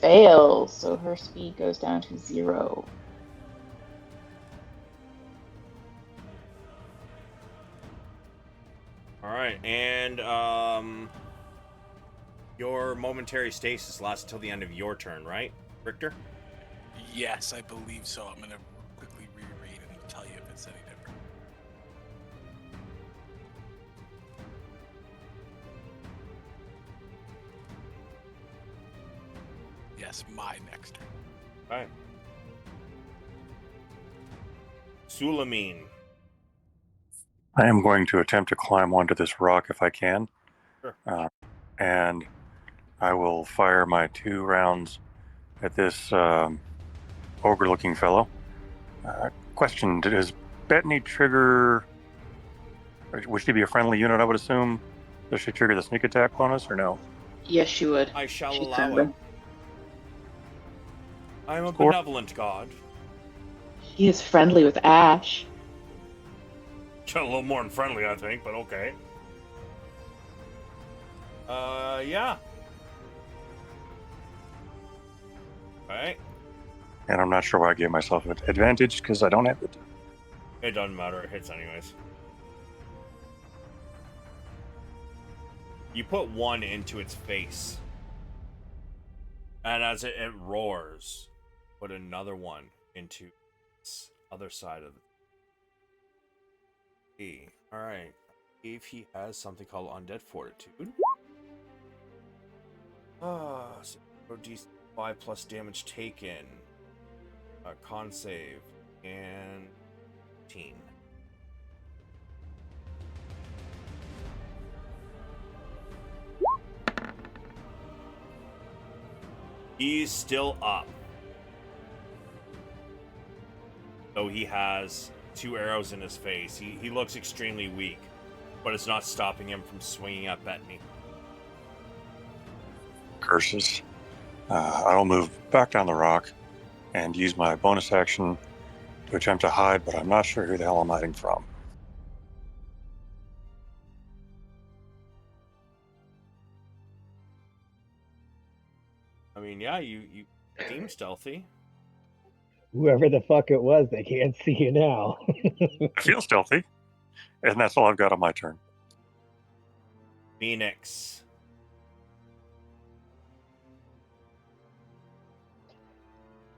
Fails, so her speed goes down to 0. All right, and your momentary stasis lasts until the end of your turn, right, Richter? Yes, I believe so. I'm gonna quickly reread and tell you if it's any different. Yes, my next turn. All right. Sulameen. I am going to attempt to climb onto this rock if I can. Sure. And I will fire my 2 rounds at this ogre-looking fellow. Question, does Bettany trigger... Would she be a friendly unit, I would assume? Does she trigger the sneak attack bonus, or no? Yes, she would. I shall She's allow friendly. it. I am a Score. benevolent god. He is friendly with Ash. A little more than friendly, I think, but okay. Yeah. Alright. And I'm not sure why I gave myself an advantage, because I don't have it. It doesn't matter, it hits anyways. You put 1 into its face. And as it roars, put another 1 into its other side of the... Alright. If he has something called Undead Fortitude. So D5 plus damage taken. Con save. And 18. He's still up. Though he has 2 arrows in his face. He looks extremely weak, but it's not stopping him from swinging at Bettany. Curses. I'll move back down the rock and use my bonus action to attempt to hide, but I'm not sure who the hell I'm hiding from. mean, yeah, you seem stealthy. Whoever the fuck it was, they can't see you now. I feel stealthy, and that's all I've got on my turn. Pheonix.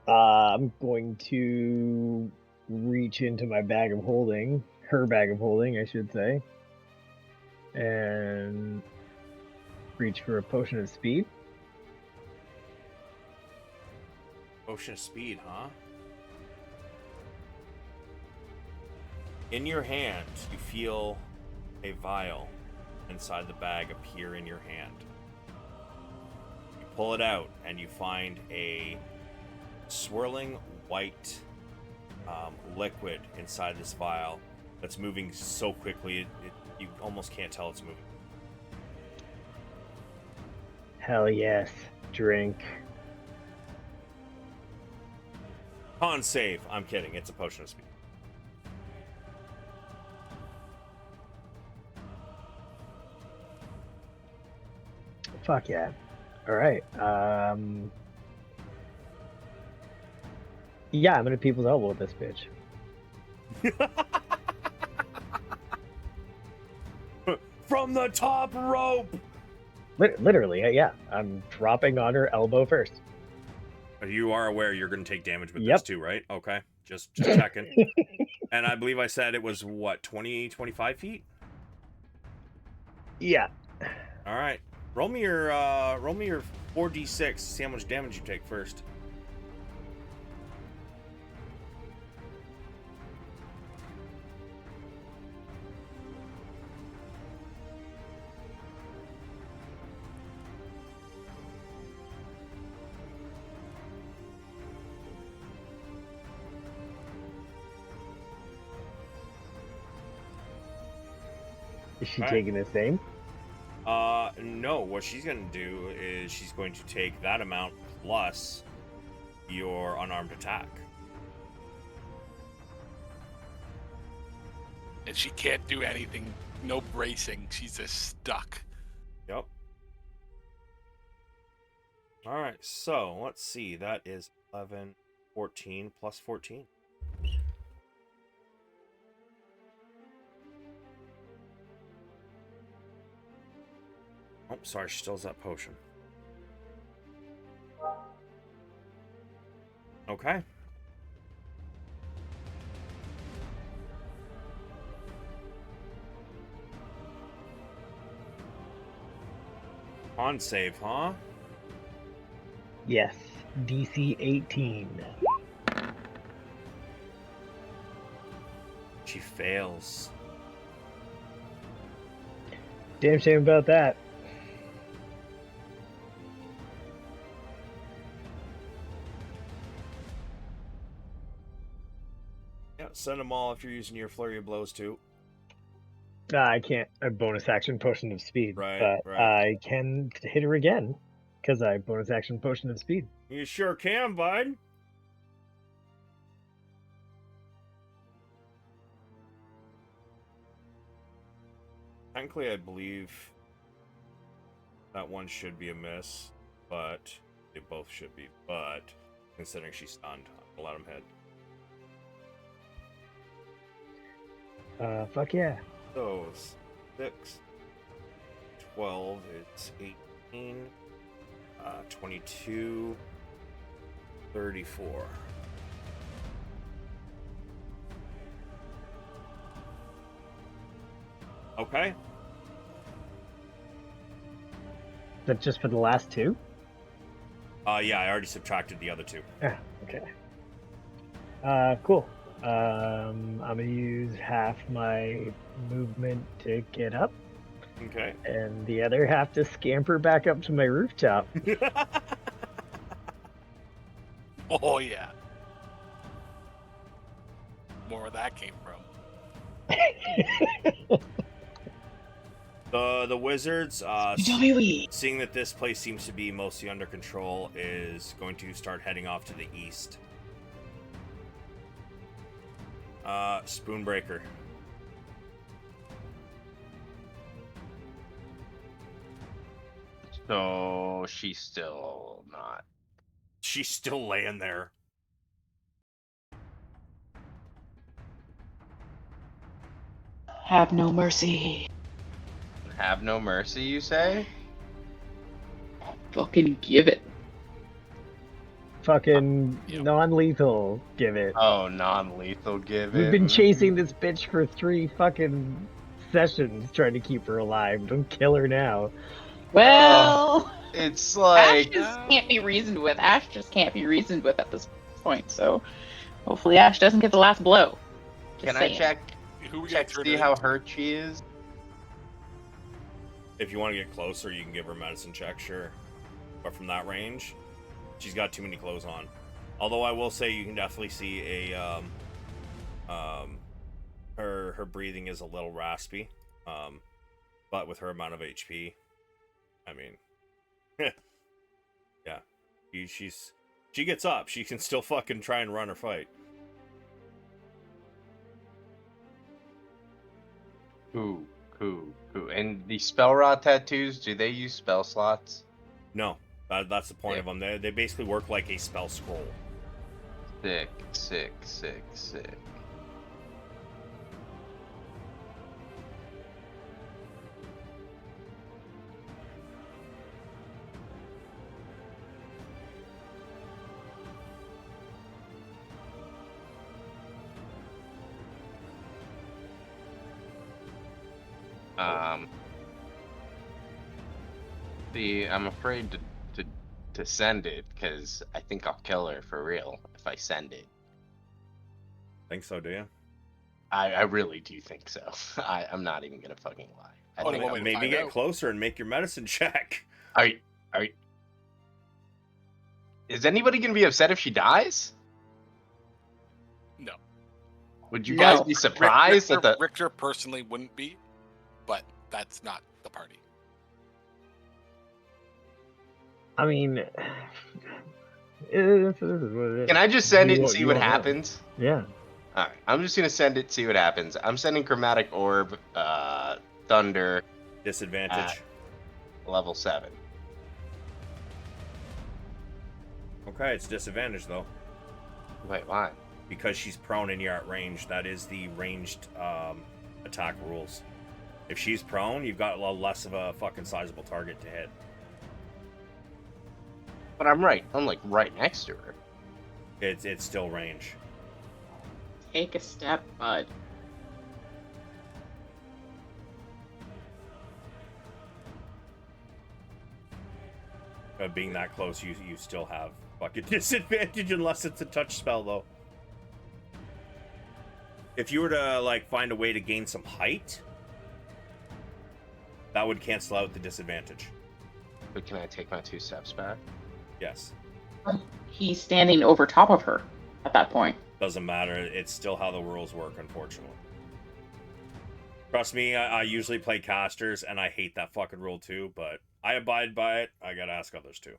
I'm going to reach into my bag of holding, her bag of holding, I should say, and reach for a potion of speed. Potion of speed, huh? In your hand, you feel a vial inside the bag appear in your hand. You pull it out, and you find a swirling white liquid inside this vial that's moving so quickly you almost can't tell it's moving. Hell yes, drink. Con save. I'm kidding. It's a potion of speed. Fuck yeah. Alright. Yeah, I'm gonna people's elbow with this bitch. From the top rope! Literally, yeah. I'm dropping on her elbow first. You are aware you're going to take damage with Yep. this too, right? Okay. Just checking. And I believe I said it was, what, 20, 25 feet? Yeah. All right. Roll me your 4d6. See how much damage you take first. Is she Alright. taking the same? No. What she's going to do is she's going to take that amount plus your unarmed attack. And she can't do anything. No bracing. She's just stuck. Yep. All right. So let's see. That is 11, 14 plus 14. Oh, sorry, she still has that potion. Okay. On save, huh? Yes. DC 18. She fails. Damn shame about that. Yeah, send them all if you're using your flurry of blows too. I can't. A bonus action potion of speed. Right, But right. I can hit her again because I bonus action potion of speed. You sure can, bud. Technically, I believe that one should be a miss, but they both should be. But considering she's stunned, I'll let him hit. Fuck yeah. So 6, 12, it's 18, 22, 34. Okay. That's just for the last two? Yeah, I already subtracted the other two. Yeah, okay. Cool. I'm gonna use half my movement to get up, Okay. and the other half to scamper back up to my rooftop. Oh, yeah. More where that came from. The wizards, WWE. seeing that this place seems to be mostly under control, is going to start heading off to the east. Spoonbreaker. So she's still not She's still laying there. Have no mercy. Have no mercy, you say? Fucking give it. Fucking Yep. non-lethal, give it. Oh, non-lethal give it. We've been chasing this bitch for 3 fucking sessions trying to keep her alive. Don't kill her now. Well, It's Ash like... just can't be reasoned with. Ash just can't be reasoned with at this point. So hopefully Ash doesn't get the last blow. Just Can saying. I check Who we check got see how hurt she is? If you want to get closer, you can give her a medicine check, sure. But from that range, she's got too many clothes on. Although I will say you can definitely see a her breathing is a little raspy. But with her amount of HP, I mean, yeah, she gets up. She can still fucking try and run or fight. Cool. And the spell rot tattoos, do they use spell slots? No, that's the point of them. They basically work like a spell scroll. Sick. See, I'm afraid to send it because I think I'll kill her for real if I send it. Think so, do you? I really do think so. I'm not even gonna fucking lie. I Oh, think well, I'm- Maybe find get out. closer and make your medicine check. Are is anybody gonna be upset if she dies? No. Would you No. guys be surprised Richter, that the Richter personally wouldn't be, but that's not the party. I mean, this is what it is. Can I just send You it and won't- see you what won't know. happens? Yeah. Alright, I'm just gonna send it, see what happens. I'm sending Chromatic Orb, Thunder, Disadvantage. level 7. Okay, it's disadvantage though. Wait, why? Because she's prone and you're at range. That is the ranged attack rules. If she's prone, you've got a little less of a fucking sizable target to hit. But I'm like right next to her. It's still range. Take a step, bud. Being that close, you still have fucking disadvantage unless it's a touch spell, though. If you were to like find a way to gain some height, that would cancel out the disadvantage. But can I take my 2 steps back? Yes. He's standing over top of her at that point. Doesn't matter. It's still how the rules work, unfortunately. Trust me, I usually play casters, and I hate that fucking rule too, but I abide by it. I gotta ask others too.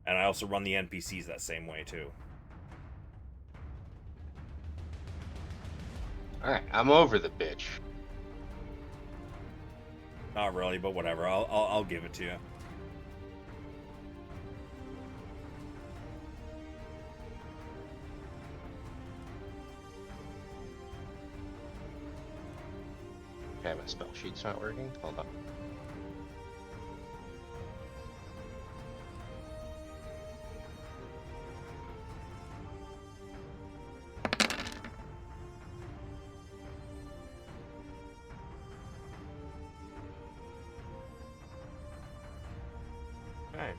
And I also run the NPCs that same way too. Alright, I'm over the bitch. Not really, but whatever. I'll give it to you. Okay, my spell sheet's not working. Hold on. Okay.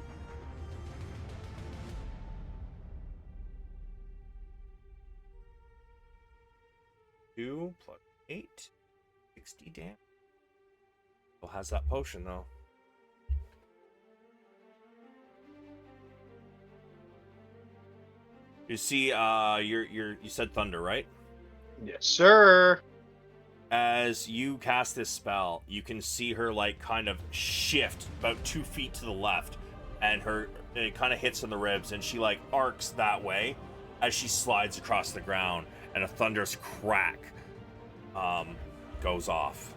Two plus 8, 60 damage. Still has that potion though. You see, you said thunder, right? Yes, sir. As you cast this spell, you can see her like kind of shift about 2 feet to the left, and it kind of hits in the ribs, and she like arcs that way as she slides across the ground, and a thunderous crack goes off.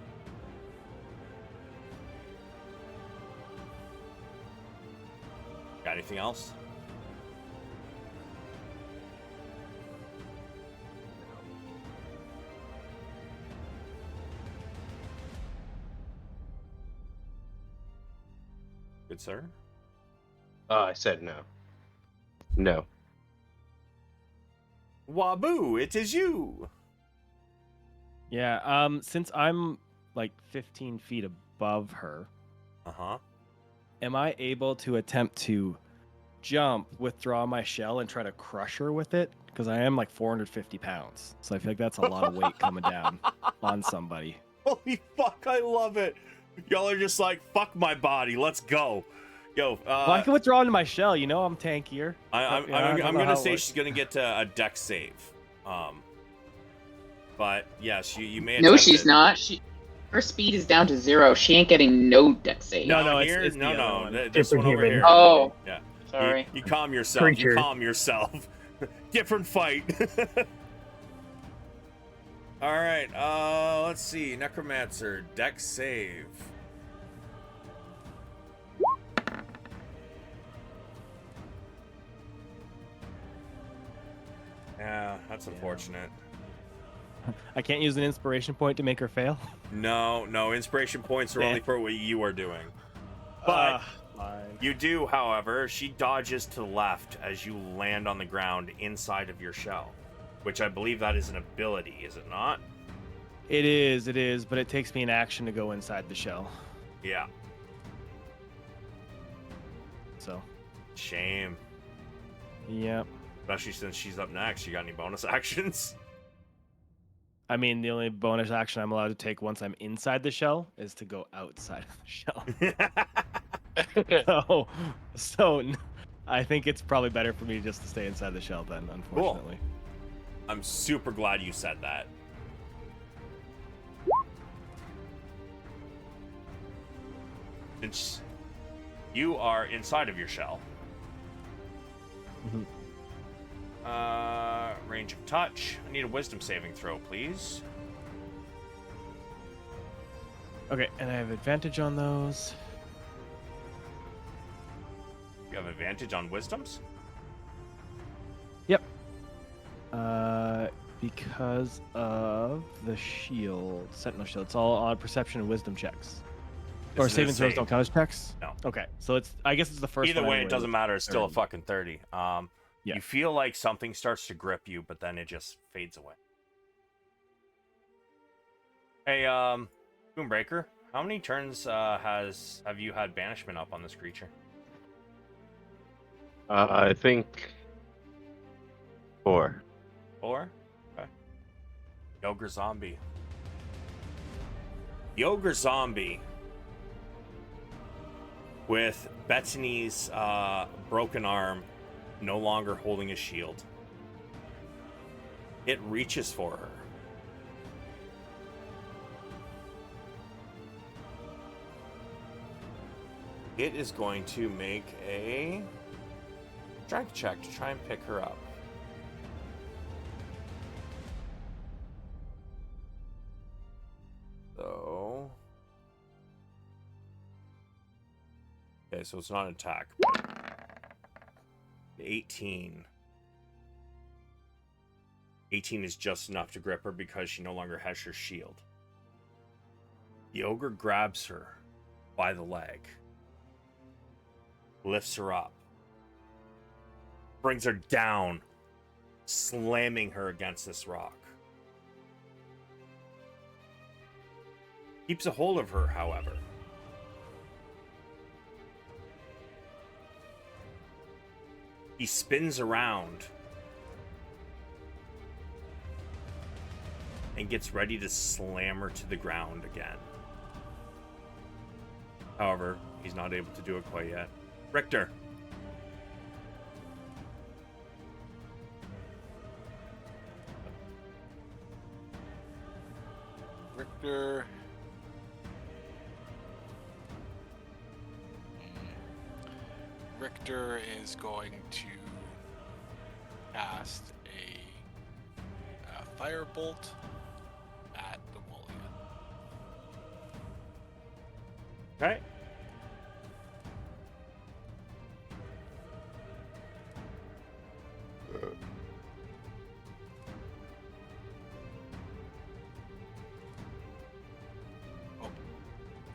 Got anything else? good sir? I said no. No. Wabu, it is you. Yeah. Since I'm like 15 feet above her, Uh-huh. am I able to attempt to jump, withdraw my shell, and try to crush her with it? Because I am like 450 pounds, so I feel like that's a lot of weight coming down on somebody. Holy fuck, I love it. Y'all are just like, fuck my body, let's go. Yo, Well, I can withdraw into my shell. You know, I'm tankier. I'm gonna say she's gonna get to a dex save. But yes, you may. No, attempt she's it. not. Her speed is down to 0. She ain't getting no dex save. No, Down it's- here? it's the other no. one. This one over Superhuman. here. Oh, Yeah. sorry. You calm yourself. Creature. You calm yourself. Different fight. All right. Let's see. Necromancer, dex save. Yeah, that's unfortunate. I can't use an inspiration point to make her fail. No, inspiration points are Yeah. only for what you are doing. But Fine. you do, however, she dodges to the left as you land on the ground inside of your shell, which I believe that is an ability, is it not? It is, but it takes me an action to go inside the shell. Yeah. So, Shame. yep. Especially since she's up next. You got any bonus actions? I mean, the only bonus action I'm allowed to take once I'm inside the shell is to go outside of the shell. so I think it's probably better for me just to stay inside the shell then, unfortunately. I'm super glad you said that. Since you are inside of your shell. Mhm. Range of touch. I need a wisdom saving throw, please. Okay, and I have advantage on those. You have advantage on wisdoms? Yep. Because of the shield, sentinel shield. It's all on perception and wisdom checks. This Or is a saving throws save. don't count as checks? No. Okay, so I guess it's the first Either one way, it anyway, doesn't which matter. is It's still a 30. fucking 30. Yeah. You feel like something starts to grip you, but then it just fades away. Hey, Spoonbreaker, how many turns have you had banishment up on this creature? I think 4. 4? Okay. Ogre Zombie. The Ogre Zombie, with Bethany's broken arm no longer holding a shield, it reaches for her. It is going to make a strength check to try and pick her up. So, okay, so it's not an attack. But 18. 18 is just enough to grip her because she no longer has her shield. The ogre grabs her by the leg, lifts her up, brings her down, slamming her against this rock. Keeps a hold of her, however. He spins around and gets ready to slam her to the ground again. However, he's not able to do it quite yet. Richter. Richter. Richter is going to cast a firebolt at the Julian. Okay.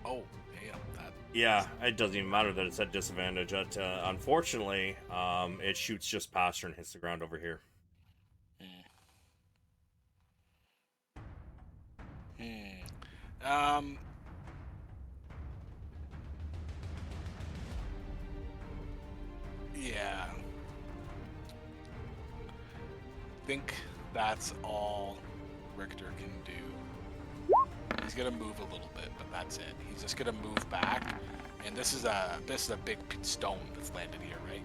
Oh, damn, that Yeah, it doesn't even matter that it's at disadvantage. Unfortunately, it shoots just past her and hits the ground over here. Yeah. I think that's all Richter can do. He's gonna move a little bit, but that's it. He's just gonna move back, and this is a big stone that's landed here, right?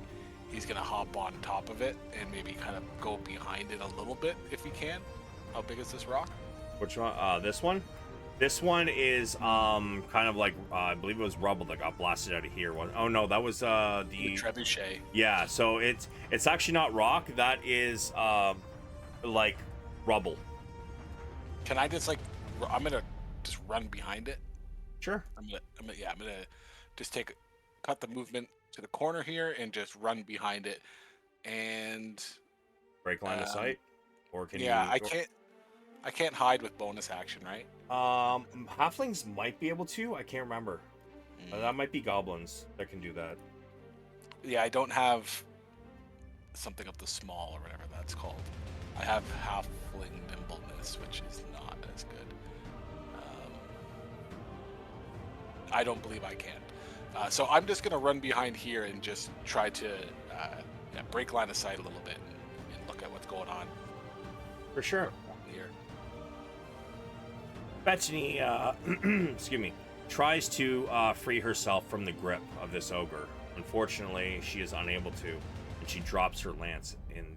He's gonna hop on top of it and maybe kind of go behind it a little bit if he can. How big is this rock? Which one? This one? This one is kind of like I believe it was rubble that got blasted out of here. Oh no, that was the trebuchet. Yeah, so it's actually not rock. That is like rubble. Can I just I'm gonna just run behind it. Sure. I'm gonna just cut the movement to the corner here and just run behind it and break line of sight. Or can you? Yeah, I can't hide with bonus action, right? Halflings might be able to. I can't remember. That might be goblins that can do that. Yeah, I don't have something of the small or whatever that's called. I have halfling nimbleness, which is not as good. I don't believe I can. So I'm just gonna run behind here and just try to break line of sight a little bit and look at what's going on. For sure. Here. Bethany, excuse me, tries to free herself from the grip of this ogre. Unfortunately, she is unable to, and she drops her lance in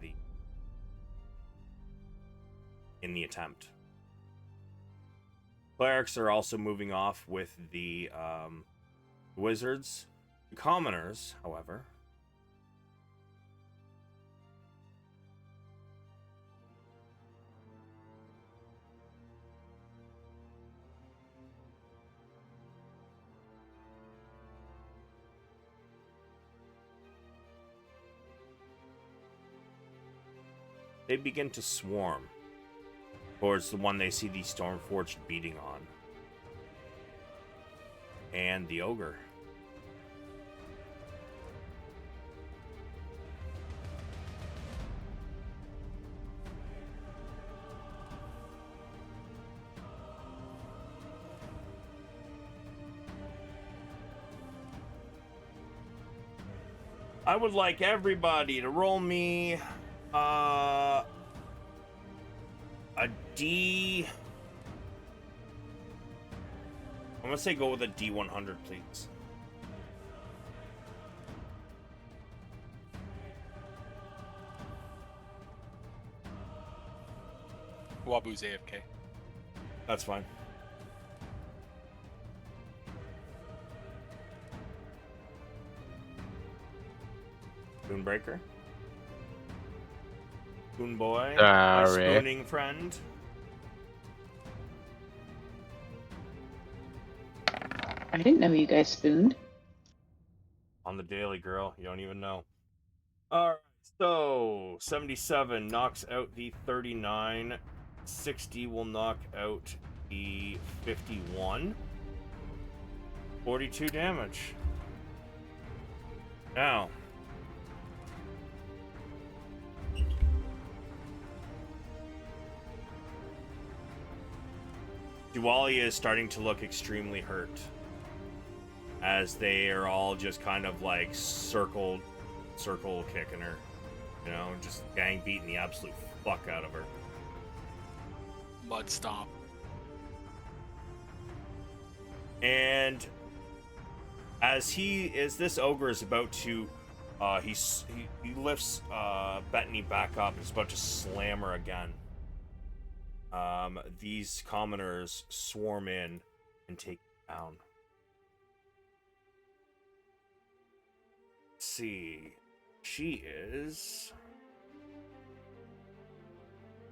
the attempt. Clerics are also moving off with the wizards. The commoners, however, they begin to swarm towards the one they see the Stormforged beating on. And the ogre. I would like everybody to roll me a D. I'm gonna say go with a D100, please. Wabu's AFK. That's fine. Spoonbreaker. Spoon boy. My spooning friend. I didn't know you guys spooned. On the daily, girl. You don't even know. Alright, so 77 knocks out the 39. 60 will knock out the 51. 42 damage. Now. Dualia is starting to look extremely hurt. As they are all just kind of like circle kicking her. You know, just gang beating the absolute fuck out of her. Mud stomp. And as this ogre is about to he lifts Bethany back up and is about to slam her again. These commoners swarm in and take her down. Let's see. She is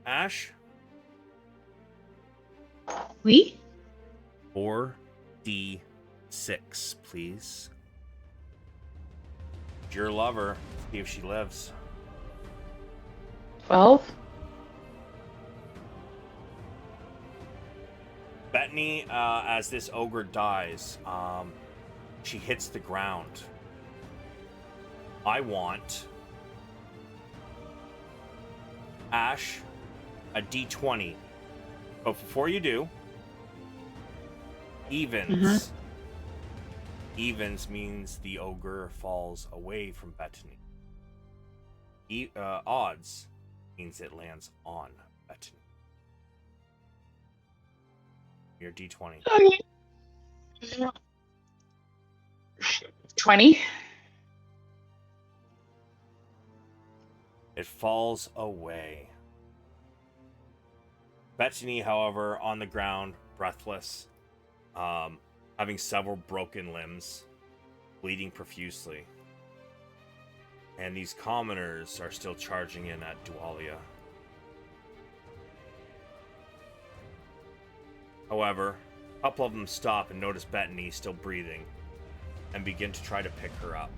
Ash. We? 4d6, please. Your lover. See if she lives. 12? Bethany, as this ogre dies, she hits the ground. I want Ash a D20. But before you do, evens. Evens means the ogre falls away from Bethany. Odds means it lands on Bethany. Your D20. 20. It falls away. Bethany, however, on the ground, breathless, having several broken limbs, bleeding profusely. And these commoners are still charging in at Dualia. However, a couple of them stop and notice Bethany still breathing and begin to try to pick her up.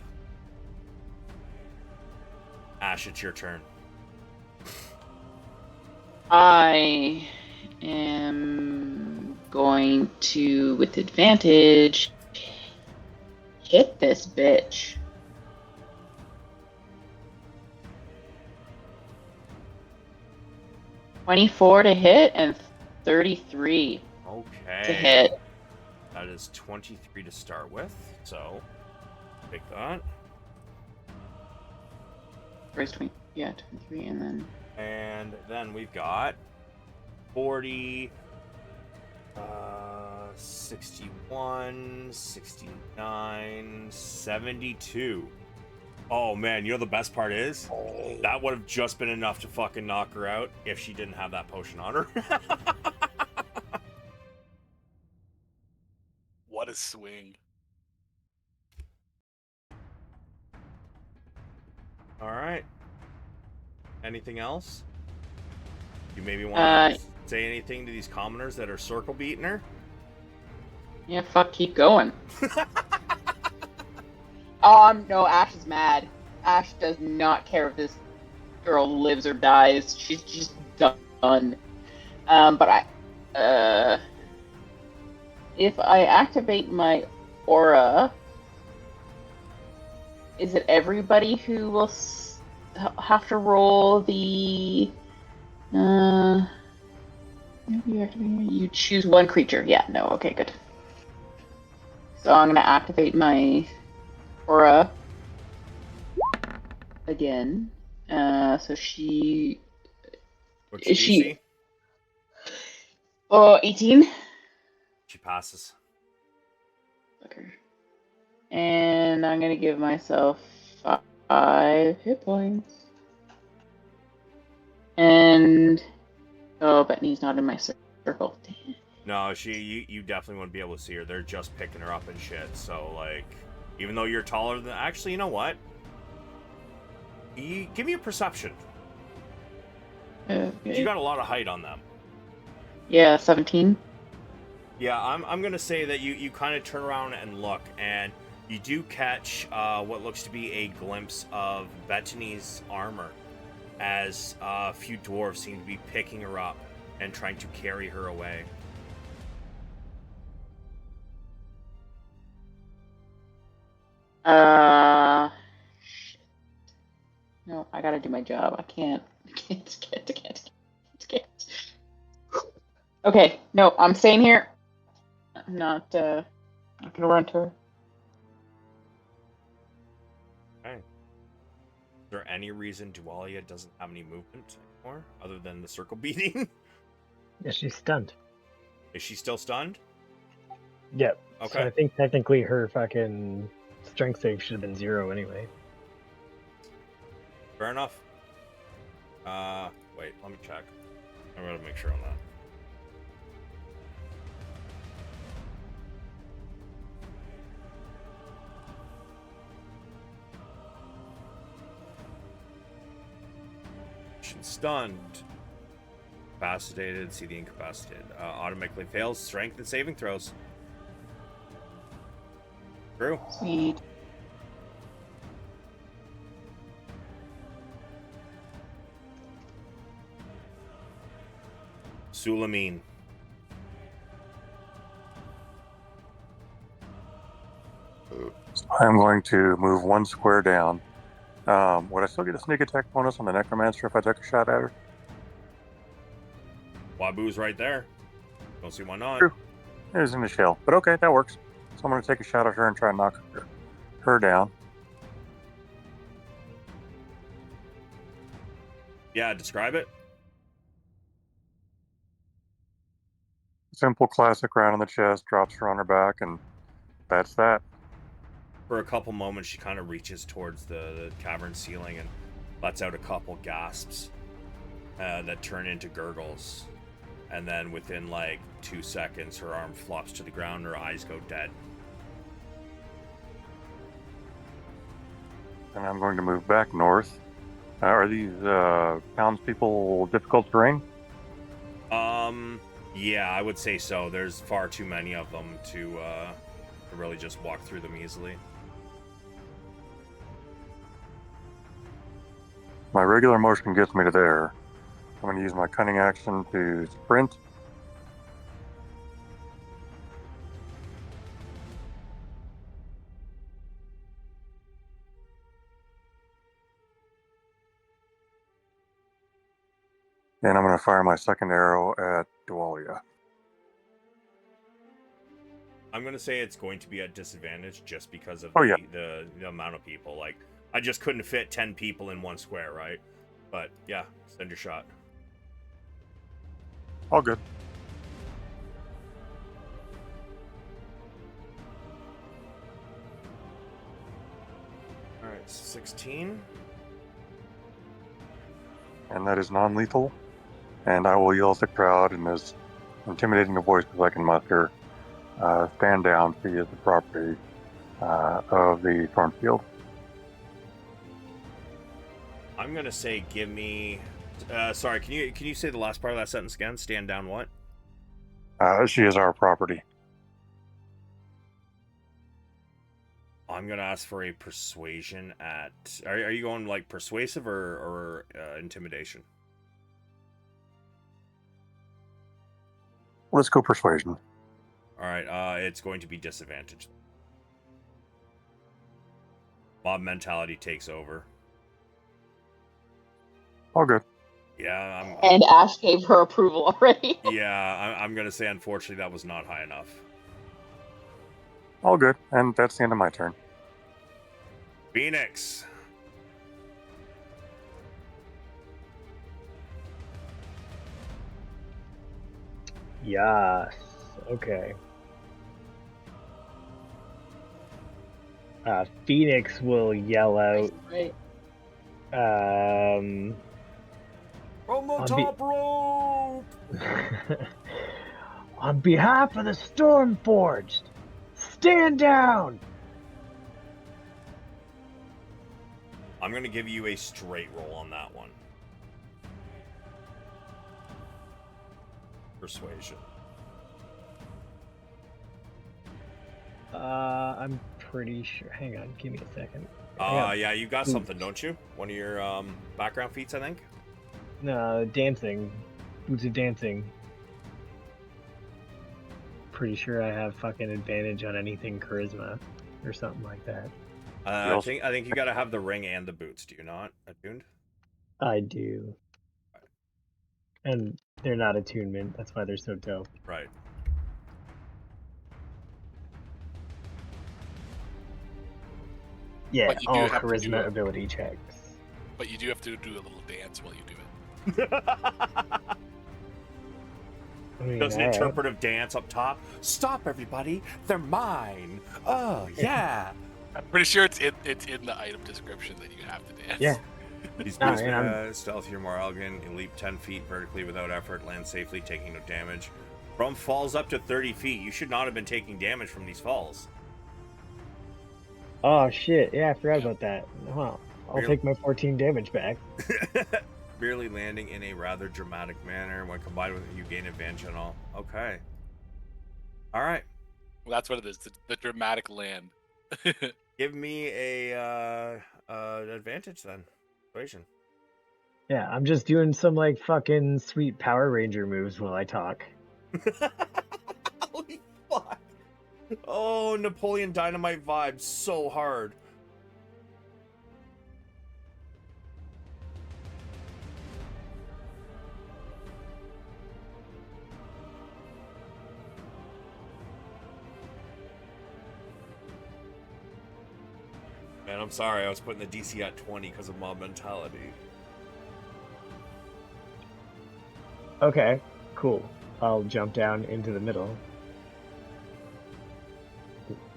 Ash, it's your turn. I am going to, with advantage, hit this bitch. $24 to hit and 33 Okay. to hit. That is 23 to start with, so take that. Where's 20? Yeah, 23, and then... And then we've got 40, 61, 69, 72. Oh man, you know the best part is? That would have just been enough to fucking knock her out if she didn't have that potion on her. What a swing. Alright. Anything else? You maybe want to say anything to these commoners that are circle beating her? Yeah, fuck, keep going. No, Ash is mad. Ash does not care if this girl lives or dies. She's just done. If I activate my aura, is it everybody who will have to roll the... you choose one creature. Yeah, no, okay, good. So I'm going to activate my aura again. So she... What's Is DC? she... Oh, 18? She passes. Okay. And I'm going to give myself 5 hit points. And... Oh, Bethany's not in my circle. Damn. No, you definitely wouldn't be able to see her. They're just picking her up and shit. So, like, even though you're taller than... Actually, you know what? Give me a perception. Okay. You got a lot of height on them. Yeah, 17. Yeah, I'm gonna say that you kind of turn around and look, and you do catch what looks to be a glimpse of Bethany's armor, as a few dwarves seem to be picking her up and trying to carry her away. Shit. No, I gotta do my job. I can't. Okay, no, I'm staying here. I'm not gonna run to her. Okay. Is there any reason Dualia doesn't have any movement anymore, other than the circle beating? Yeah, she's stunned. Is she still stunned? Yep. Okay. So I think technically her fucking strength save should have been 0 anyway. Fair enough. Wait, let me check. I'm gonna make sure on that. She's stunned. Incapacitated. See the incapacitated. Automatically fails strength and saving throws. True. Sweet. Sulameen. I'm going to move 1 square down. Would I still get a sneak attack bonus on the necromancer if I took a shot at her? Wabu's right there. Don't see why not. True. It was in the shell, but okay, that works. So I'm going to take a shot at her and try and knock her down. Yeah, describe it. Simple classic round in the chest, drops her on her back, and that's that. For a couple moments, she kind of reaches towards the cavern ceiling and lets out a couple gasps that turn into gurgles. And then within like 2 seconds, her arm flops to the ground, her eyes go dead. And I'm going to move back north. Are these townspeople difficult terrain? Yeah, I would say so. There's far too many of them to really just walk through them easily. My regular motion gets me to there. I'm going to use my cunning action to sprint. And I'm going to fire my second arrow at Dualia. I'm gonna say it's going to be at disadvantage just because of Oh, yeah. the amount of people. Like, I just couldn't fit 10 people in 1 square, right? But yeah, send your shot. All good. All right, 16. And that is non-lethal. And I will yell at the crowd in as intimidating a voice as I can muster. Stand down, she is the property of the Thornfield. I'm gonna say, give me. Sorry, can you say the last part of that sentence again? Stand down. What? She is our property. I'm gonna ask for a persuasion at. Are you going like persuasive or intimidation? Let's go persuasion. All right, it's going to be disadvantaged. Mob mentality takes over. All good. Yeah, And Ash gave her approval already. Yeah, I'm gonna say unfortunately that was not high enough. All good. And that's the end of my turn. Pheonix. Yes. Okay. Pheonix will yell out. Right. From the top rope. On behalf of the Stormforged, stand down. I'm gonna give you a straight roll on that one. Persuasion. I'm pretty sure. Hang on, give me a second. Yeah, you got something, don't you? One of your background feats, I think. No, dancing. Boots of dancing. Pretty sure I have fucking advantage on anything charisma or something like that. I think you gotta have the ring and the boots. Do you not? Attuned? I do. And they're not attunement. That's why they're so dope. Right. Yeah, But you do all have to do charisma it. ability checks. But you do have to do a little dance while you do it. I mean, Does an alright. interpretive dance up top. Stop, everybody! They're mine. Oh yeah. I'm pretty sure it's in the item description that you have to dance. Yeah. These No, boots and stealthier, more elegant. You leap 10 feet vertically without effort. Land safely, taking no damage. From falls up to 30 feet. You should not have been taking damage from these falls. Oh shit! Yeah, I forgot about that. Well, I'll Really? take my 14 damage back. Merely landing in a rather dramatic manner. When combined with it, you gain advantage on all. Okay. All right. Well, that's what it is. The dramatic land. Give me a advantage then. Equation. Yeah, I'm just doing some like fucking sweet Power Ranger moves while I talk. Holy fuck! Oh, Napoleon Dynamite vibes so hard. Man, I'm sorry. I was putting the DC at 20 because of mob mentality. Okay, cool. I'll jump down into the middle.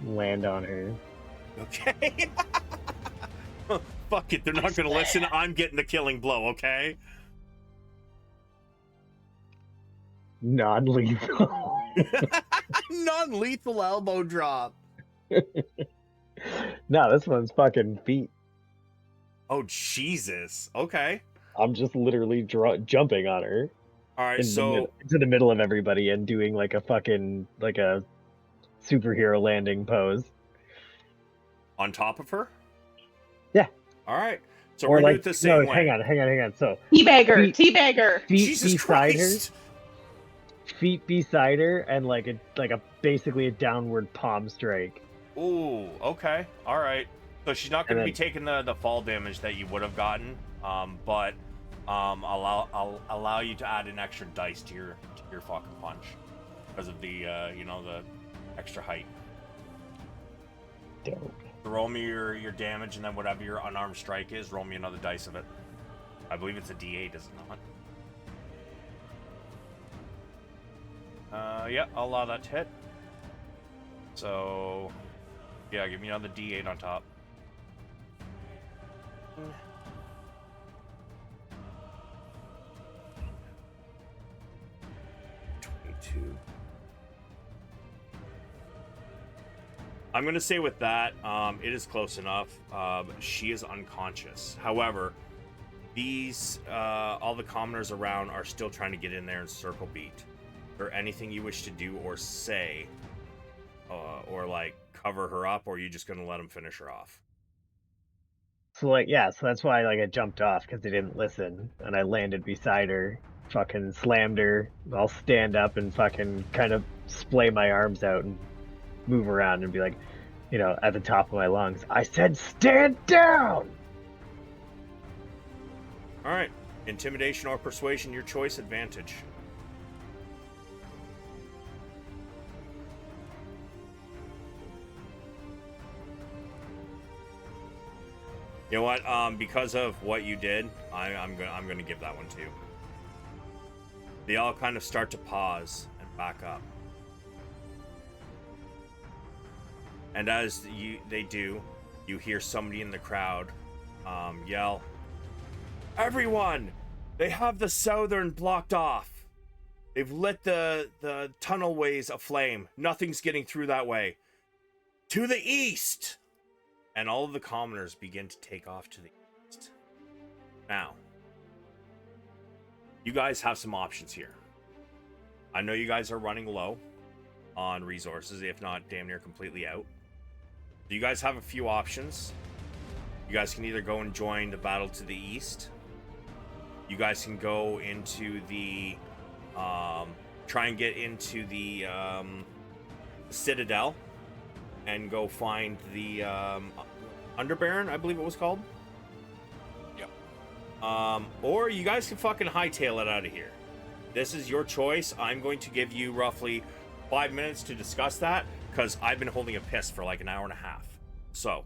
Land on her. Okay. Fuck it. They're not going to listen. I'm getting the killing blow, okay? Non-lethal. Non-lethal elbow drop. No, this one's fucking feet. Oh, Jesus. Okay. I'm just literally jumping on her. All right, so... into the middle of everybody and doing like a fucking, like a superhero landing pose. On top of her? Yeah. All right. So Or we're like, doing it the same way. hang on. So Teabagger, teabagger. feet Jesus beside Christ. her, feet beside her, and like a basically a downward palm strike. Ooh, okay. All right. So she's not going to And be taking the fall damage that you would have gotten, but I'll allow you to add an extra dice to your fucking punch because of the the extra height. Dope. So roll me your damage, and then whatever your unarmed strike is, roll me another dice of it. I believe it's a D8, is it not? Yeah, I'll allow that to hit. So, yeah, give me another D8 on top. I'm going to say with that, it is close enough. She is unconscious. However, these, all the commoners around are still trying to get in there and circle beat. Or anything you wish to do or say, or like cover her up, or are you just going to let them finish her off? So like, yeah, so that's why like I jumped off because they didn't listen, and I landed beside her, fucking slammed her. I'll stand up and fucking kind of splay my arms out and move around and be like, at the top of my lungs, I said stand down! Alright. Intimidation or persuasion, your choice, advantage. You know what? Because of what you did, I'm gonna give that one to you. They all kind of start to pause and back up. And as they do, you hear somebody in the crowd yell, "Everyone! They have the southern blocked off. They've lit the tunnelways aflame. Nothing's getting through that way. To the east!" And all of the commoners begin to take off to the east. Now, you guys have some options here. I know you guys are running low on resources, if not damn near completely out. You guys have a few options. You guys can either go and join the battle to the east. You guys can go into the try and get into the Citadel and go find the Underbaron, I believe it was called. Yep. Or you guys can fucking hightail it out of here. This is your choice. I'm going to give you roughly 5 minutes to discuss that, because I've been holding a piss for like an hour and a half. So,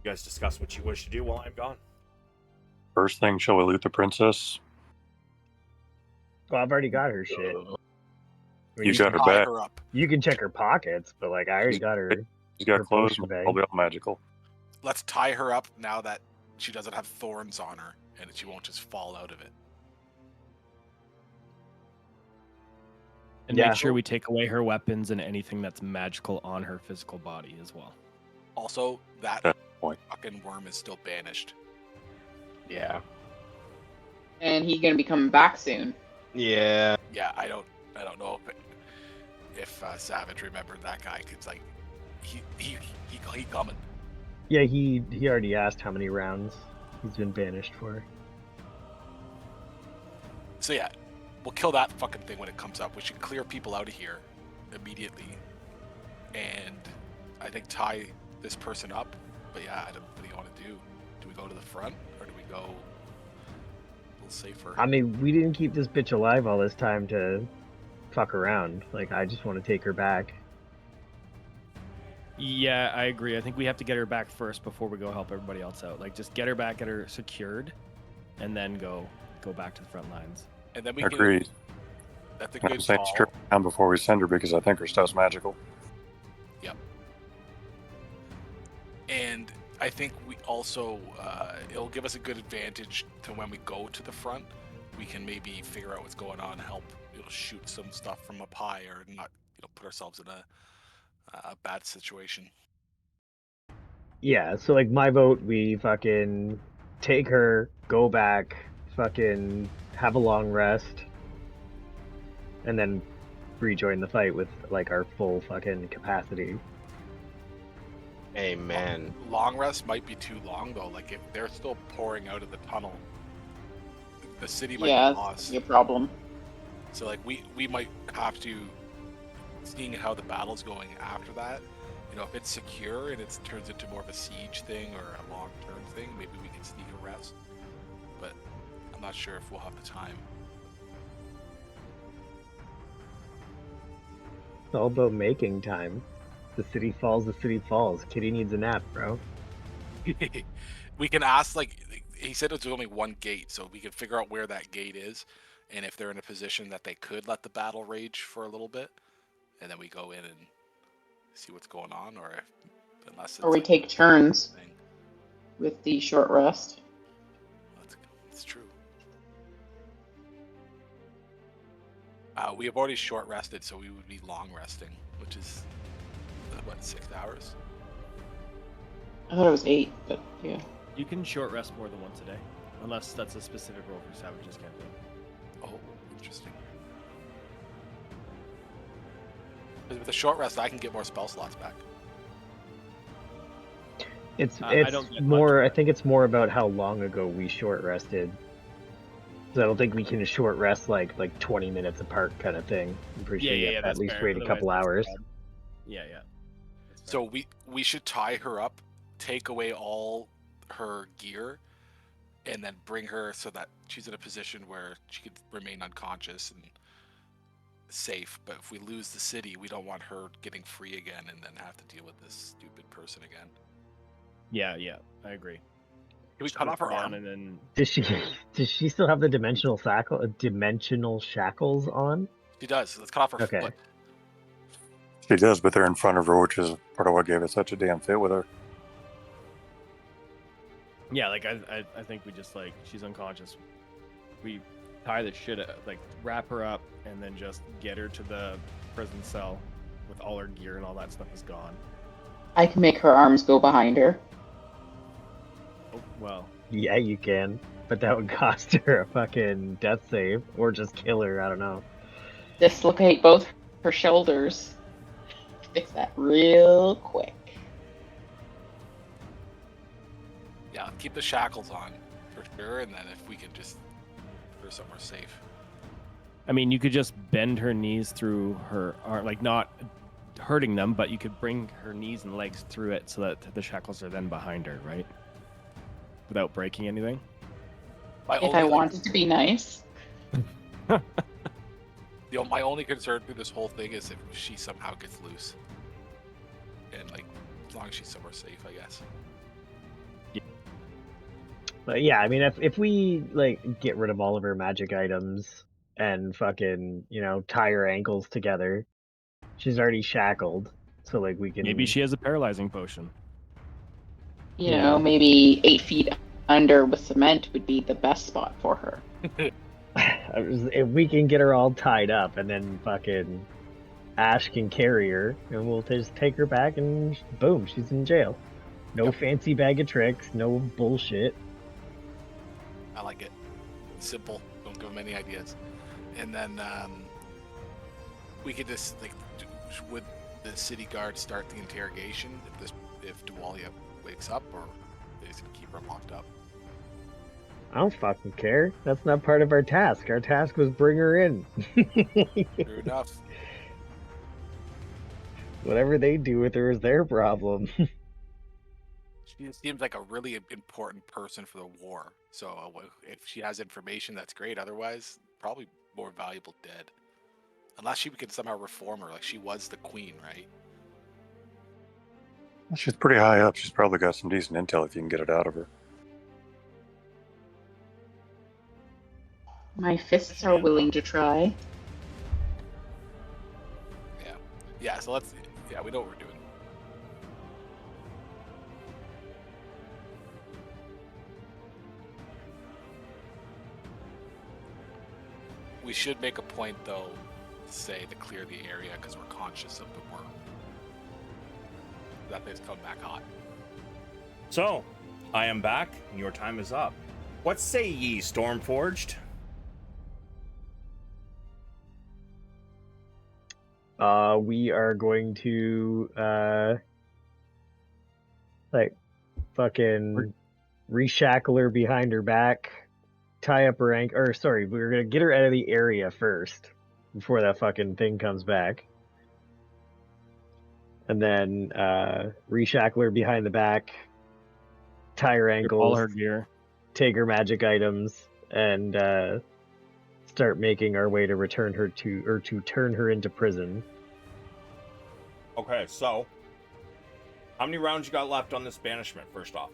you guys discuss what you wish to do while I'm gone. First thing, shall we loot the princess? Well, I've already got her shit. You got her Tie back. her up. You can check her pockets, but like I already got her. She's got her clothes. potion bag. I'll be all magical. Let's tie her up now that she doesn't have thorns on her, and she won't just fall out of it. And make sure we take away her weapons and anything that's magical on her physical body as well. Also, that Good point. fucking worm is still banished. Yeah. And he's gonna be coming back soon. Yeah. Yeah, I don't know if Savage remembered that guy, cause like he coming. Yeah, he already asked how many rounds he's been banished for. So yeah, we'll kill that fucking thing when it comes up. We should clear people out of here immediately, and I think tie this person up. But yeah, what do you want to do? Do we go to the front or do we go a little safer? I mean, we didn't keep this bitch alive all this time to fuck around. Like, I just want to take her back. Yeah, I agree. I think we have to get her back first before we go help everybody else out. Like, just get her back, get her secured, and then go back to the front lines. And then we Agreed. can. That's a I'm good saying call. strip down before we send her because I think her stuff's magical. Yep. And I think we also it'll give us a good advantage to when we go to the front. We can maybe figure out what's going on, help shoot some stuff from up high, or not put ourselves in a bad situation. Yeah, so like my vote, we fucking take her, go back, fucking have a long rest, and then rejoin the fight with like our full fucking capacity. Amen. Long rest might be too long though. Like if they're still pouring out of the tunnel, the city might Yeah, be lost. your problem. So like we might have to, seeing how the battle's going after that, if it's secure and it turns into more of a siege thing or a long-term thing, maybe we can sneak a rest. But I'm not sure if we'll have the time. It's all about making time. The city falls, the city falls. Kitty needs a nap, bro. We can ask, like, he said it was only one gate, so we can figure out where that gate is, and if they're in a position that they could let the battle rage for a little bit, and then we go in and see what's going on, or unless it's Or we like take turns thing. with the short rest. That's true. We have already short rested, so we would be long resting, which is what, 6 hours? I thought it was 8, but yeah. You can short rest more than once a day, unless that's a specific role for savages can't do. Oh, interesting. With a short rest, I can get more spell slots back. It's I don't get more. much, I think it's more about how long ago we short rested. 'Cause I don't think we can short rest like 20 minutes apart kind of thing. I'm pretty sure you have to at that's least fair. wait a couple hours. Yeah, yeah. That's fair. So we should tie her up, take away all her gear, and then bring her so that she's in a position where she could remain unconscious and safe. But if we lose the city, we don't want her getting free again and then have to deal with this stupid person again. Yeah, I agree. Can we cut off her down arm? and then Does she still have the dimensional shackles on? She does. Let's cut off her Okay. foot. She does, but they're in front of her, which is part of what gave it such a damn fit with her. yeah, like I think we just like she's unconscious. We tie the shit like wrap her up and then just get her to the prison cell with all her gear and all that stuff is gone. I can make her arms go behind her. Oh, well, Yeah, you can, but that would cost her a fucking death save, or just kill her. I don't know. Dislocate both her shoulders. Fix that real quick. Yeah, keep the shackles on for sure, and then if we can just put her somewhere safe. I mean, you could just bend her knees through her arm, like not hurting them, but you could bring her knees and legs through it so that the shackles are then behind her, right? Without breaking anything. If I wanted to be nice. My only concern through this whole thing is if she somehow gets loose, and like as long as she's somewhere safe, I guess. But yeah, I mean, if we like get rid of all of her magic items and fucking tie her ankles together, she's already shackled. So like we can Maybe she has a paralyzing potion. You know, maybe 8 feet under with cement would be the best spot for her. If we can get her all tied up and then fucking Ash can carry her and we'll just take her back and boom, she's in jail. No fancy bag of tricks, no bullshit. I like it. Simple. Don't give them any ideas. And then we could just would the city guard start the interrogation if Dualia wakes up, or they just keep her locked up? I don't fucking care. That's not part of our task. Our task was bring her in. True enough. Whatever they do with her is their problem. She seems like a really important person for the war. So if she has information, that's great. Otherwise, probably more valuable dead. Unless she could somehow reform her, like she was the queen, right? She's pretty high up. She's probably got some decent intel if you can get it out of her. My fists are willing to try. Yeah, so we know what we're doing. We should make a point, though, to say to clear the area because we're conscious of the worm. That thing's come back hot. So, I am back, and your time is up. What say ye, Stormforged? We are going to fucking reshackle her behind her back, tie up her ankle. Or sorry, we're gonna get her out of the area first before that fucking thing comes back, and then reshackle her behind the back, tie her All ankles, her gear. take her magic items, and start making our way to return her to turn her into prison. Okay, so how many rounds you got left on this banishment, first off?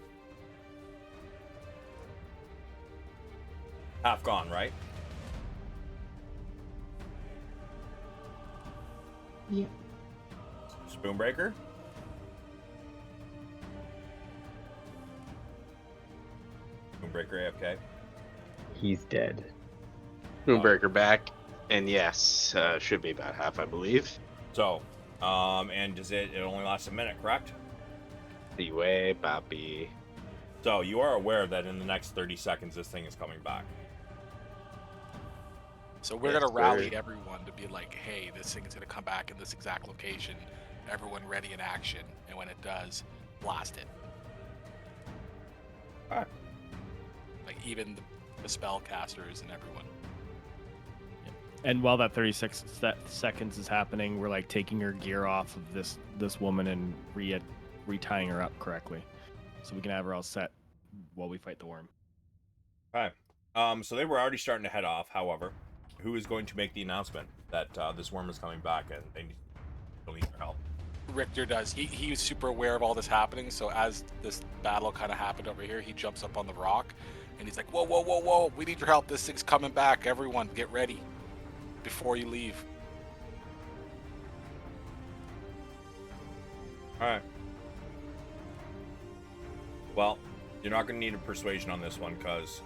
Half gone, right? Yeah. Spoonbreaker? Spoonbreaker AFK? He's dead. Moonbreaker back, and yes, should be about half, I believe. So, and it only lasts a minute, correct? The way, papi. So, you are aware that in the next 30 seconds, this thing is coming back. So we're Yes, gonna rally sir. everyone to be like, hey, this thing is gonna come back in this exact location. Everyone ready in action, and when it does, blast it. Alright. Like even the spellcasters and everyone. And while that 36 seconds is happening, we're like taking her gear off of this woman and retying her up correctly, so we can have her all set while we fight the worm. Okay. So they were already starting to head off. However, who is going to make the announcement that this worm is coming back and they'll need their help? Richter does. He was super aware of all this happening, so as this battle kind of happened over here, he jumps up on the rock and he's like, whoa, whoa, whoa, whoa, we need your help. This thing's coming back. Everyone, get ready before you leave. Alright. Well, you're not going to need a persuasion on this one, because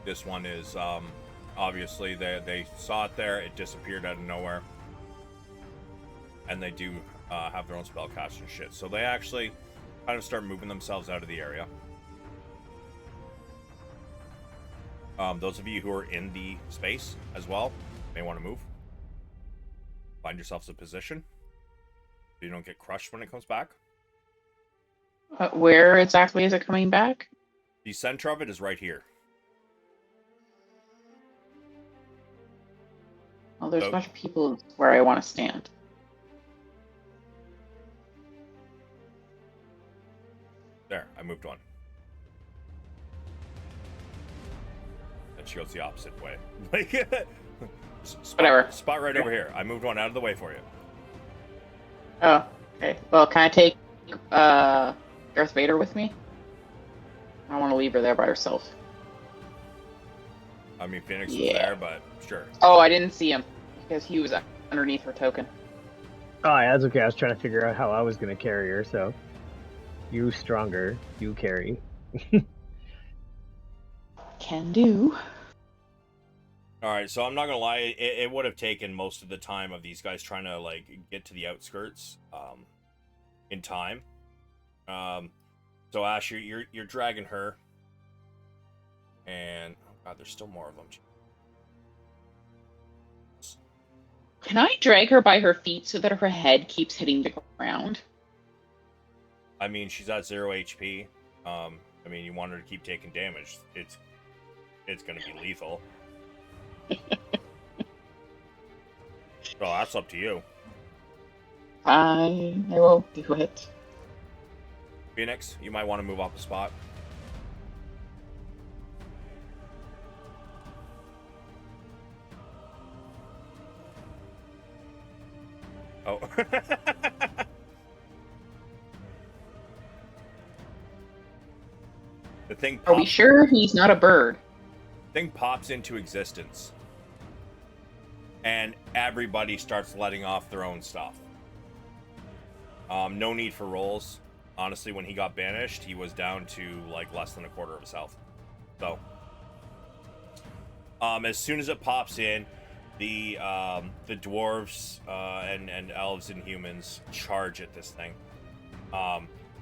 this one is, obviously, they saw it there, it disappeared out of nowhere. And they do have their own spellcast and shit. So they actually kind of start moving themselves out of the area. Those of you who are in the space as well may want to move. Find yourselves a position so you don't get crushed when it comes back. Where exactly is it coming back? The center of it is right here. Well, there's Oh. a bunch of people where I want to stand. There, I moved one. And she goes the opposite way. Like, Whatever. Spot right over here. I moved one out of the way for you. Oh, okay. Well, can I take Darth Vader with me? I don't want to leave her there by herself. I mean, Pheonix was Yeah. there, but sure. Oh, I didn't see him because he was underneath her token. Oh, yeah, that's okay. I was trying to figure out how I was going to carry her, so. You stronger, you carry. Can do. Alright, so I'm not gonna lie, it would have taken most of the time of these guys trying to, like, get to the outskirts, in time. So Ash, you're dragging her. And, oh god, there's still more of them. Can I drag her by her feet so that her head keeps hitting the ground? I mean, she's at 0 HP. I mean, you want her to keep taking damage. It's gonna be lethal. So that's up to you. I will do it. Pheonix, you might want to move up a spot. Oh. The thing Are we pops, sure he's not a bird? thing pops into existence. And everybody starts letting off their own stuff. No need for rolls. Honestly, when he got banished, he was down to like less than a quarter of his health. So, as soon as it pops in, the dwarves and elves and humans charge at this thing.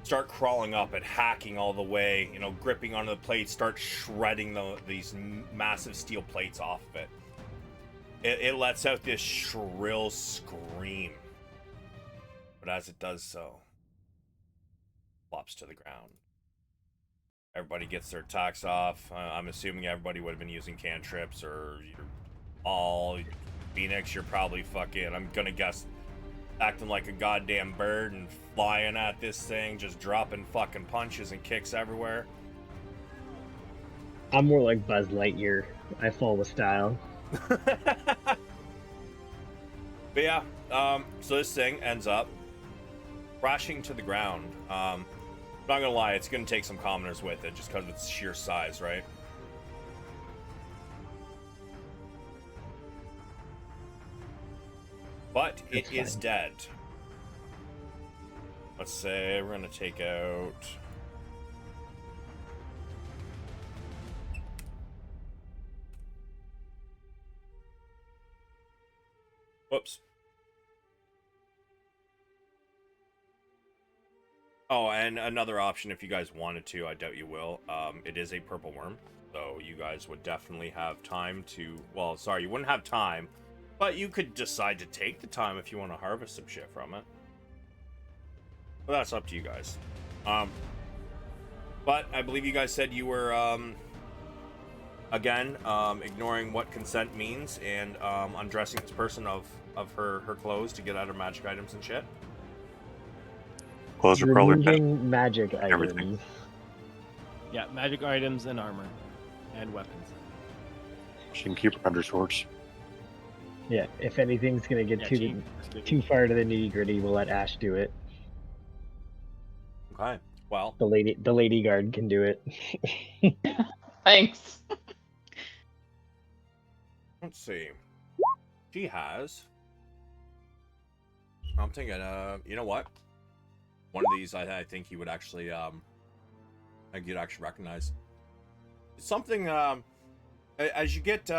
Start crawling up and hacking all the way, you know, gripping onto the plates, start shredding these massive steel plates off of it. It lets out this shrill scream. But as it does so, flops to the ground. Everybody gets their attacks off. I'm assuming everybody would have been using cantrips, or you're all Pheonix, you're probably fucking, I'm gonna guess, acting like a goddamn bird and flying at this thing, just dropping fucking punches and kicks everywhere. I'm more like Buzz Lightyear. I follow the style. But yeah, so this thing ends up crashing to the ground. Not gonna lie, it's gonna take some commoners with it just because of its sheer size, right? But it is dead. Let's say we're gonna take out. Whoops. Oh, and another option if you guys wanted to, I doubt you will. It is a purple worm, so you guys would definitely have time to. Well, sorry, you wouldn't have time, but you could decide to take the time if you want to harvest some shit from it. But that's up to you guys. But I believe you guys said you were again ignoring what consent means and undressing this person of her clothes to get out her magic items and shit. Clothes are probably Removing magic everything. items. Yeah, magic items and armor and weapons. She can keep her underswords. Yeah, if anything's gonna get too far to the nitty gritty, we'll let Ash do it. Okay. Well, The lady guard can do it. Thanks. let's see. She has. I'm thinking, you know what? One of these, I think you would actually, I think you'd actually recognize. It's something, as you get,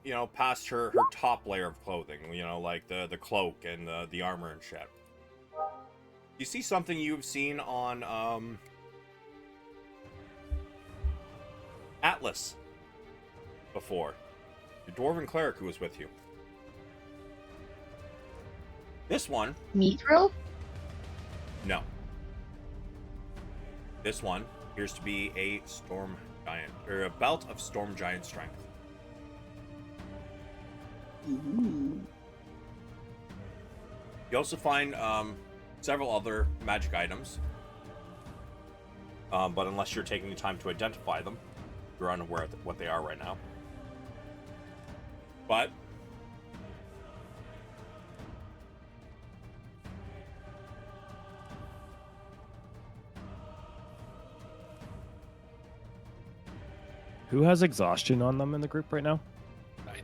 you know, past her top layer of clothing, you know, like the cloak and the armor and shit. You see something you've seen on, Atlas before. The dwarven cleric who was with you. This one, Mithril? no. This one appears to be a storm giant, or a belt of storm giant strength. Ooh. You also find several other magic items, but unless you're taking the time to identify them, you're unaware of what they are right now. But Who has exhaustion on them in the group right now? I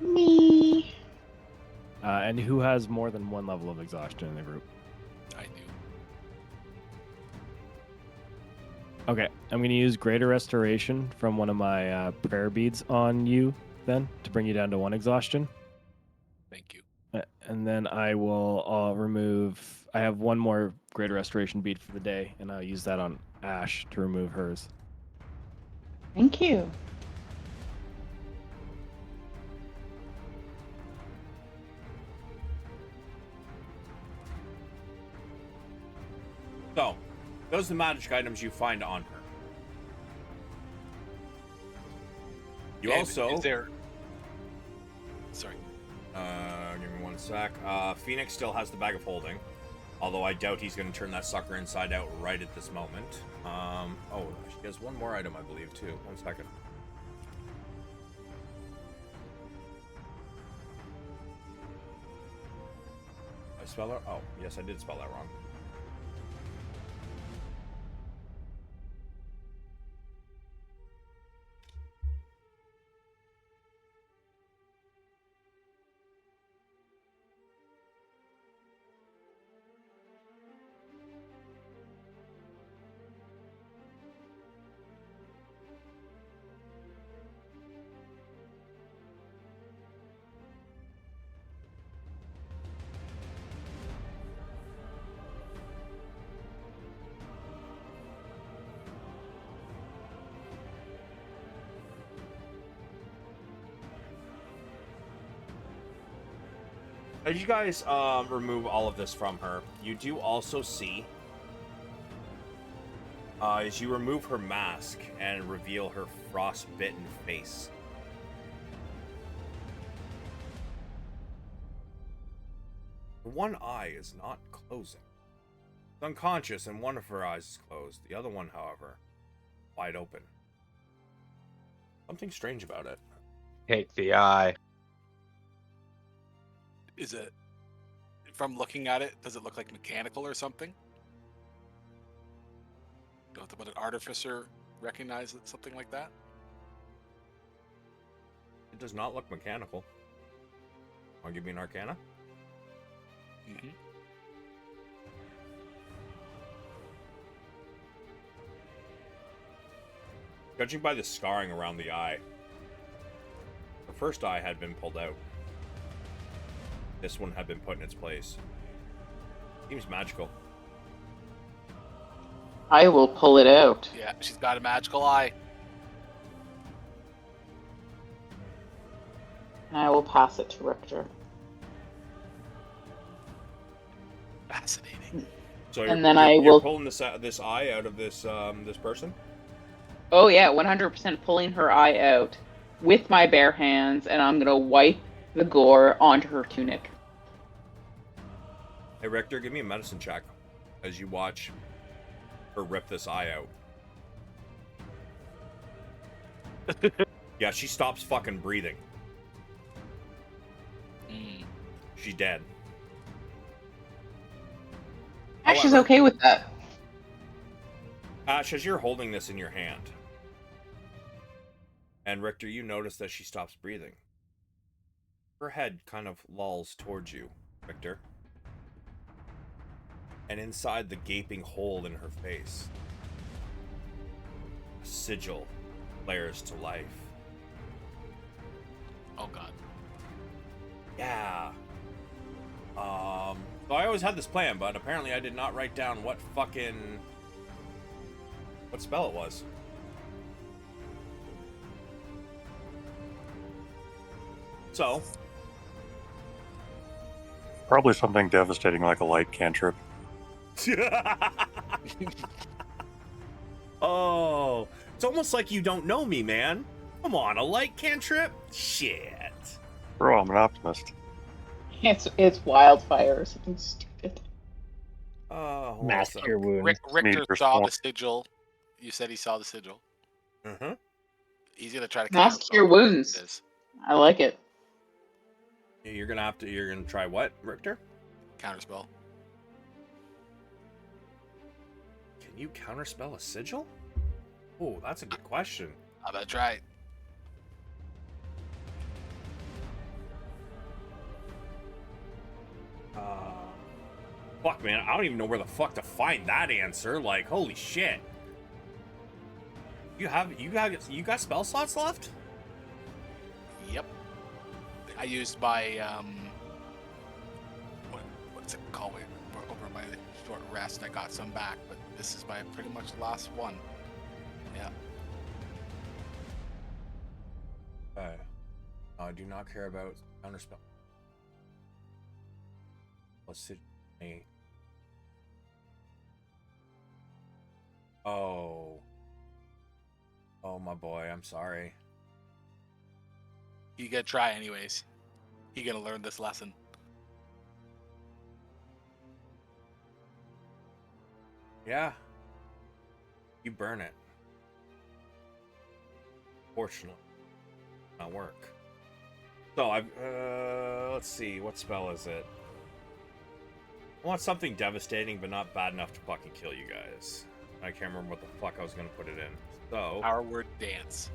do. Me. And who has more than one level of exhaustion in the group? I do. Okay, I'm going to use Greater Restoration from one of my prayer beads on you then to bring you down to 1 exhaustion. Thank you. And then I will remove... I have one more Greater Restoration bead for the day, and I'll use that on Ash to remove hers. Thank you. so, those are the magic items you find on her. You And also is there? Sorry. give me one sec. Pheonix still has the bag of holding. Although I doubt he's going to turn that sucker inside out right at this moment. Oh, she has one more item, I believe, too. 1 second. Did I spell that? Oh, yes, I did spell that wrong. As you guys remove all of this from her, you do also see, as you remove her mask and reveal her frostbitten face, one eye is not closing. It's unconscious and one of her eyes is closed. The other one, however, wide open. Something strange about it. Take the eye. Is it, from looking at it, does it look like mechanical or something? Would an artificer recognize something like that? It does not look mechanical. Want to give me an arcana? Mm-hmm. Judging by the scarring around the eye, the first eye had been pulled out. This one had been put in its place. Seems magical. I will pull it out. Yeah, she's got a magical eye. And I will pass it to Richter. Fascinating. So And then I will- pulling this eye out of this this person. Oh yeah, 100% pulling her eye out with my bare hands, and I'm gonna wipe the gore onto her tunic. Hey Richter, give me a medicine check as you watch her rip this eye out. Yeah, she stops fucking breathing. She's dead. Ash is However- okay with that. Ash, as you're holding this in your hand, and Richter, you notice that she stops breathing. Her head kind of lolls towards you, Richter. And inside the gaping hole in her face, a sigil flares to life. Oh god. Yeah. So I always had this plan, but apparently I did not write down what spell it was. So, Probably something devastating like a light cantrip. oh, it's almost like you don't know me, man. Come on, a light cantrip? Shit. Bro, I'm an optimist. It's wildfire or something stupid. Oh, Mask your wounds. Richter Need saw the response. sigil. You said he saw the sigil. Mm-hmm. He's gonna try to Mask counterspell your what it wounds. is. I like it. You're gonna try what, Richter? Counterspell. Can you counterspell a sigil? Oh, that's a good question. I'm gonna try it. Fuck, man, I don't even know where the fuck to find that answer. Like, holy shit. You got spell slots left? Yep. I used my what's it called? Over my short rest, I got some back, but this is my pretty much last one. Yeah. Okay. I do not care about counterspell. Let's see. Oh, my boy, I'm sorry. You gotta try anyways. You gotta learn this lesson. Yeah. You burn it. Fortunately, not work. So let's see, what spell is it? I want something devastating, but not bad enough to fucking kill you guys. I can't remember what the fuck I was gonna put it in. So Our word dance.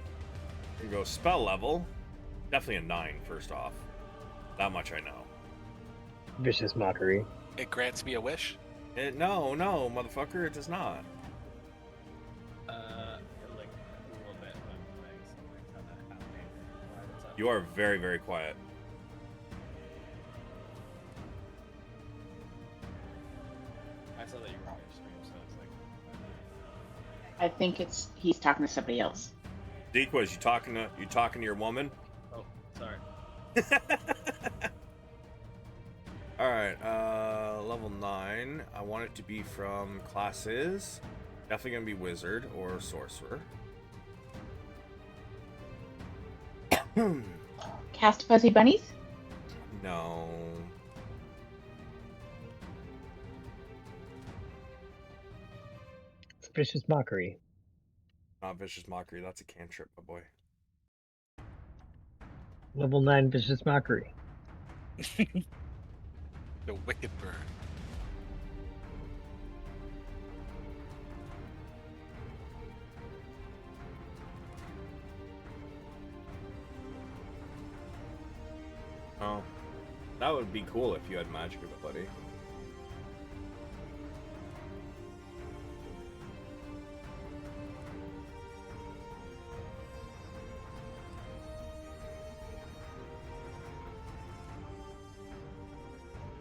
we go spell level. Definitely a 9, first off. That much I know. Vicious Mockery. It grants me a wish. No, motherfucker, it does not. Like a little bit when I'm playing something kind of happening. You are very, very quiet. I saw that you were on your stream, so it's like. I think he's talking to somebody else. Dequas, you talking to your woman? Oh, sorry. All right, level 9. I want it to be from classes. Definitely gonna be wizard or sorcerer. Cast Fuzzy Bunnies? No. It's Vicious Mockery. Not Vicious Mockery. That's a cantrip, my boy. Level 9 Vicious Mockery. The wicked bird. Oh, that would be cool if you had magic ability.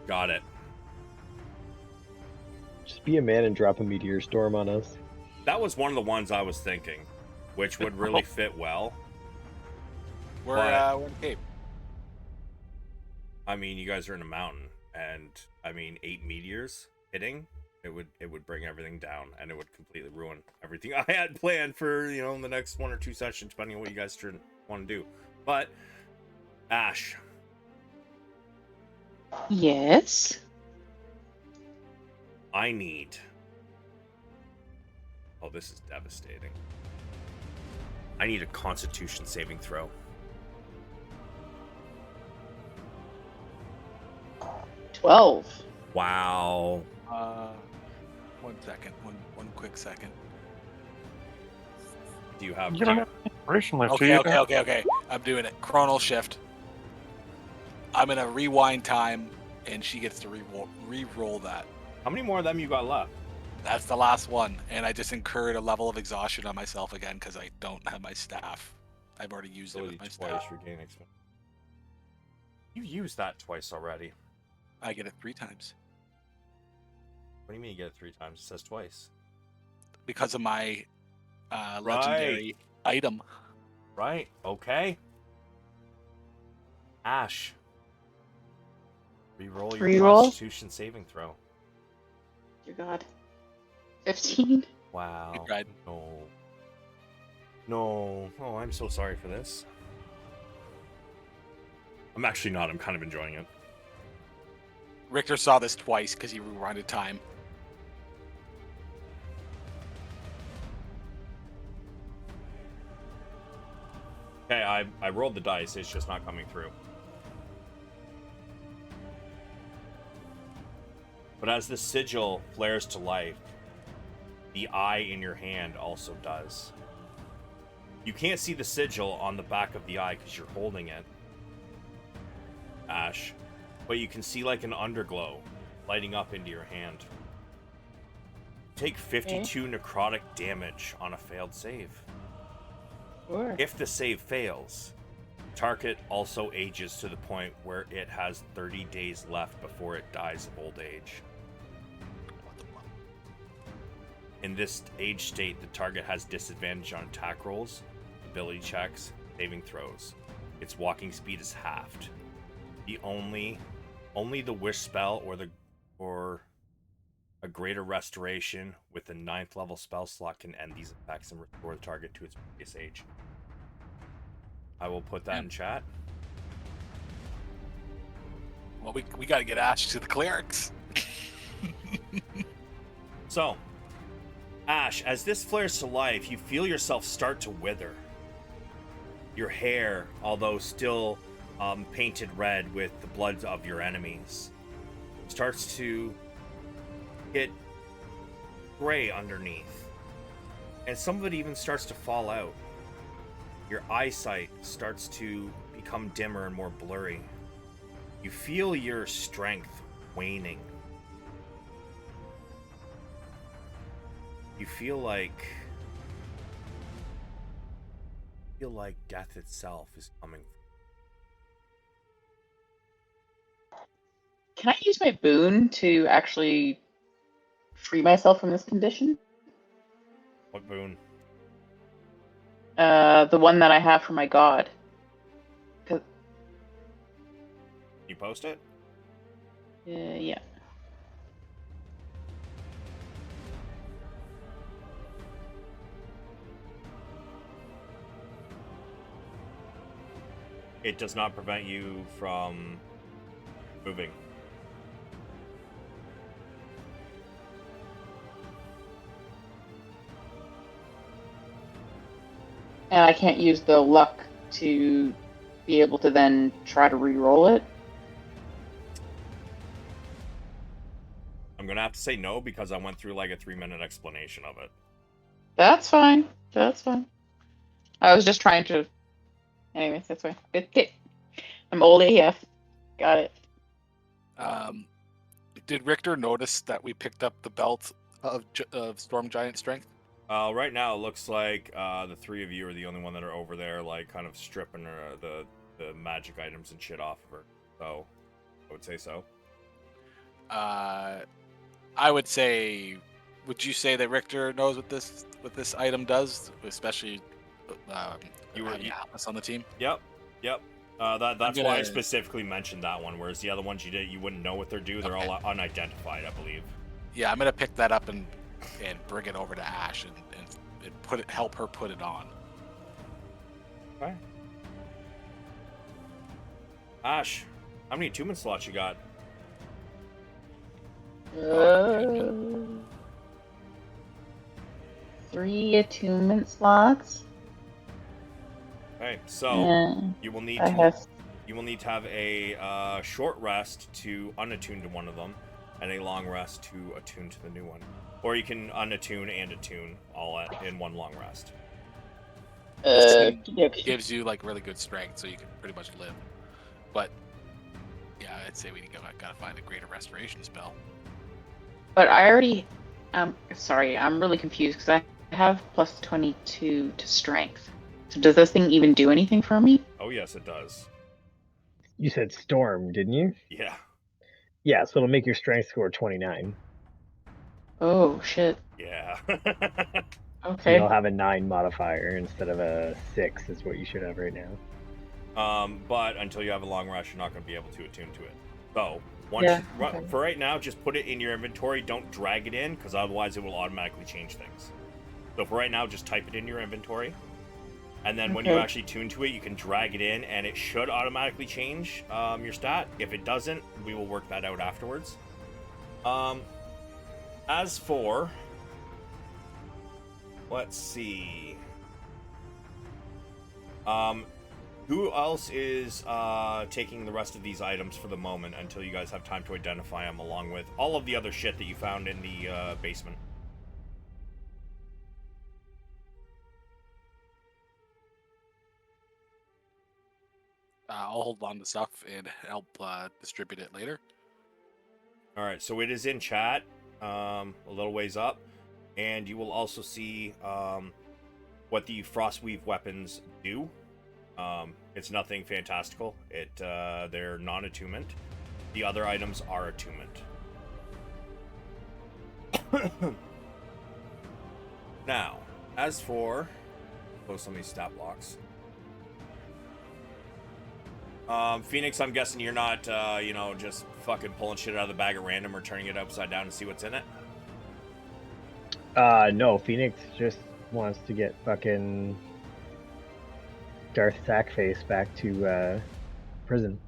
Got it. Just be a man and drop a meteor storm on us. That was one of the ones I was thinking, which would really fit well. We're in Cape. I mean, you guys are in a mountain, and I mean, 8 meteors hitting, it would bring everything down, and it would completely ruin everything I had planned for, the next 1 or 2 sessions, depending on what you guys want to do. But Ash, Yes. I need. Oh, this is devastating. I need a Constitution saving throw. 12. Wow. 1 second. One quick second. Do you have? You don't have inspiration left, do Okay, you? okay. I'm doing it. Chronal shift. I'm gonna rewind time, and she gets to re-roll that. How many more of them you got left? That's the last one, and I just incurred a level of exhaustion on myself again because I don't have my staff. I've already used it with my staff. Regain XP. You used that twice already. I get it 3 times What do you mean you get it 3 times? It says twice. because of my legendary item. Right. Okay. Ash. Reroll your Reroll? Constitution saving throw. Dear God. 15. Wow. You tried. No. Oh, I'm so sorry for this. I'm actually not. I'm kind of enjoying it. Richter saw this twice because he rewinded time. Okay, I rolled the dice. It's just not coming through. But as the sigil flares to life, the eye in your hand also does. You can't see the sigil on the back of the eye because you're holding it, Ash, but you can see like an underglow lighting up into your hand. Take 52 necrotic damage on a failed save. Sure. If the save fails, target also ages to the point where it has 30 days left before it dies of old age. In this age state, the target has disadvantage on attack rolls, ability checks, saving throws. Its walking speed is halved. Only the wish spell or a greater restoration with a 9th level spell slot can end these effects and restore the target to its previous age. I will put that in chat. Well, we got to get Ash to the clerics. So, Ash, as this flares to life, you feel yourself start to wither. Your hair, although still painted red with the blood of your enemies, starts to get gray underneath. And some of it even starts to fall out. Your eyesight starts to become dimmer and more blurry. You feel your strength waning. You feel like death itself is coming. Can I use my boon to actually free myself from this condition? What boon? The one that I have for my god. You post it? Yeah. It does not prevent you from moving. And I can't use the luck to be able to then try to re-roll it? I'm gonna have to say no because I went through like a 3-minute explanation of it. That's fine. That's fine. I was just trying to... Anyways, that's fine. Okay. I'm old AF. Got it. Did Richter notice that we picked up the belt of Storm Giant Strength? Right now, it looks like the three of you are the only one that are over there, like kind of stripping her, the magic items and shit off of her. So, I would say so. I would say, would you say that Richter knows what this item does, especially you were us on the team? Yep. That's why I specifically mentioned that one. Whereas the other ones you wouldn't know what they're due. They're all unidentified, I believe. Yeah, I'm gonna pick that up and bring it over to Ash and help her put it on. Okay. Ash, how many attunement slots you got? 3 attunement slots. Okay, so you will need to have a short rest to unattune to one of them, and a long rest to attune to the new one. Or you can unattune and attune all in one long rest. Gives you like really good strength, so you can pretty much live. But yeah, I'd say we gotta find a greater restoration spell. But I already... sorry, I'm really confused because I have plus 22 to strength. So does this thing even do anything for me? Oh yes, it does. You said storm, didn't you? Yeah. Yeah, so it'll make your strength score 29. Oh, shit. Yeah. Okay. You'll have a 9 modifier instead of a 6 is what you should have right now. But until you have a long rest, you're not going to be able to attune to it. So, for right now, just put it in your inventory. Don't drag it in, because otherwise it will automatically change things. So for right now, just type it in your inventory. And then when you actually tune to it, you can drag it in, and it should automatically change your stat. If it doesn't, we will work that out afterwards. As for... Let's see. Who else is taking the rest of these items for the moment until you guys have time to identify them, along with all of the other shit that you found in the basement? I'll hold on to stuff and help distribute it later. All right, so it is in chat, a little ways up, and you will also see what the Frostweave weapons do. It's nothing fantastical. They're non-attunement. The other items are attunement. Now, as for post some of these stat blocks. Pheonix, I'm guessing you're not, just fucking pulling shit out of the bag at random or turning it upside down to see what's in it? No, Pheonix just wants to get fucking Darth Sackface back to prison.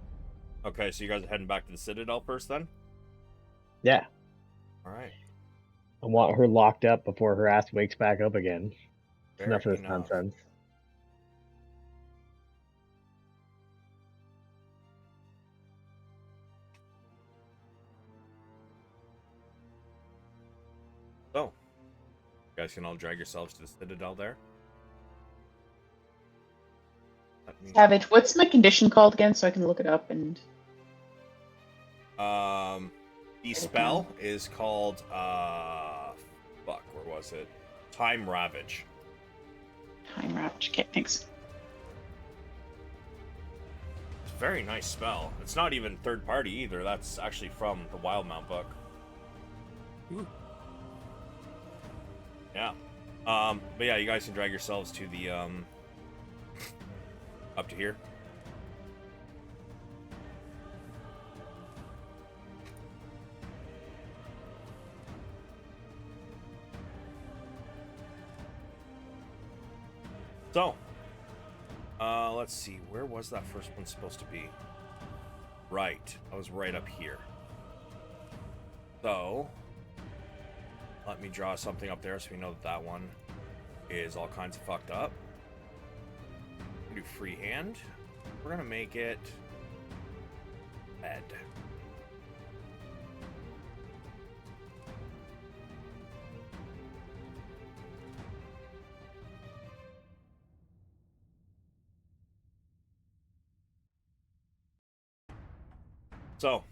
Okay, so you guys are heading back to the Citadel first then? Yeah. Alright. I want her locked up before her ass wakes back up again. Fair Enough of this enough. nonsense. So, you guys can all drag yourselves to the Citadel there. Let me- Savage, what's my condition called again so I can look it up and The spell is called fuck, where was it? Time Ravage. time ravage. Okay, thanks. It's a very nice spell. It's not even third party either. That's actually from the Wildemount book. Ooh. Yeah. But yeah, you guys can drag yourselves to the up to here. So, let's see. Where was that first one supposed to be? Right. I was right up here. So, let me draw something up there so we know that that one is all kinds of fucked up. Do freehand. We're gonna make it red. So,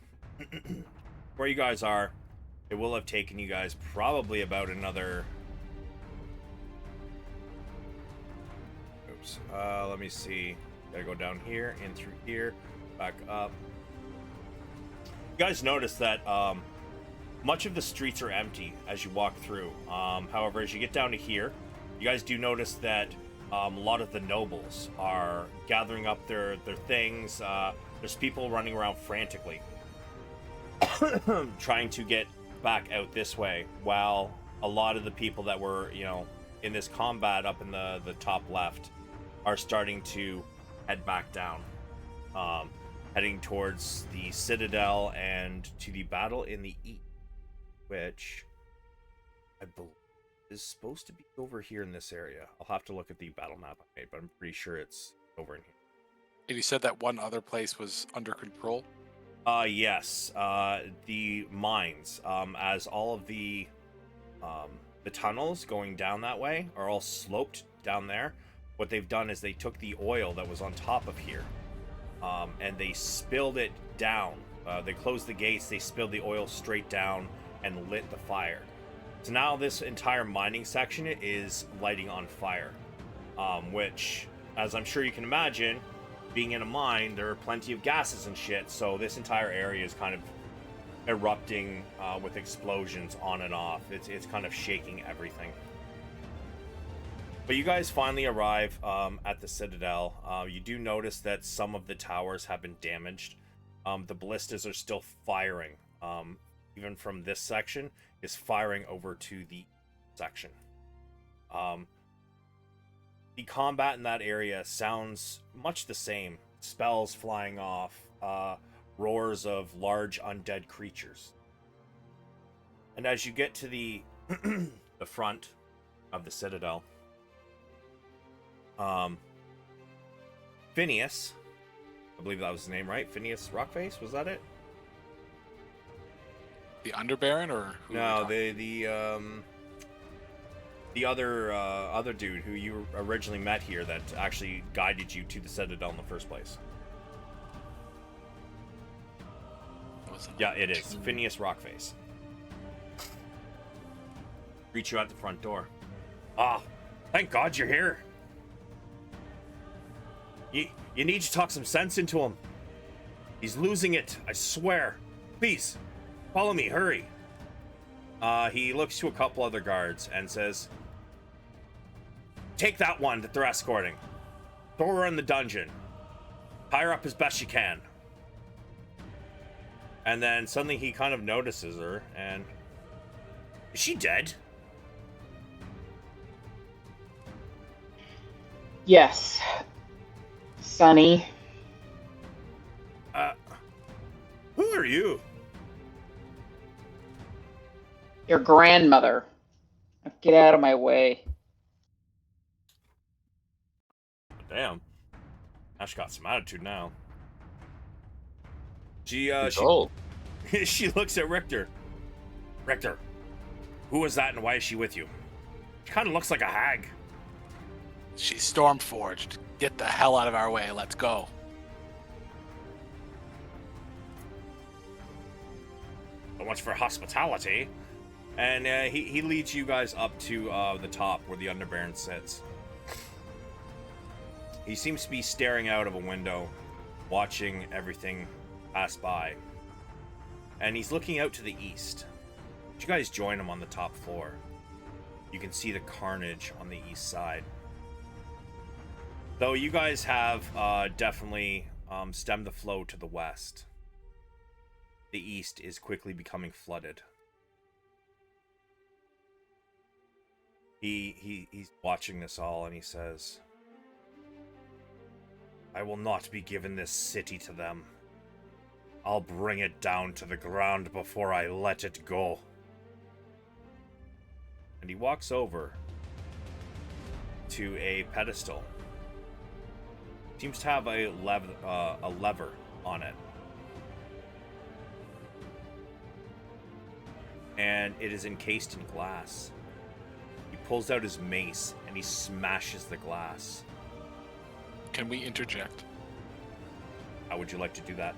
where you guys are, it will have taken you guys probably about another... Oops. Let me see. Gotta go down here, in through here, back up. You guys notice that much of the streets are empty as you walk through. However, as you get down to here, you guys do notice that a lot of the nobles are gathering up their things. There's people running around frantically trying to get back out this way, while a lot of the people that were, you know, in this combat up in the top left are starting to head back down, heading towards the Citadel and to the battle in the east, which I believe is supposed to be over here in this area. I'll have to look at the battle map I made, but I'm pretty sure it's over in here. And you said that one other place was under control? Yes. The mines, as all of the tunnels going down that way are all sloped down there. What they've done is they took the oil that was on top of here, and they spilled it down. They closed the gates, they spilled the oil straight down and lit the fire. So now this entire mining section is lighting on fire, which, as I'm sure you can imagine, being in a mine, there are plenty of gases and shit, so this entire area is kind of erupting with explosions on and off. It's kind of shaking everything. But you guys finally arrive at the Citadel. You do notice that some of the towers have been damaged. The ballistas are still firing. Even from this section, is firing over to the section. The combat in that area sounds much the same. Spells flying off, roars of large undead creatures. And as you get to the the front of the Citadel, Phineas, I believe that was his name, right? Phineas Rockface, was that it? The Underbaron, or who? No, the other dude who you originally met here that actually guided you to the Citadel in the first place. Yeah, it is. Phineas Rockface. Reach you at the front door. Ah, thank God you're here. You need to talk some sense into him. He's losing it, I swear. Please, follow me, hurry. He looks to a couple other guards and says, take that one that they're escorting. Throw her in the dungeon. Tie her up as best you can. And then suddenly he kind of notices her and... Is she dead? Yes. Sonny. Who are you? Your grandmother. Get out of my way. Damn. Ash got some attitude now. She Control. she looks at Richter. Richter, who is that and why is she with you? She kind of looks like a hag. She's Stormforged. Get the hell out of our way. Let's go. So much for hospitality. And he leads you guys up to the top where the Underbaron sits. He seems to be staring out of a window, watching everything pass by. And he's looking out to the east. You guys join him on the top floor. You can see the carnage on the east side. Though you guys have definitely stemmed the flow to the west. The east is quickly becoming flooded. He's watching this all and he says, I will not be given this city to them. I'll bring it down to the ground before I let it go. And he walks over to a pedestal. Seems to have a lever on it. And it is encased in glass. He pulls out his mace and he smashes the glass. Can we interject? How would you like to do that?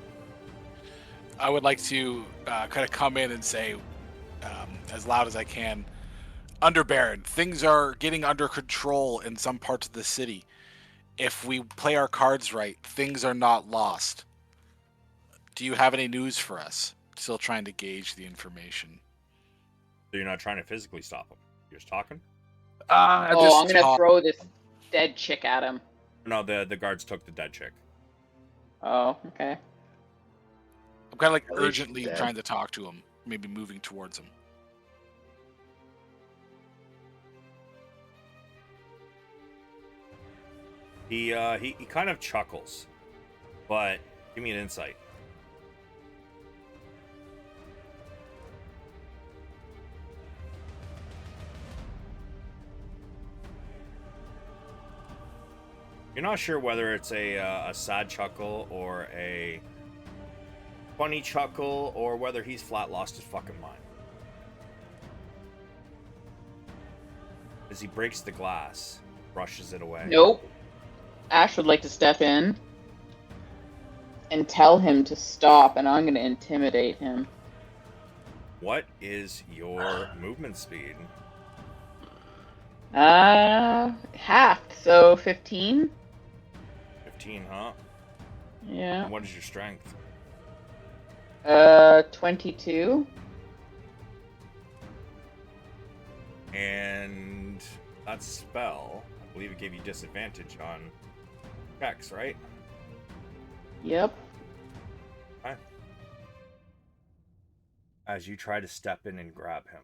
I would like to kind of come in and say, as loud as I can, Underbaron, things are getting under control in some parts of the city. If we play our cards right, things are not lost. Do you have any news for us? Still trying to gauge the information. So you're not trying to physically stop him. You're just talking? I'm gonna throw this dead chick at him. No, the guards took the dead chick. Oh, okay. I'm kind of like At least urgently dead. trying to talk to him, maybe moving towards him. He kind of chuckles, but give me an insight. You're not sure whether it's a sad chuckle or a funny chuckle or whether he's flat lost his fucking mind. As he breaks the glass, brushes it away. Nope. Ash would like to step in and tell him to stop, and I'm gonna intimidate him. What is your movement speed? Half, so 15? 15, huh? Yeah. And what is your strength? 22. And that spell, I believe it gave you disadvantage on checks, right? Yep. Okay. As you try to step in and grab him.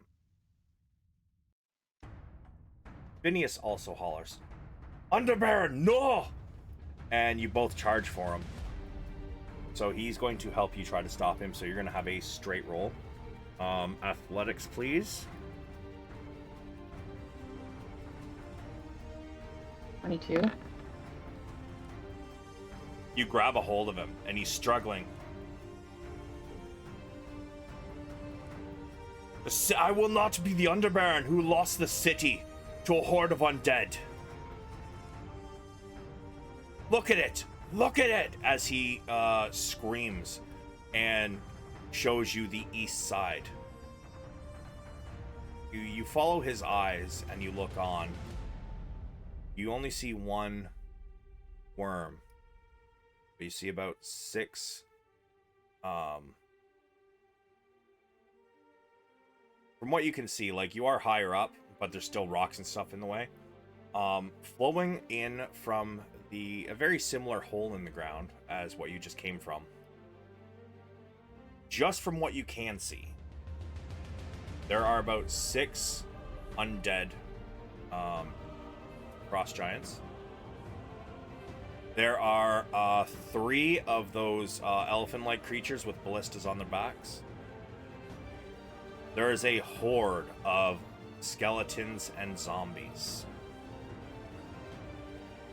Phineas also hollers, Underbaron, no! And you both charge for him. So he's going to help you try to stop him, so you're going to have a straight roll. Athletics, please. 22. You grab a hold of him, and he's struggling. I will not be the Underbaron who lost the city to a horde of undead. Look at it! Look at it! As he screams and shows you the east side. You follow his eyes and you look on. You only see one worm. But you see about 6 from what you can see, like, you are higher up, but there's still rocks and stuff in the way. Flowing in from a very similar hole in the ground as what you just came from. Just from what you can see, there are about 6 undead frost giants. There are 3 of those elephant-like creatures with ballistas on their backs. there is a horde of skeletons and zombies.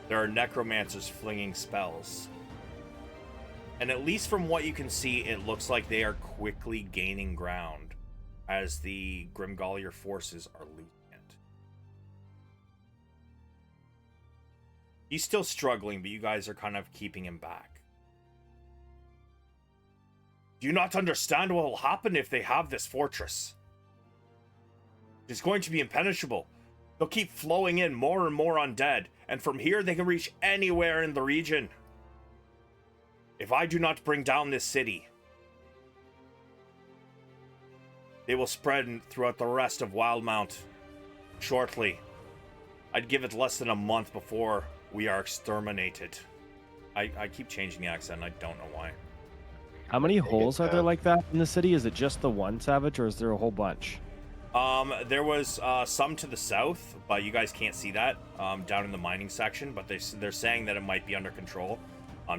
There are necromancers flinging spells. And at least from what you can see, it looks like they are quickly gaining ground as the Grimgolir forces are losing it. He's still struggling, but you guys are kind of keeping him back. Do you not understand what will happen if they have this fortress? It's going to be impenetrable. They'll keep flowing in more and more undead, and from here they can reach anywhere in the region. If I do not bring down this city, they will spread throughout the rest of Wildemount shortly. I'd give it less than a month before we are exterminated. I keep changing the accent, I don't know why. How many holes are there like that in the city? Is it just the one Savage, or is there a whole bunch? There was some to the south, but you guys can't see that down in the mining section, but they're saying that it might be under control.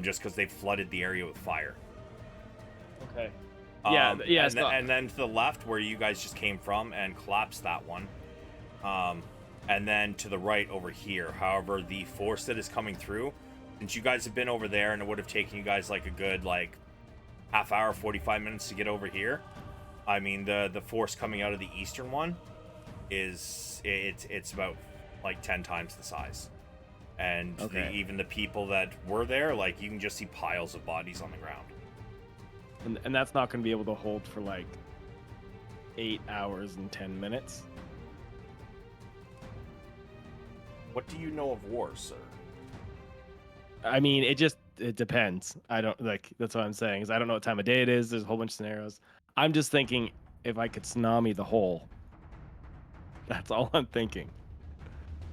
Just because they've flooded the area with fire. Okay. And then to the left, where you guys just came from, and collapsed that one. And then to the right over here. However, the force that is coming through, since you guys have been over there, and it would have taken you guys like a good half hour, 45 minutes to get over here. I mean, the force coming out of the eastern one it's about 10 times the size. And even the people that were there, you can just see piles of bodies on the ground. And that's not going to be able to hold for 8 hours and 10 minutes. What do you know of war, sir? I mean, it depends. I don't that's what I'm saying, is I don't know what time of day it is. There's a whole bunch of scenarios. I'm just thinking if I could tsunami the hole. That's all I'm thinking.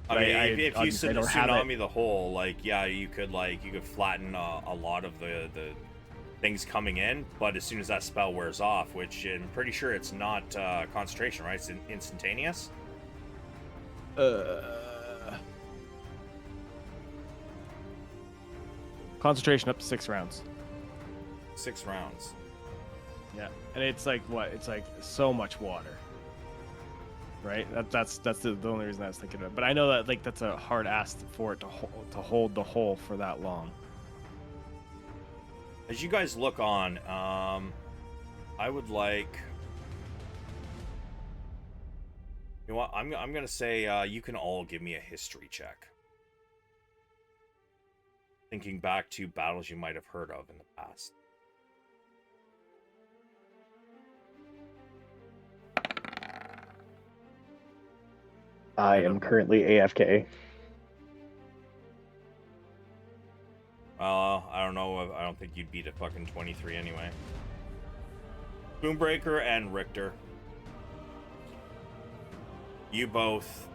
I mean, if you tsunami the hole, you could flatten a lot of the things coming in, but as soon as that spell wears off, which I'm pretty sure it's not concentration, right? It's instantaneous. Concentration up to 6 rounds. 6 rounds. Yeah, and it's It's so much water. Right, that's the only reason I was thinking of it. But I know that that's a hard ask for it to hold the hole for that long. As you guys look on, I would like. You know what? I'm gonna say you can all give me a history check. Thinking back to battles you might have heard of in the past. I am currently AFK. I don't know. I don't think you'd beat a fucking 23 anyway. Spoonbreaker and Richter. You both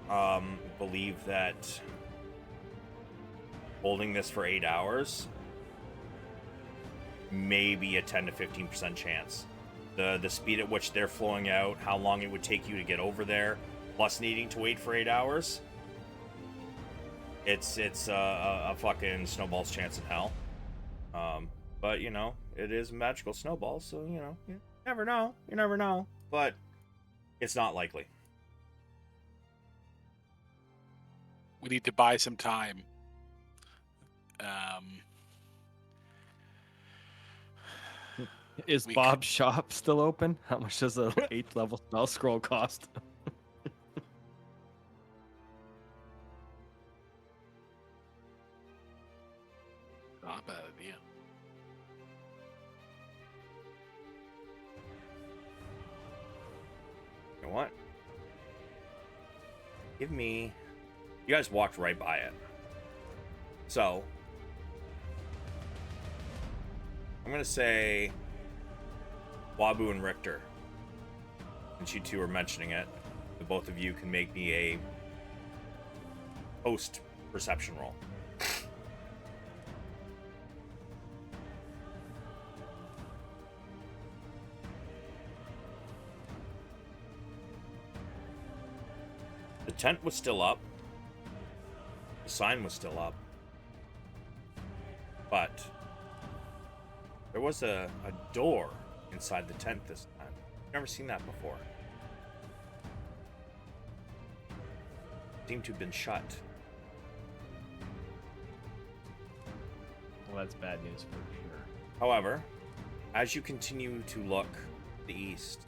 believe that holding this for 8 hours maybe a 10 to 15% chance. The speed at which they're flowing out, how long it would take you to get over there, plus needing to wait for 8 hours. It's a fucking snowball's chance in hell. But it is a magical snowball, so you never know. You never know. But it's not likely. We need to buy some time. Is Bob's shop still open? How much does a 8th level spell scroll cost? Not a bad idea. You know what? Give me... You guys walked right by it. So... I'm going to say... Wabu and Richter. Since you two are mentioning it, the both of you can make me a... post-perception roll. The tent was still up. The sign was still up. But there was a door inside the tent this time. I've never seen that before. seem to have been shut. Well, that's bad news for sure. However, as you continue to look to the east,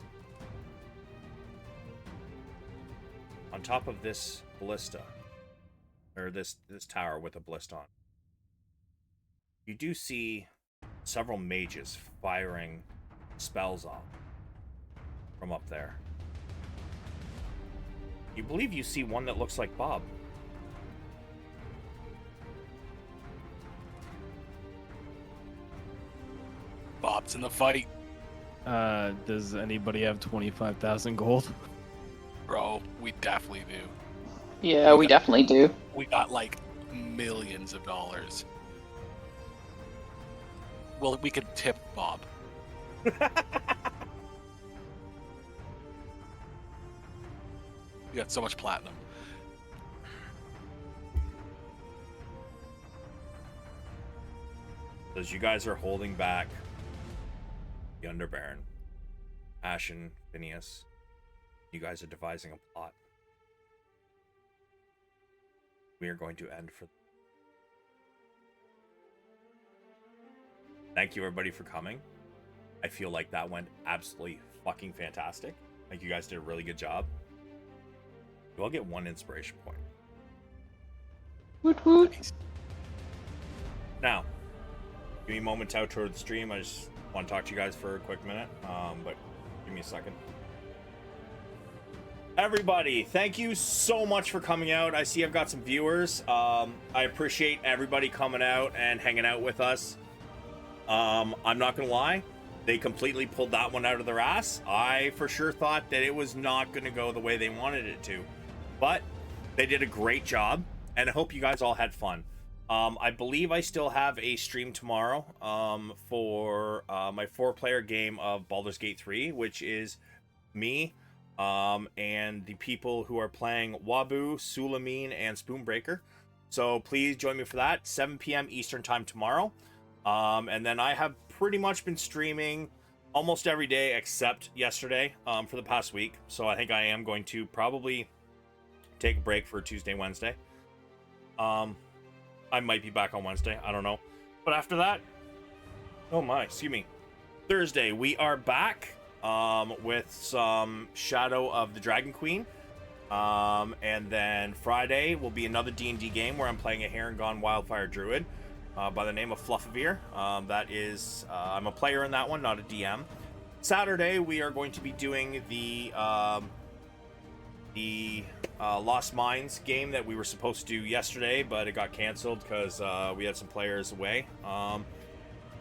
on top of this ballista, or this tower with a ballista on, you do see several mages firing spells off from up there. You believe you see one that looks like Bob. Bob's in the fight, Does anybody have 25,000 gold? bro. We definitely do. Yeah, we definitely do. We got like millions of dollars. Well, we could tip Bob. We got so much platinum. As you guys are holding back the Underbaron, Ashen, Phineas, you guys are devising a plot. We are going to end for. Thank you, everybody, for coming. I feel like that went absolutely fucking fantastic. Like, you guys did a really good job. You all get 1 inspiration point. Woot woot. Now, give me a moment to outro the stream. I just want to talk to you guys for a quick minute, but give me a second. Everybody, thank you so much for coming out. I see I've got some viewers. I appreciate everybody coming out and hanging out with us. I'm not gonna lie, they completely pulled that one out of their ass. I for sure thought that it was not gonna go the way they wanted it to, but they did a great job, and I hope you guys all had fun. I believe I still have a stream tomorrow for my 4-player game of Baldur's Gate 3, which is me and the people who are playing Wabu, Sulameen, and Spoonbreaker. So please join me for that, 7 p.m. Eastern time tomorrow. And then I have pretty much been streaming almost every day except yesterday for the past week. So I think I am going to probably take a break for Tuesday, Wednesday. I might be back on Wednesday. I don't know. But after that, oh my, excuse me. Thursday, we are back with some Shadow of the Dragon Queen. And then Friday will be another D&D game where I'm playing a Harengon Wildfire Druid by the name of Fluffavir. That is, I'm a player in that one, not a DM. Saturday, we are going to be doing the Lost Mines game that we were supposed to do yesterday, but it got canceled because we had some players away.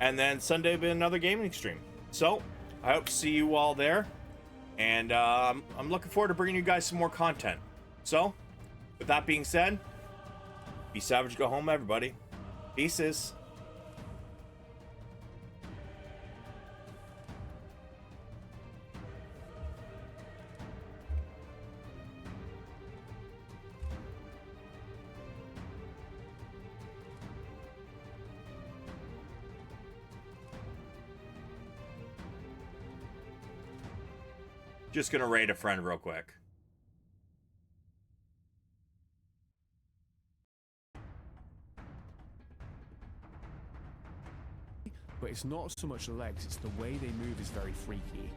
And then Sunday will be another gaming stream. So I hope to see you all there, and I'm looking forward to bringing you guys some more content. So with that being said, be savage, go home, everybody. Pieces. Just gonna raid a friend real quick. But it's not so much the legs, it's the way they move is very freaky.